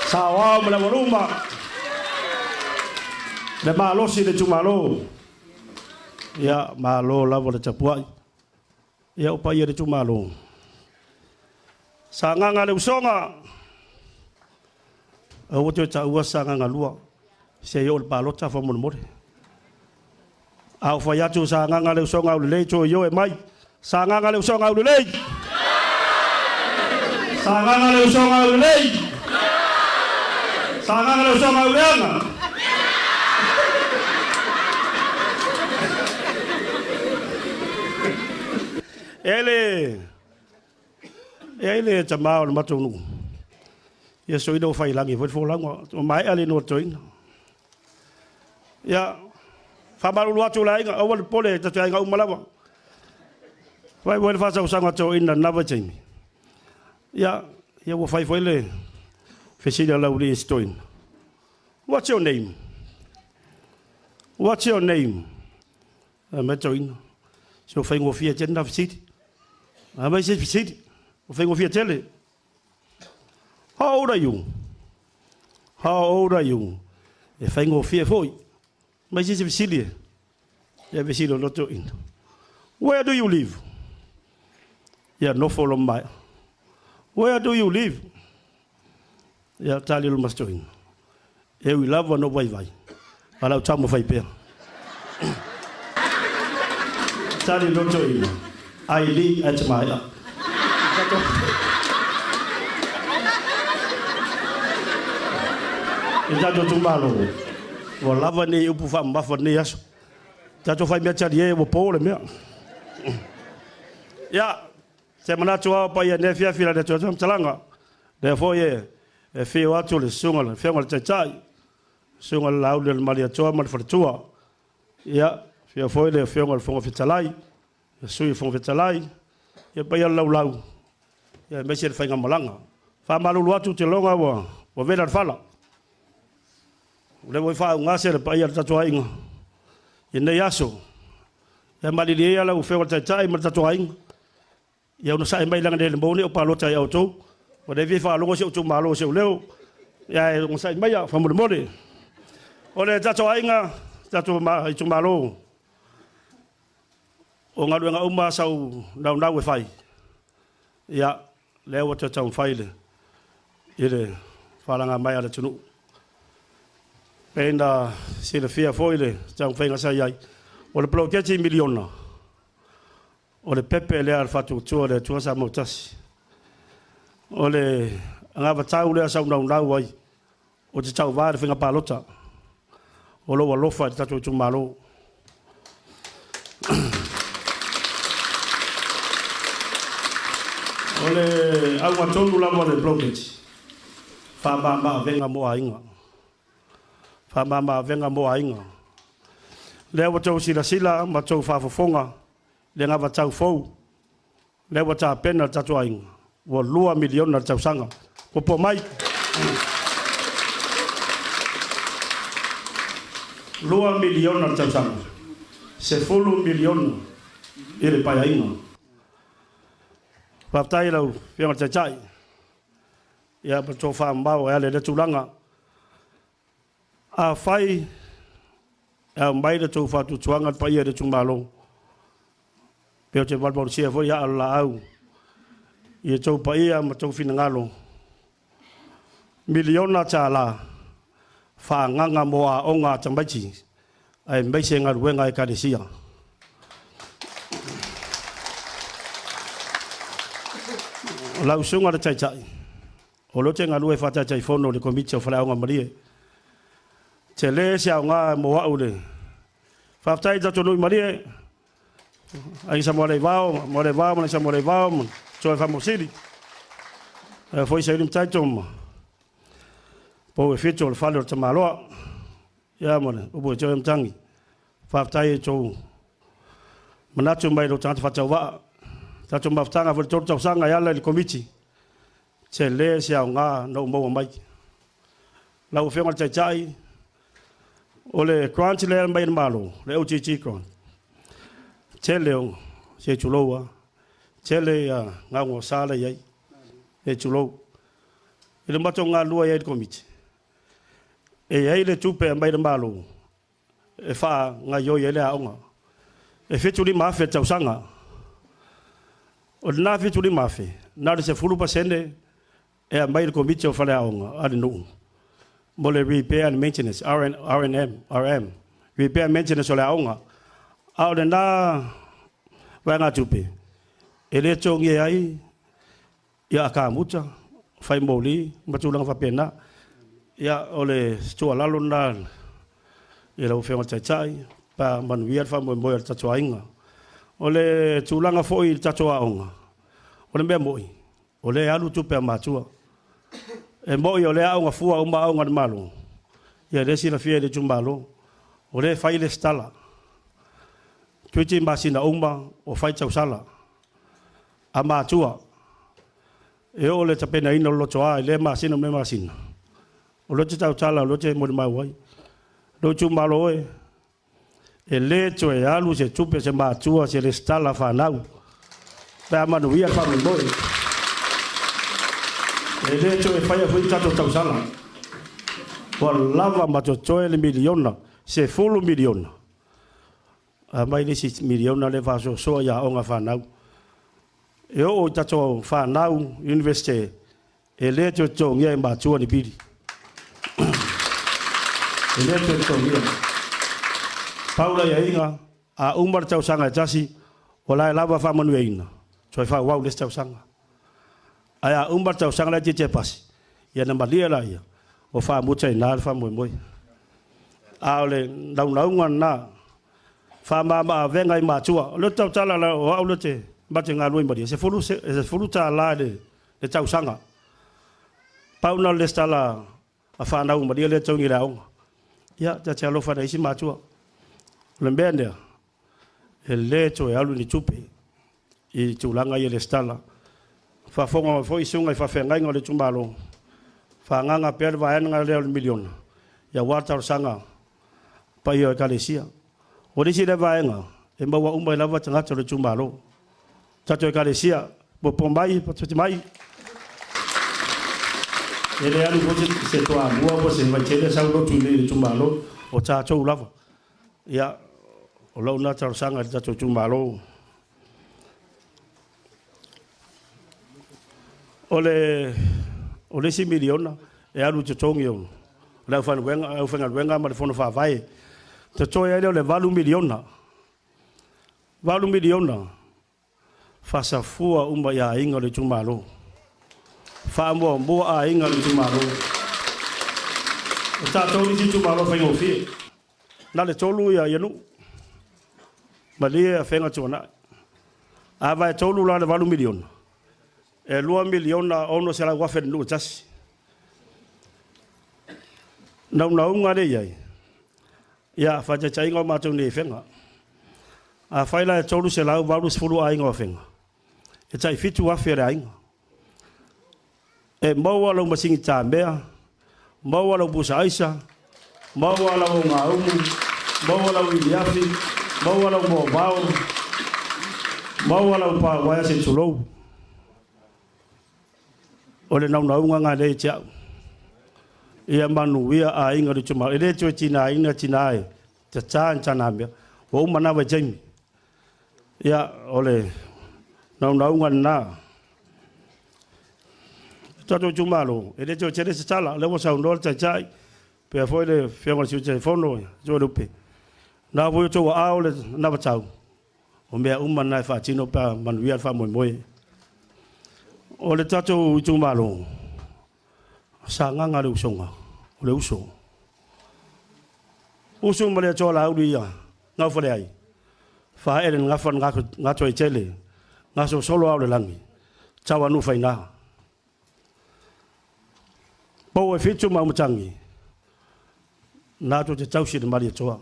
Sawa mala waruma. Le malo si le Itumalo. Ya malo la wala tapuai. Ya upa ia le Itumalo. Sa nganga le usonga. Au te ta ua sa nganga lua. Se yo le palota fa mon more. Au fa ya tu sa nganga le usonga le to yo e mai. Sanganga le usonga ulei. Sanganga le usonga ulei. Sanganga le usonga uleanga. Ele tamao le matunu. Ia soina o fai langi fo lango. O mai ale no toina. Ya fa malu atu la inga o le pole ta inga o malawa. Vai voi fasa usanga to in another thing. Ya wo fai foile. Fesida lauli stoin. What's your name? What's your name? Metoin. So fai ngo fia tenda city. Ama se city. O fai ngo fia tele. How old are you? How old are you? E fai ngo fia foi. Mas se city. Ya vesilo loto in. Where do you live? Yeah, no follow my. Where do you live? Yeah, tali lu mastoin. E we love no vai vai. Ala utamo vai pe. Tali lu toin. I live at my. Itato Itumalo. Wa lava ni upu fa mbafa ni yaso. Tato vai me tali e wo pole me. Ya. Se manatu pa ia nefia fila de totam talanga. Therefore ye e fi watu le sunga le fenga le tai. Sunga la le malia toa mal fortua. Ya fi foi le fenga le fonga fitalai. E sui fonga fitalai. Ye pa ia lau. Ya me se fenga malanga. Fa malu watu te longa wa vela fala. Le voi fa un ase pa ia tatoa inga. Ye ne yaso. Ya mali le la u fenga tai mal tatoa inga. Ya no sai mai langa de mbone o palota ya auto o de vifa longo se Itumalo se leo ya no sai mai fa mo mole o le tato ainga tato ma Itumalo o ngalu nga uma sau na we fai ya le o tata fai le ile falanga mai ala tunu penda se le fia foile tau fai nga sai ai o le bloquete miliona. O le pepe le al fatu tua le tua sa motasi. O le ngava tau le sa una wai. O te tau va finga palota. O lo lofa te tatu Itumalo. O le au matonu la mo le blockage. Fa mama venga mo ainga. Fa mama venga mo ainga. Le wa tau sila ma tau whafofonga. Le ngā wa tau fau. Le wa tā pena tatu ainga. Wa 2 miliona tau sanga. Popo mai. 2 miliona tau sanga. Se 10 miliona. Ere pai ainga. Whaftai lau, whianga te chai. Ia pa tō whaambau e ale le tūranga. A whai, a mai le tō whatu tuanga pa ia le tūmalo. Peo te walpau sia fo ia ala au. Ia tō pa ia ma tō whina miliona tā la. Whaanganga mo a onga tambaiti. Ai meise ngā ruenga e karesia. Lau sunga le tai tai. O lote ngā lue whata tai whono le komiti o whalaonga marie. Te le sia o ngā mo wau le. Whaftai tato nui marie. Ai sa mo le vao, mana sa mo le vao, so e whamosiri. Foi sa irim tai toma. Po e whito le whale o te maloa. Ia mone, upo e teo e mtangi. Whaftai e tō. Manatu mai lo tangata whatau waa. Tato maftanga fo tō tau sanga yala le komiti. Te le sia o ngā no maua mai. Lau whenga tai tai. O le grant le mai malo, le OGG grant. Te leo se tuloa. Te le ngā ngō sāla iai. E tulou. E le mato ngā lua iai le komiti. E iai le tupe mai malo. E wha ngā ioi e le aonga. E wheturi mawhe tau sanga. O nā whituri mawhi, nā re se 10% e a mai le komiti o whale aonga, ari nuu. Mo le repair and maintenance, RM, repair and maintenance o le aonga. Ao le nā wai ngā tupe. E le tongi ai, ia a kā muta, whai mōli, matulanga whapena. Ia o le stua lalo nā, i lau whenga tai tai, pa manuia wha moe al tatua inga. O le tūlanga foi tatoa onga. O le mea moi. O le alu tupe a mātua. E moi o le aonga fua o aonga ni malo. Ia resi la fia le tūmalo. O le whai le stala. Tuiti masina uma o whai tau sala. A mātua. E o le tapena ina o lotoa e le masina me masina. O lote tau tala o lote mo le mauai. Lo tūmalo e. E le to e alu se tupe se mātua se le stala whanau. Pea manuia whamu moi. E le to e whaia hui tato tau sala. Wa lava mato toe le miliona, se 10 miliona. A mai le si miliona le vaso soa ia onga whanau. E o tato whanau universite. E le to tongia e mātua ni piri. E le to tongia. Paula ia inga, a umar tau sanga jasi, o lai lava wha manu ina. So e wha wau les tau sanga. Ai a umar tau sanga lai te pasi. Ia na malia la ia, o wha muta i nāre wha moi. A ole naunga nā, wha mama a venga i mātua. O le tau tala la o au le te mate ngā lui maria. Se furu tā la le tau sanga. Pauna les tala a whanau maria le tau ngi raonga. Ia, te alofa na isi mātua. Le mbendea, e le to e alu ni tupe, i tūlanga i le stala. Whafonga fo i sunga i whawhengai ngā le tūmalo. Whanganga pēr waenga leo le miliona. Ia wata sanga, pa i o e kalesia. O risi le waenga, e maua umba i lava tangata le tūmalo. Tato e kalesia, po mai, po toti mai. E le alu pote se toa mua po se vaitere sau lotu le tūmalo, o tātou lava. Ia, o lau nā taro sanga i tato tūmalo. O le si miliona, e alu te tongi o. O lau whenga ruenga ma le whono whawhai. Te toi e leo le 8 miliona. 8 miliona. Whasafua umba ia inga le tūmalo. Whaamua mua a inga le tūmalo. O tātou ni si tūmalo whaingo whie. Nā le tolu ia ianu. Ma lia a whenga tuana. A vai tolu la le 8 miliona. E 2 miliona ono se la wafen nu tasi. Naunga le iai. ia faja chai ngo ma tu ni fenga a faila e tolu se lau valu sfulu ai ngo fenga e chai fitu a fere ai e mau lo masingi tambea mau lo busa aisa mau lo ngau mau lo iafi mau lo mo bau mau lo pa wa se tulo ole nau nga le cha ia manu ia a inga de chuma ele cho china ina china e cha cha chana me o mana wa jemi ia ole nau nga na tato Itumalo ele cho chere se chala le wo sa ndol cha chai pe foi le fiango si che fono jo lupe na wo cho a ole na ba chau o me na fa chino pa manuia fa mo ole tato Itumalo sa nganga le usonga le uso male cho la udia nga fole ai fa ele nga fan nga cho chele nga so solo au le langi chawa nu faina po e fitu ma mutangi na to te tau si de mari toa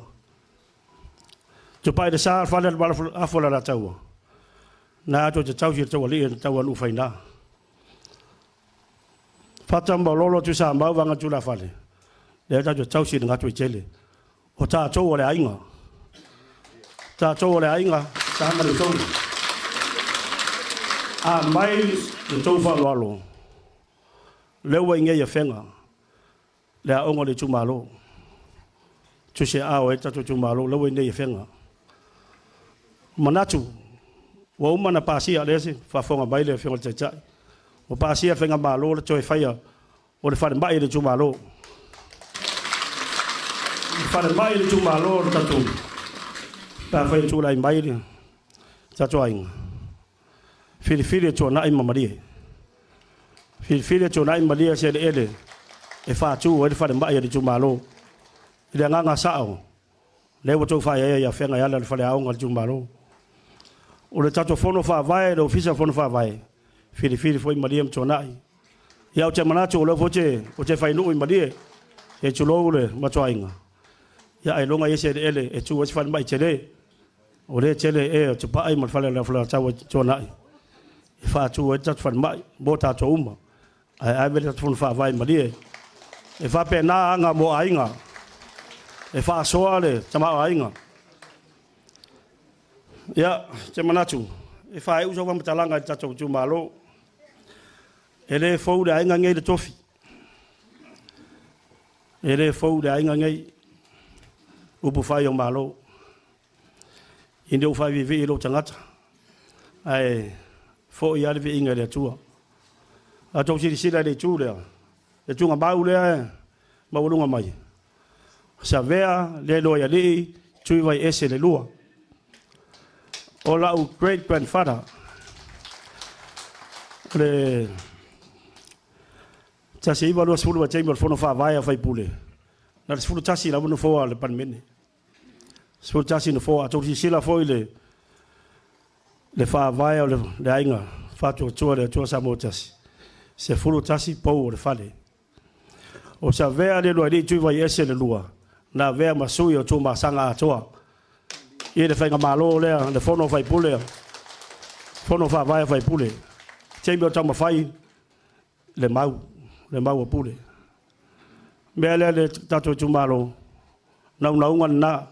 to pai de sa fa le bala afola la taua na to te tau si toa li taua nu faina Fatamba lolo tu sa mau vanga tu la fale. Le ta tu tau si nga tu chele. O ta cho ole ainga. Ta cho ole ainga sa ma le tong. A mai le tong fa lo. Le wa nge ya fenga. Le a ongo le Itumalo. Tu se a o ta tu Itumalo le wa nge ya fenga. Manatu. Wa uma na pasi a lese fa fonga mai le fenga tsa. O pasia fenga malo le toi faia o le fare mai le Itumalo fare mai le Itumalo tatu pa fai tu lai mai le tatu ai fili tu na ai mamari fili tu na ai mamari se ele e fa tu o le fare mai le Itumalo ile nganga sao le wo tu faia ya fenga ya le fare au ngal Itumalo o le tatu fono fa vai le ofisa fono fa vai fili foi mariam tonai ya o te manatu o le foche o te fai no i marie e chulo le matoinga ya ai longa yese ele e tu was fan mai chele o le chele e te pa ai mal fale la fla tawa tonai e fa tu e tat fan mai bota to uma ai vele fon fa vai marie e fa pe na anga mo ainga e fa soale tama ainga ya te manatu e fa uso wa mtalanga tato Itumalo ele fou de ainga ngai de tofi ele fou de ainga ngai upu fai o malo inde u fai vivi lo tangata ai fo ia le inga le tua a to si sila le tua le tua mau le mau lunga mai sa vea le lo ya le tui vai ese le lua ola u great grandfather le tasi iba lo sfulu bache mo fono fa vai fai pule na sfulu tasi la no fo le panmene sfulu tasi no fo a to si sila fo le fa vai le ainga fa to le to sa mo tasi se fulu tasi po le fale o sa vea le lo ali tu vai ese le lua na vea masui o to ma sanga toa e le fai malo le fono fai pule fono fa vai fai pule chembo tama fai le mau pule mele le tato Itumalo nau ngana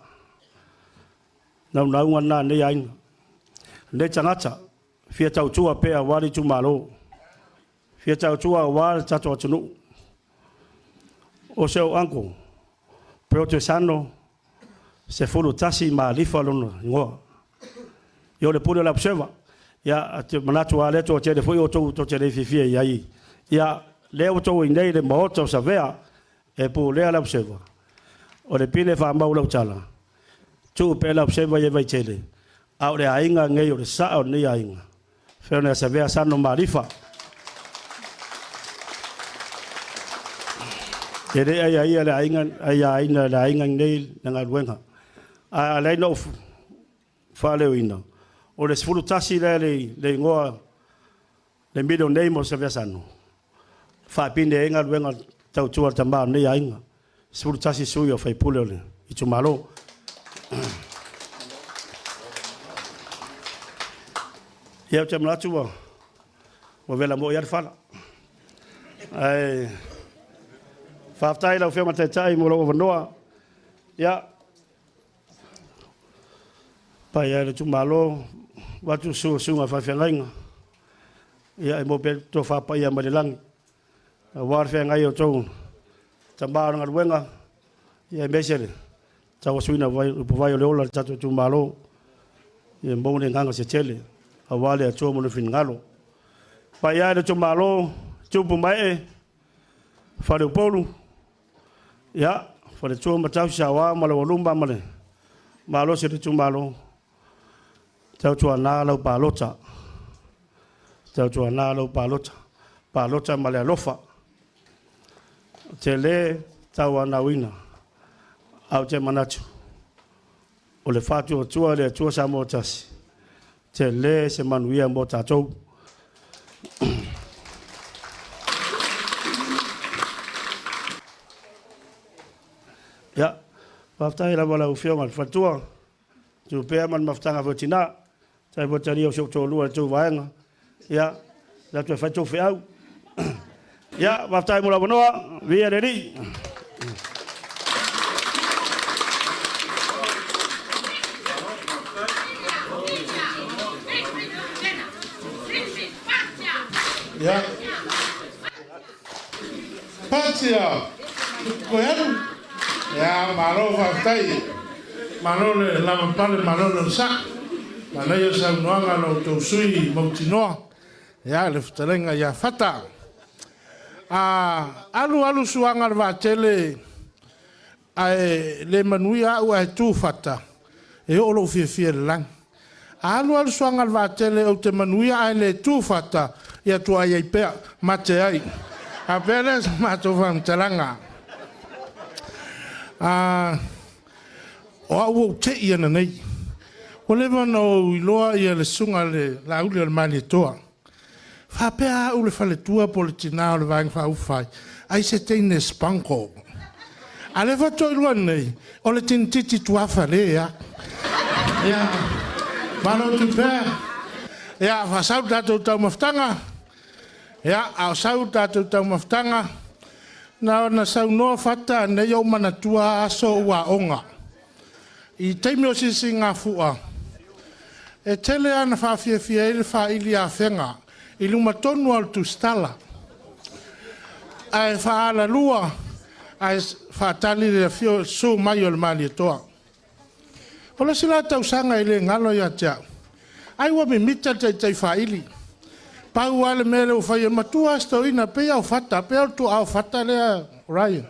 ne yang ne changata fia tau tua pe a wali Itumalo fia tau tua wali tato tunu o seu anko protestano se fulu tasi ma lifalo ngo yo le pule la observa ya te manatu ale to te foi o to te le fifia yai ya le o to indei le moto sa vea e pu le la observa o le pile fa mau lo chala tu pe la observa ye vai chele au le ainga ngai o le sa o ni ainga fe na sa vea sa no marifa ele ai le ainga le ainga nei na ruenga a le no fa le wina o le sfulu tasi le ngoa le middle name o sa vea sano fa pinde enga ruenga tau tua tamba nei ainga sfulu tasi sui o fai pule ole Itumalo. Ia te mlatu wa vela mo ia fala. Ai faftai la fema te tai mo lo vanoa. Ya pa ia le Itumalo watu sunga fa fengainga. Ia mo pe to fa pa ia malelang. War fengai o tau. Tamba nga wenga. Ia mesele. Tau suina vai le ola tatu Itumalo. Ia mo le nganga se tele. Awale a tō mono whingalo. Pai ai le Itumalo, tūpu mai e, whare upolu. Ia, whare tō matau sa wā, male walumba male. Malo se le Itumalo. Tau tua nā lau pālota. Tau tua nā lau pālota. Pālota male alofa. Te le tau ana wina. Au te manatu. O le whātua tua le tua sa mō tasi. Te le se manuia mo tātou. Ia, whaftai la wala uwhio ngal whatua. Tu pēr man maftanga whatina. Tai whatari au siok tō lua tō waenga. Ia, la tu e whaitou whiau. Ia, whaftai mula wanoa, via reri. Ya. Patia. Koyanu. Ya, malo whaftai. Malo le lama pale, malo le sa. Mana ia sa unoanga no tau sui mautinoa. Ya, le futalenga ya fata. Alu suanga wa tele. Ai le manuia ua e tu fata. E olo fie lang. Alu suanga wa tele o te manuia ai le tu fata. Ia tua ia pea mate ai. A pere mato vam talanga. O au te ia na nei. O le vano iloa ia le sunga le lauli al mani toa. Fa pea au le fale tua politina o le vang fa ufai. Ai se teine spanko. A le vato ilua nei. O le tintiti tuafa le ia. Ia. Mano tu pea. Ia, fa sau tatou tau maftanga. Ia, au sau tatou tau maftanga. Na sau noa fata nei au manatua aso ua onga. I teimi o sisi ngā fua. E tele ana whawhiawhia ele wha ili a whenga. I luma tonu al tu stala. Ai whaala lua. Ai whaatali le fio so mai o le mali toa. Ola sila tau sanga ile ngalo ya tia. Ai wa me mita te whaili. Pau ale mele o whai e matua sto ina pea o fata. Pea o tu au fata lea Ryan.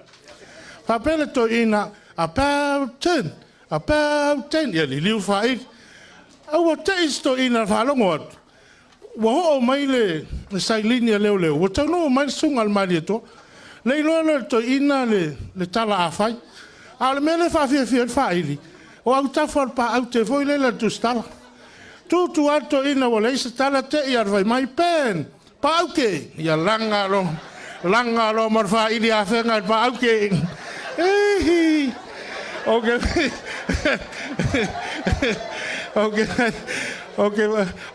Whapele to ina about 10. About 10. Ia li liu whai. Au a te isto ina whalongo atu. Wa ho mai le sailinia leo leo. Wa tau no mai sunga al mali to. Le lo to ina le tala a whai. Ale mele whawhiawhia whaili. O au tawhar pa au te foi leila tu stala. Tu ato ina o leisa tala te i arwai mai pen. Pa au ke. Ia langa lo marwha ili a whenga pa au ke. Ehi. Ok.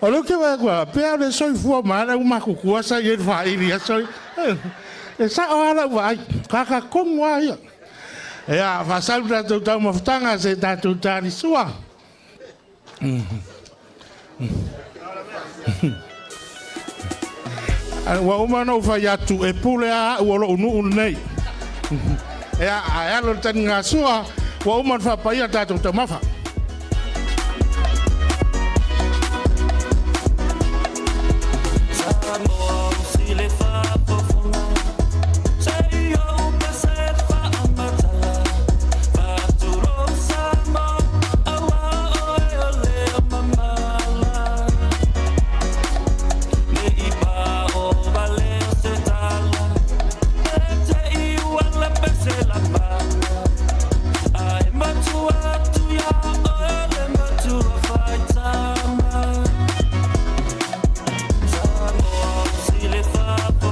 O luke wa kua. Pea le soi fua maana umaku kuasa i wha ili a soi. E sa o ala wai. Kaka kongwa ia. Ia, whasau tātou tau mawhtanga se tātou tāri sua. Wa umano whai atu e pule a uolo unu nei. Ia, a alo tani ngā sua, wa uman whapaia tātou tau mawha. Up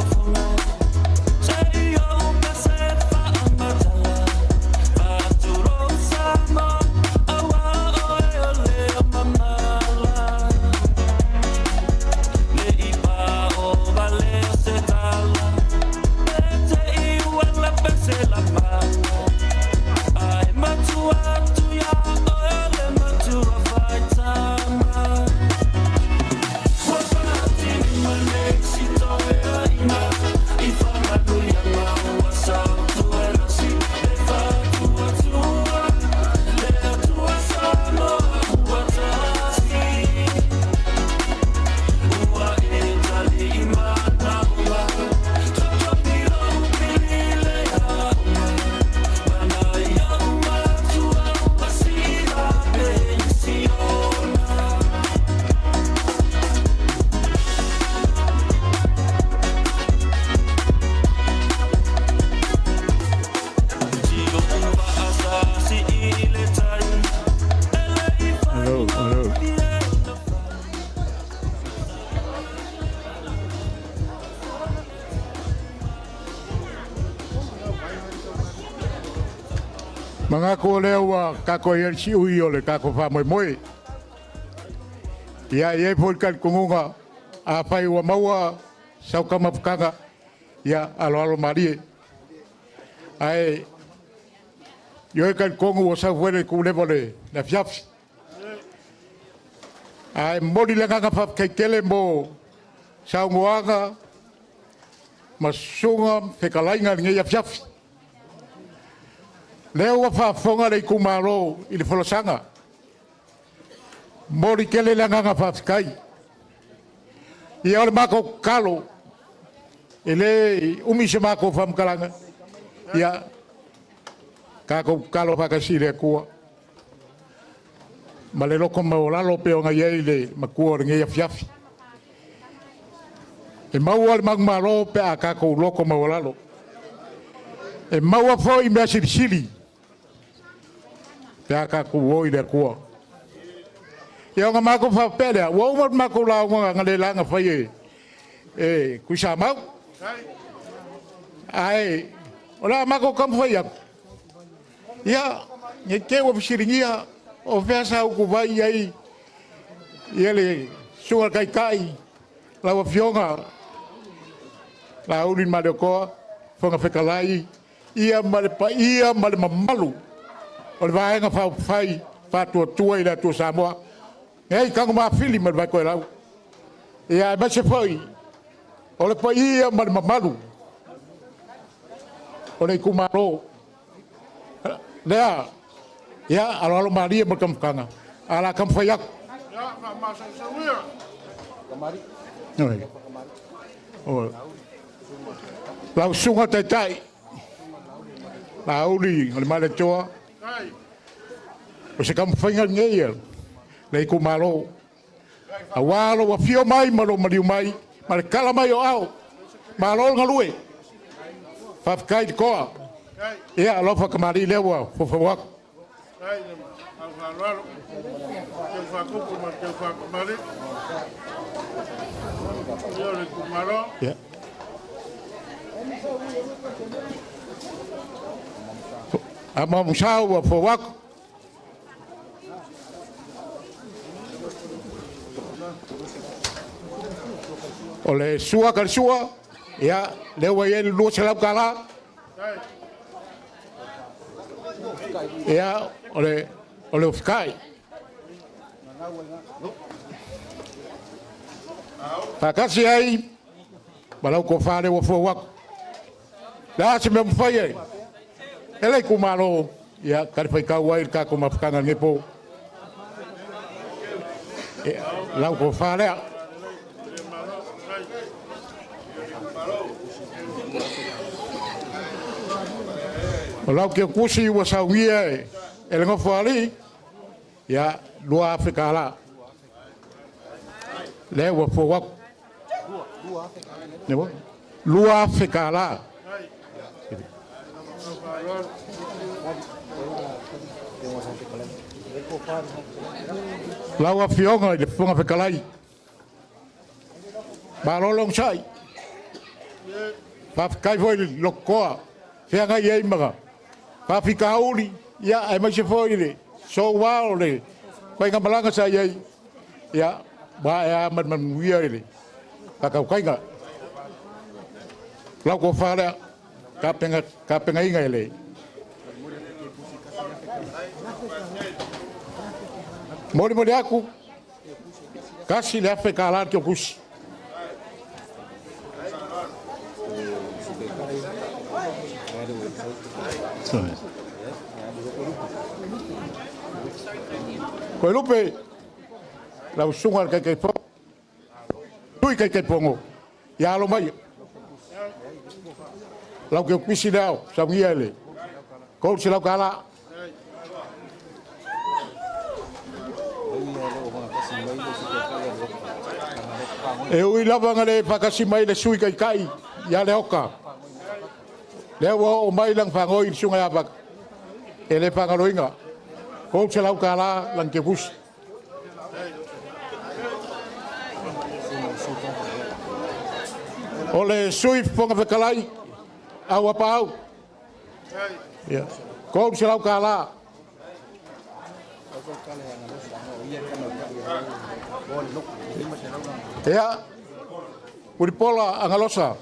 Mangako leo kako yer si ui ole kako fa moi moi. Ya ye pol kan kungunga a pai wa maua sau kama pukanga ya alo marie. Ai yo kan kongu o sau wele ku le vole na fiaf. Ai modi le nganga fa kele mo sau ngoanga masunga fekalainga nge ya fiaf. Leo wa fa fonga le kumaro ili folosanga. Mori kele la nganga fa kai. Ia ole mako kalo. Ele umi se mako fa mkalanga. Ia kako kalo fa kasire kuwa. Malelo ko maolalo pe nga yele makuo nge ya fiafi. E maua le magmaro pe akako loko maolalo. E maua fo i mea sili. Te akako woi le kuwa. Ia nga mako fa pele, wo mo mako la nga le langa fa ye. Kusa mau. Ai, ola mako kam fa ya. Ya, ne ke wo siringia o vesa ku vai ai. Ele suar kai kai. La wa fionga. La ulin madoko, fonga fekalai. Ia male pa ia male mamalu. Ole vai nga fa fai, fa tua ila tua Samoa. Ei, kango ma fili mal vai koe lau. Ia ma se foi. Ole pa ia mal mamalu. Ole kumaro. Lea. Ia alo maria mo kam kanga. Ala kam fayak. Ya, ma sa sawia. Kamari. Oi. Oh. Lau sunga tai. Lau ole male toa. O se kam fainga ngea. Lei ku malo. Awalo wa fio mai malo maliu mai. Male kala mai o au. Malo ngalue. Faf kai de koa. Ia alo fa kamari lewa fo fo wak. Ya. Ama musau wa fo wak. Ole sua kal sua ya lewa ye lu selap kala ya ole sky pakasi ai balau ko fare wo fo wak la se me faye ele kumalo ya kar fai ka wai ka ko mafkanga ngepo la ko fare Olau ke kusi wa sawia ele ngofo ali ya lua Afrika la le wa fo wa ne bo lua Afrika la la wa fionga le fonga Afrika lai ba lo long sai pa kai voi lokoa fianga ye maga Afrika uli ya ai mai se foi le so wa le kai ngamalanga sa ye ya ba ya man wia le ka kai ga la ko fara ka penga inga le mori aku kasi le Afrika la ke kus Koe lupe, lau sungar kai po, tui kai pongo, ya alo mai. Lau ke pisi dao, sa ngia le, kou si lau kala. E ui lava ngale pakasi mai le sui kai, ya le oka. Le wo o mai lang pangoi sungai abak, e le pangaloinga. Kau celau kala lang kebus. Oleh suif ponga fekalai, awa pau. Ya. Ko se lau kala. Ya. Uripola angalosa.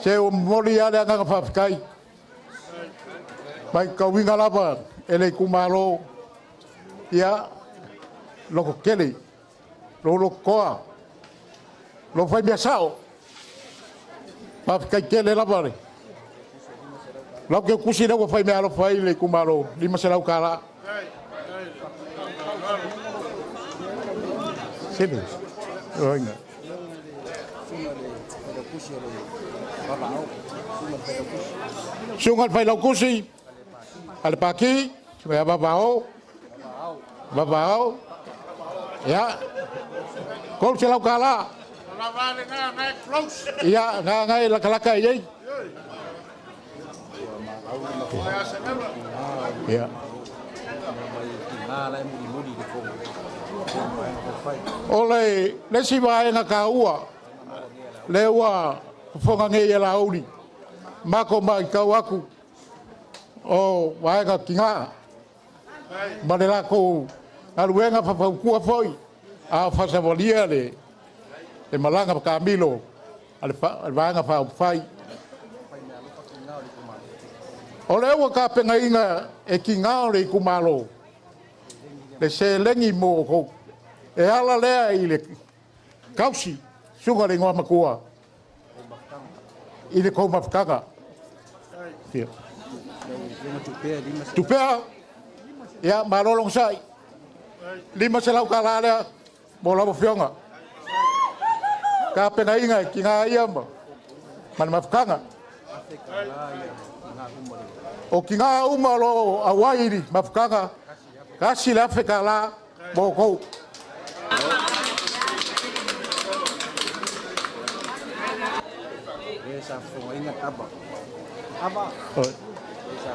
Se o moli ada nga fafikai. Mai ka winga lava ele kumalo. Ya. Loko kele. Lo koa. Lo fai biasao. Fafikai kele lava. Lau ke kusi na fai me alo fai le kumalo. Lima se lau kala. Sini. Oh ingat. Sungai fai lau kusi. Al pagi, sungai babao. Babao. Ya. Kau se lau kala. Ya, ngai laka-laka ye. Ya. Ole, lesi vai nga kaua. Lewa fonga nge la uli. Mako mai kau aku. O vai nga kinga. Manela ko aluenga fa ku foi. A fa sa volia le. E malanga ka milo. Al vai nga fa fai. Ole wa ka penga inga e kinga le kumalo. Le se lengi mo ko. E ala lea i le kausi. Sunga le ngoa makua. I le kou mafkanga. Tupea. Ya marolong sai. Lima se lau kala lea. Mo lau fionga. Ka penga inga ki ngā iamba. Man mafkanga. O ki ngā umalo awairi mafkanga. Kasi le Afrika la. Mo kou. Esa fonga ingat aba. Aba. Esa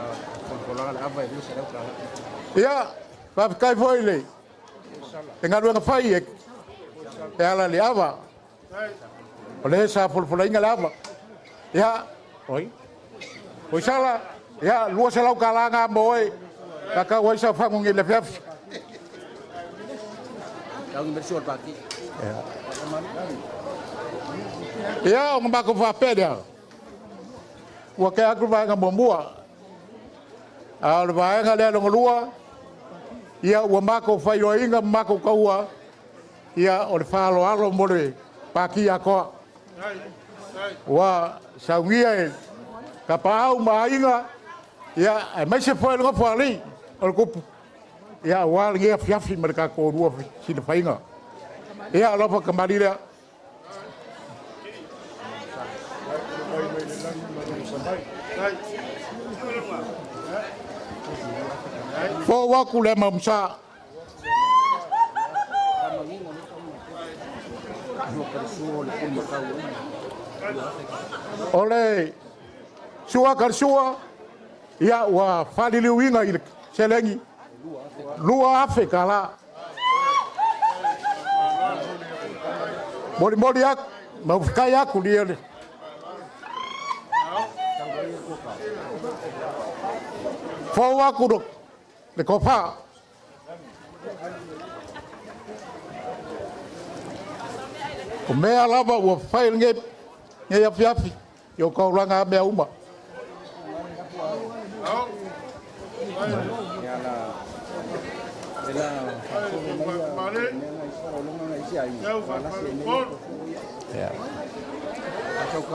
kontrolan aba itu saya tahu. Ya, pa kai foi le. Tenga luenga fai e. E ala le aba. Ole sa fulfula inga lava. Ya, oi. Oi sala. Ya, lua se lau kalanga moe. Kaka wai sa fangu ngi le fiaf. Kau bersuat pagi. Ya. Ya, o ngambako fa pedia. Wa ke aku vai ngambomua. Al vai ngale lo lua. Ya, o mako fa yo inga mako kaua. Ya, o fa lo alo mole paki ako. Wa saungia ka pau mainga. Ya, mai se foi lo fali. O kupu. Ya, wa ngia fiafi mereka ko rua sina fainga. Ya, lo fa kembali dia. Fo waku le mamsa. Ole sua karsua ya wa fadili winga ile selengi lua Afrika la mori yak mafika yaku dia fo waku do le kopa o mea lava o fai nge ya fiafi yo ko langa me uma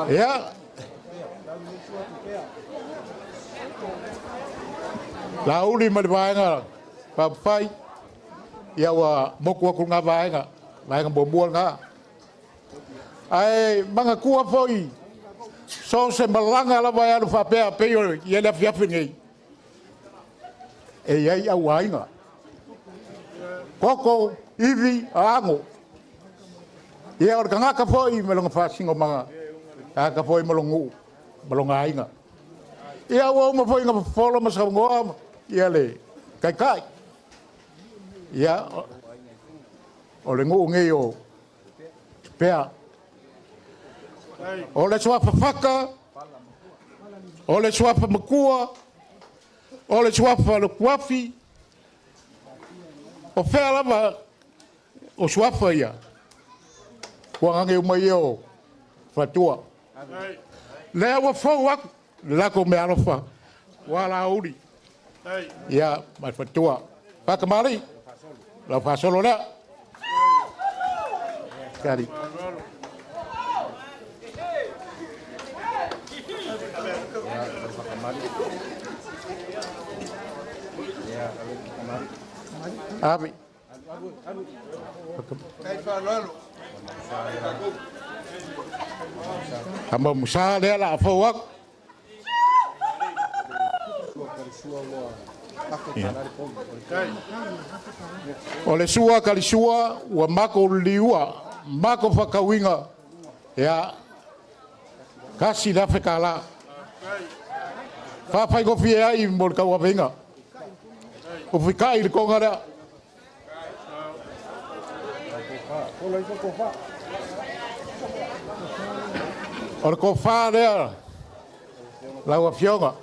ya la uli ma vaenga pa fai ya wa moku ku nga vaenga bombuan nga ai manga kua foi so se malanga la vai no papel peio e ele afia finei e aí a wainga koko ivi ango e ora kanga ka foi melonga fasingo manga ka foi melonga ainga e a uma foi nga folo mas ngoa e ele kai ya ole ngo ngeo pea ole sua faka ole sua makua O le suafa le kuafi. O whea lava o suafa ia. Kua ngange umai o whatua. Lea wa whau aku. Lako me alofa. Wala uri. Ia mai whatua. Whakamari. La whasolo lea. Kari. Abi. Hamba musa lea la whau aku. O le sua kalisua ua mako liua mako whakawinga ia kasi la whekala whawhai gofi e ai mo le kaua venga o whikai le konga rea o le kofa rea laua fionga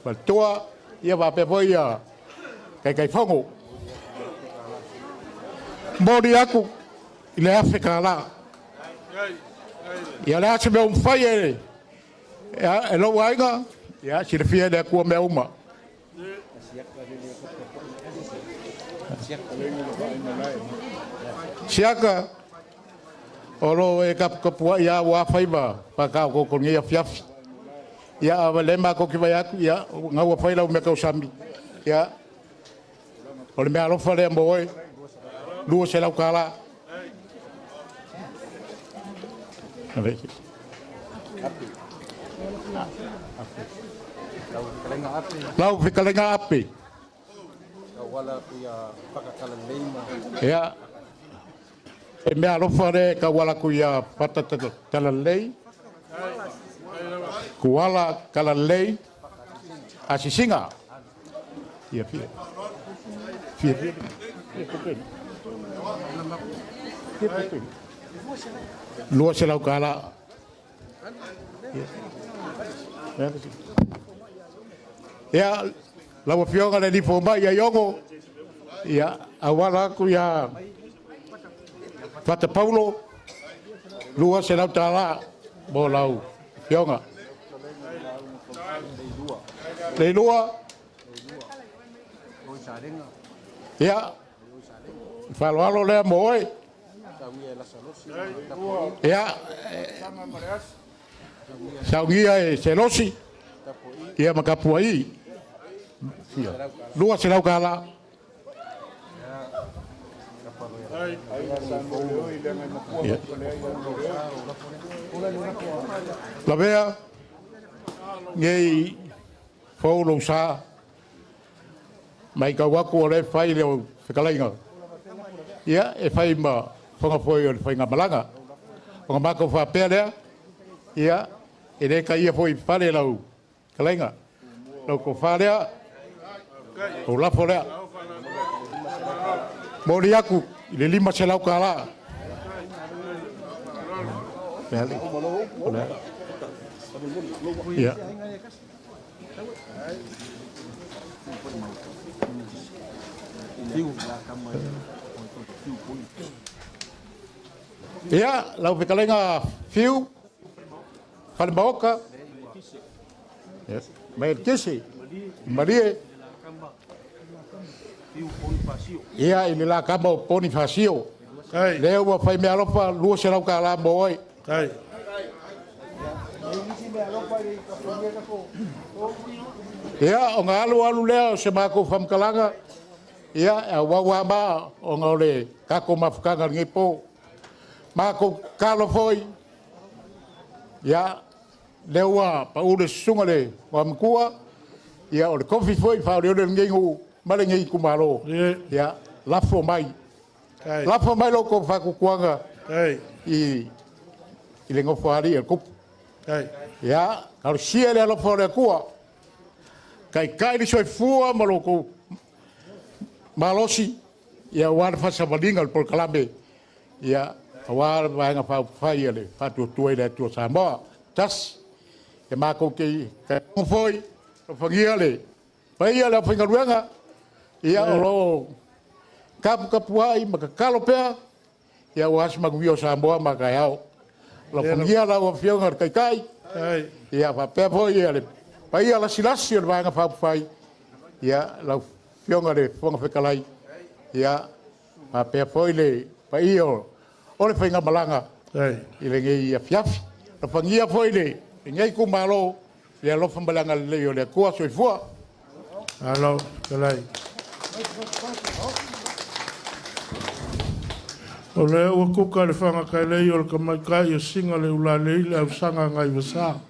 Maltoa ia wapepo ia kai whango. Mori aku i le Afrika la. Ia le ase mea umwhai e lo wainga ia si le fia le kua mea uma. Siaka o lo e kapua ia wawhaiva pakao koko ngia fiafi. Ia awa lema ko ki vai aku ia ngau whai lau me kau sami ia o le mea alofa lea moe lua se lau kala lau whikalenga api ia e mea alofa le ka wala ku ia patatala lei kuala kala lei asisinga ia fie lua se lau kala ia lau fionga le lipo mai ia yongo ia awala ku ia Fata Paulo lua se lau tala bo lau fionga Leilua. Ya. Falo lea moe. Ya. Saungia e selosi. Ia makapuai. Lua se lau kala. La vea. Ngei fau lo sa mai ka waku o le fai le whekalainga ia e fai ma whanga foi o le whainga malanga o mako whapea lea ia e le ka ia foi whare lau kalainga lau ko wharea o lafo lea mori aku i le lima se lau kala ia ia lau whekalenga fiu whalimbaoka mai kisi marie ia i la kama o poni fasio leo wa fai me alofa lua se lau kala mooi ia o ngā alu lea se mako whamkalanga ia e wawa ma o ngā ole kako mawhukanga ngipo mako kalo foi ia lewa pa ure sunga le wamkua ia o le kofi foi wha ore ngengu male ngai kumaro ia lafo mai loko whakukuanga i le ngofo hari e kupu ia karo sia le alofo le kua kai soi fua maloko malosi ia war fa sabadinga por kalabe ia war vanga fa faile fa tu le tu sama tas e mako ke foi fangiale Pai ala whainga ruanga, ia olo kapu ai, maka kalo pea, ia o hasi magu wio Samoa maka iau. La whangia la o whionga kai, ia whapea po ia le, pai ala silasi o le vanga whapawhai, ia la whionga le whonga whekalai, ia whapea po le, pai o le whainga malanga, i le ngei ia fiafi, la whangia po le, ngai ku malo, ia lofa malanga le leo le kua soifua. Alo, kalai. O le ua kuka le whanga kai lei o le kamaikai o singa le ula leile au sanga ngai wasa.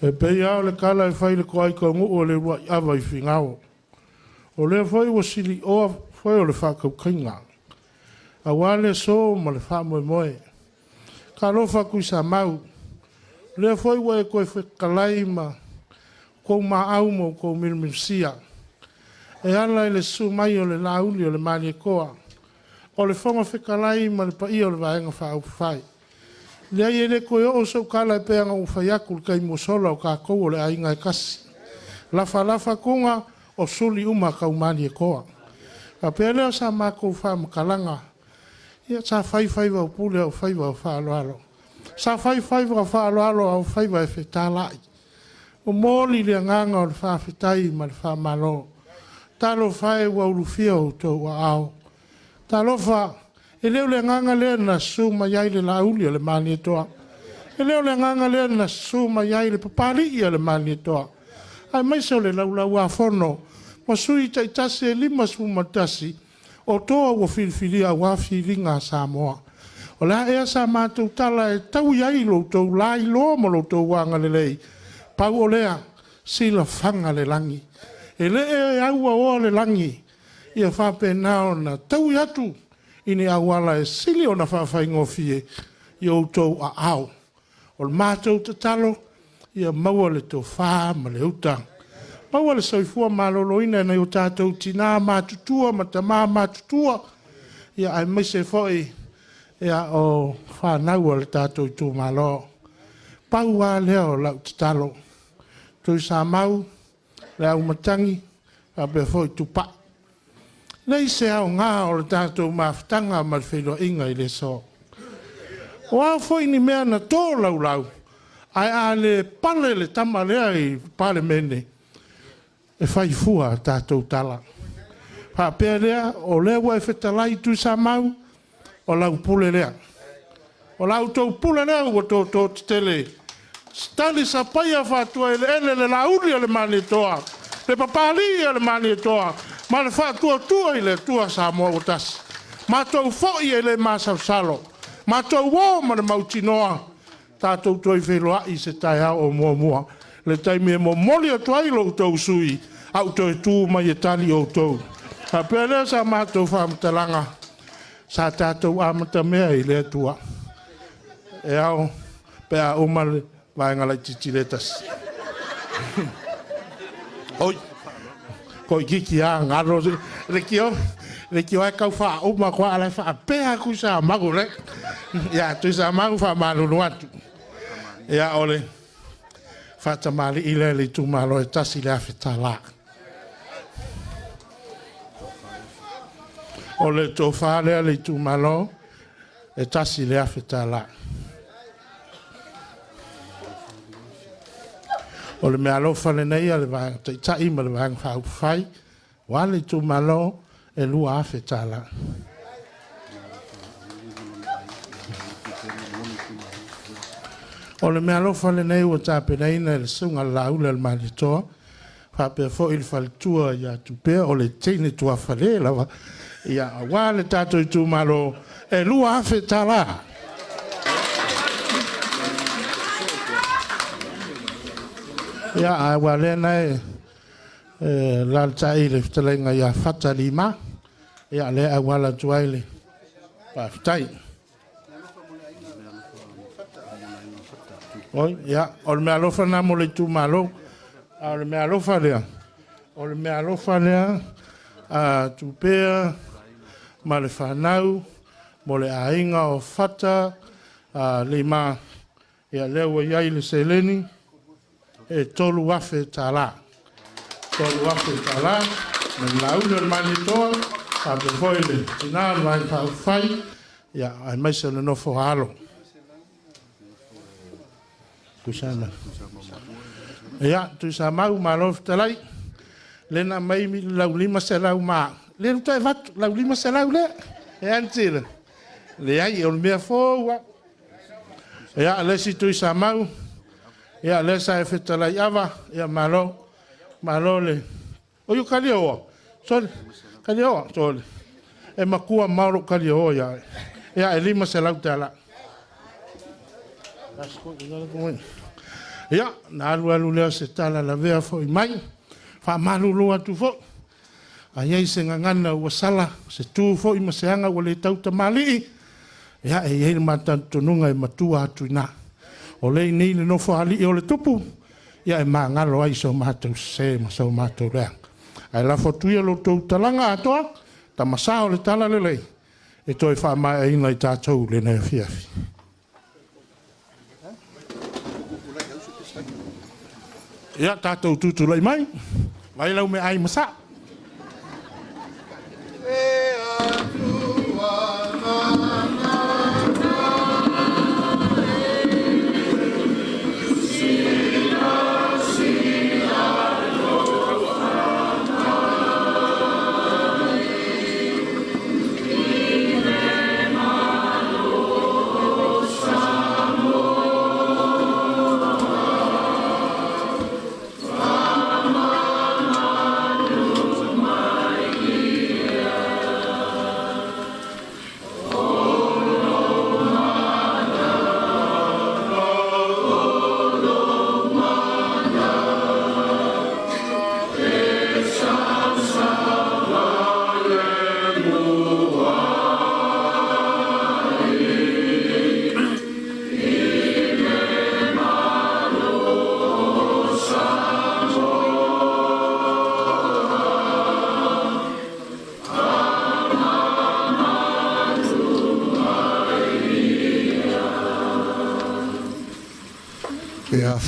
E pei ao le kala e whai le koai ka ngu o le ua awa i whingao. O le whai wa sili oa whai o le whakau kainga. A wale so ma le wha moe moe. Ka lofa kui sa mau. Le whai wa e koe whekalai ma kou ma au mo kou milmilsia. E ala le su mai o le lauli o le mani e koa. O le whonga whekalai ma le pai o le vaenga wha au whai. Le ai ele koe o sau kala e peanga u whai aku kai mo sola o ka kou o le ainga e kasi. Lafa kunga o suli uma kau mani e koa. Ka pele o sa mako wha makalanga. Ia sa whai wa upule au whai wa wha alo alo. Sa whai wa wha alo alo au whai wa e whetalai. O mōli le nganga o le wha whitai ma le wha malo. Talo whae wa urufia o tō wa ao. Talo wha, e leo le nganga le na su ma iai le lauli o le mani e toa. E leo le nganga le na su ma iai le papari o le mani e toa. Ai mai se o le laulau a whono, ma sui taitasi e lima su matasi, o toa wa filfilia wa filinga Samoa. O la ea sa mātou tala e tau iai lo tau lai lo mo lo tau wanga le lei. Pau o lea, sila whanga le langi. E le e aua o le langi, ia whape nao na tau atu, ini awala e sili o na whawhai ngofie, i o tau a au. O le mātou te talo, ia maua le tau wha ma le utang. Maua le soifua malolo ina na i o tātou tina mātutua, ma ta mā mātutua, ia ai maise foi, ia o whanau le tātou i tū malo. Pau a leo lau te talo. Tui sa mau, le au matangi, a be foi tupa. Nei se au ngā o le tātou mawhitanga ma le whelo inga i le so. O au foi ni mea na tō lau lau, ai a le pale le tama lea i pale mene, e whai fua tātou tala. Pa pēr lea, o lewa e whetalai tui sa mau, o lau pule lea. O lau tau pule lea ua tō te tele. Stali sa paia whatua ele le lauri le mani toa. Le papali le mani toa. Ma le whatua tua i le tua Samoa o tasi. Ma tau foi e le masau salo. Ma tau wō ma le mautinoa. Tātou toi wheloa i se tai hao o mua mua. Le taimi e mo moli o tuai lo tau sui. Au toi tū mai e tali o tau. Ha pēle sa mātou whamtalanga. Sa tātou amata mea i le tua. E au, pēa umale. Vai ngalai titiletas. Oi. Koi kiki a ngaro rekio ai kau fa o ma kwa ala fa pe a ku sa magu le. Ya tu sa magu fa malu nuatu. Ya ole. Fa tamali ile le Itumalo e tasi le afetala. Ole to fa le Itumalo e tasi le afetala. O le mea lofa le nei ale vang, te tai ma le vang whau whai, wale Itumalo e lua awhi tala. O le mea lofa le nei ua tāpe nei na le sunga laula le malitoa, whape fo il whalitua ia tupea o le teine tua whale lawa, ia wale tātou Itumalo e lua awhi tala. Ia a wale nei lalta i le fitalenga ia fata lima. Ia le a wala tuaile pa fitai. Oi, ia, o le mea lofa na mo le Itumalo. O le mea lofa lea. O le mea lofa lea a tupea ma le whanau mo le ainga o fata lima. Ia lewa iai le seleni. E tolu wafe tala. tolu aku tala na laule mani toa a pe foile tina vai fa fai ya ai mai se no fo halo kusana ya tu sa mau malo talai lena mai mi laulima se lau ma le tu vat laulima se lau le e antira le ai on me fo wa ya le si tu sa mau ya le sa e fetalai ava ya malo le o yu kalio sol kalio sol e makua mauro kalio ya e lima se lau tala ya na alu le se tala la vea fo mai fa malu lo atu fo ai se ngana o sala se tu fo i maseanga o le tau tamali ya e mata tununga e matua atu na o le ni le no fo ali o le tupu ya e mangalo ai so mato se ma so mato le ai la fo tu lo tu talanga ato ta masao le tala le e toi fa mai ina i tatou le na fiafi ya tatou tutu lai mai vai lau me ai masa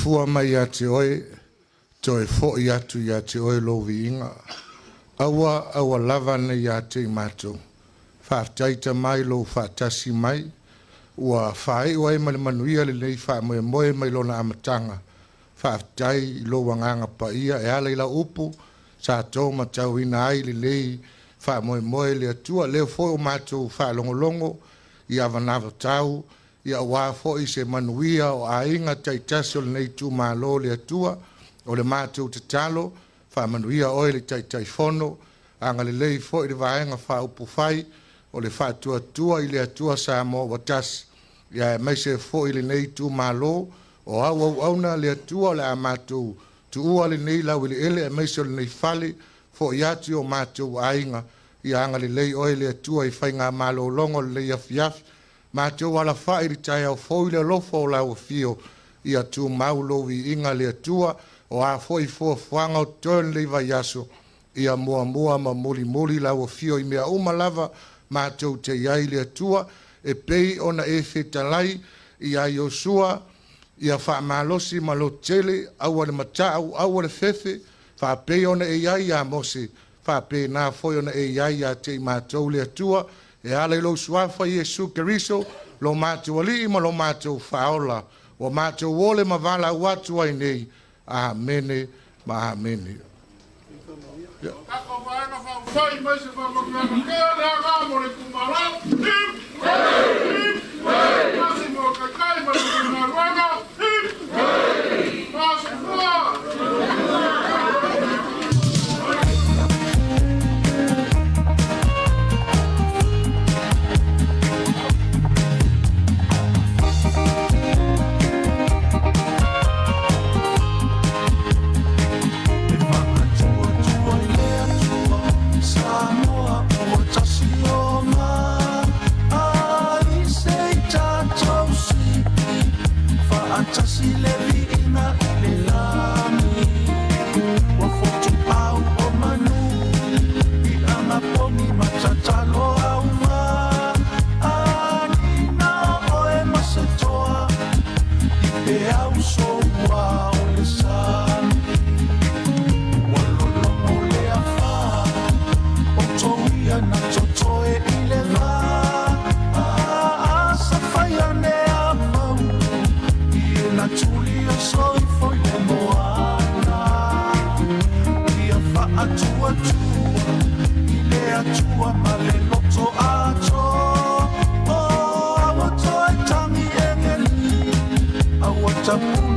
Fua mai a te oe, toi fo i atu i a te oe lovi inga. Awa lava nei a te mato. Whaaftaita mai lo whaatasi mai. Ua whae oe male manuia le nei wha moe mai lona amatanga. Whaaftai lo wanganga pa ia e ala ila upu. Sa tō matau ina ai le nei wha moe le atua. Leo fo o mato wha longolongo i avanava tau. Ia wā fo i se manuia o a inga taitasi o le nei tu malo le atua o le mātou te talo, wha manuia oe le taitai fono, anga le lei fo i le vaenga wha upu whai o le wha tua i le atua sa mo watas. Ia mai se fo i le nei tu malo o auna le atua o le a mātou tu ua le nei lau i le ele mai se o le nei fale fo i atu o mātou a inga ia anga le lei oe le atua i whainga malo longo le lei afiafi. Ma te wala whae ri tai au fōi le lofo o lau fio i a tu maulowi inga le atua o a fōi fōwhanga o turn leiva yaso i a mua ma muli lau fio i mea umalava ma tau te iai le atua e pei ona e whetalai i a Yosua i a wha malosi ma lo tele au ale matau au ale fefe wha pei ona e iai a mose wha pei nā fōi ona e iai a te mātou le atua e ale lo suafa Yesu Keriso lo mātou ali ma lo mātou whaola o mātou wole ma vala watu ai nei amene ma amene. Samoa, o tasi o ma puli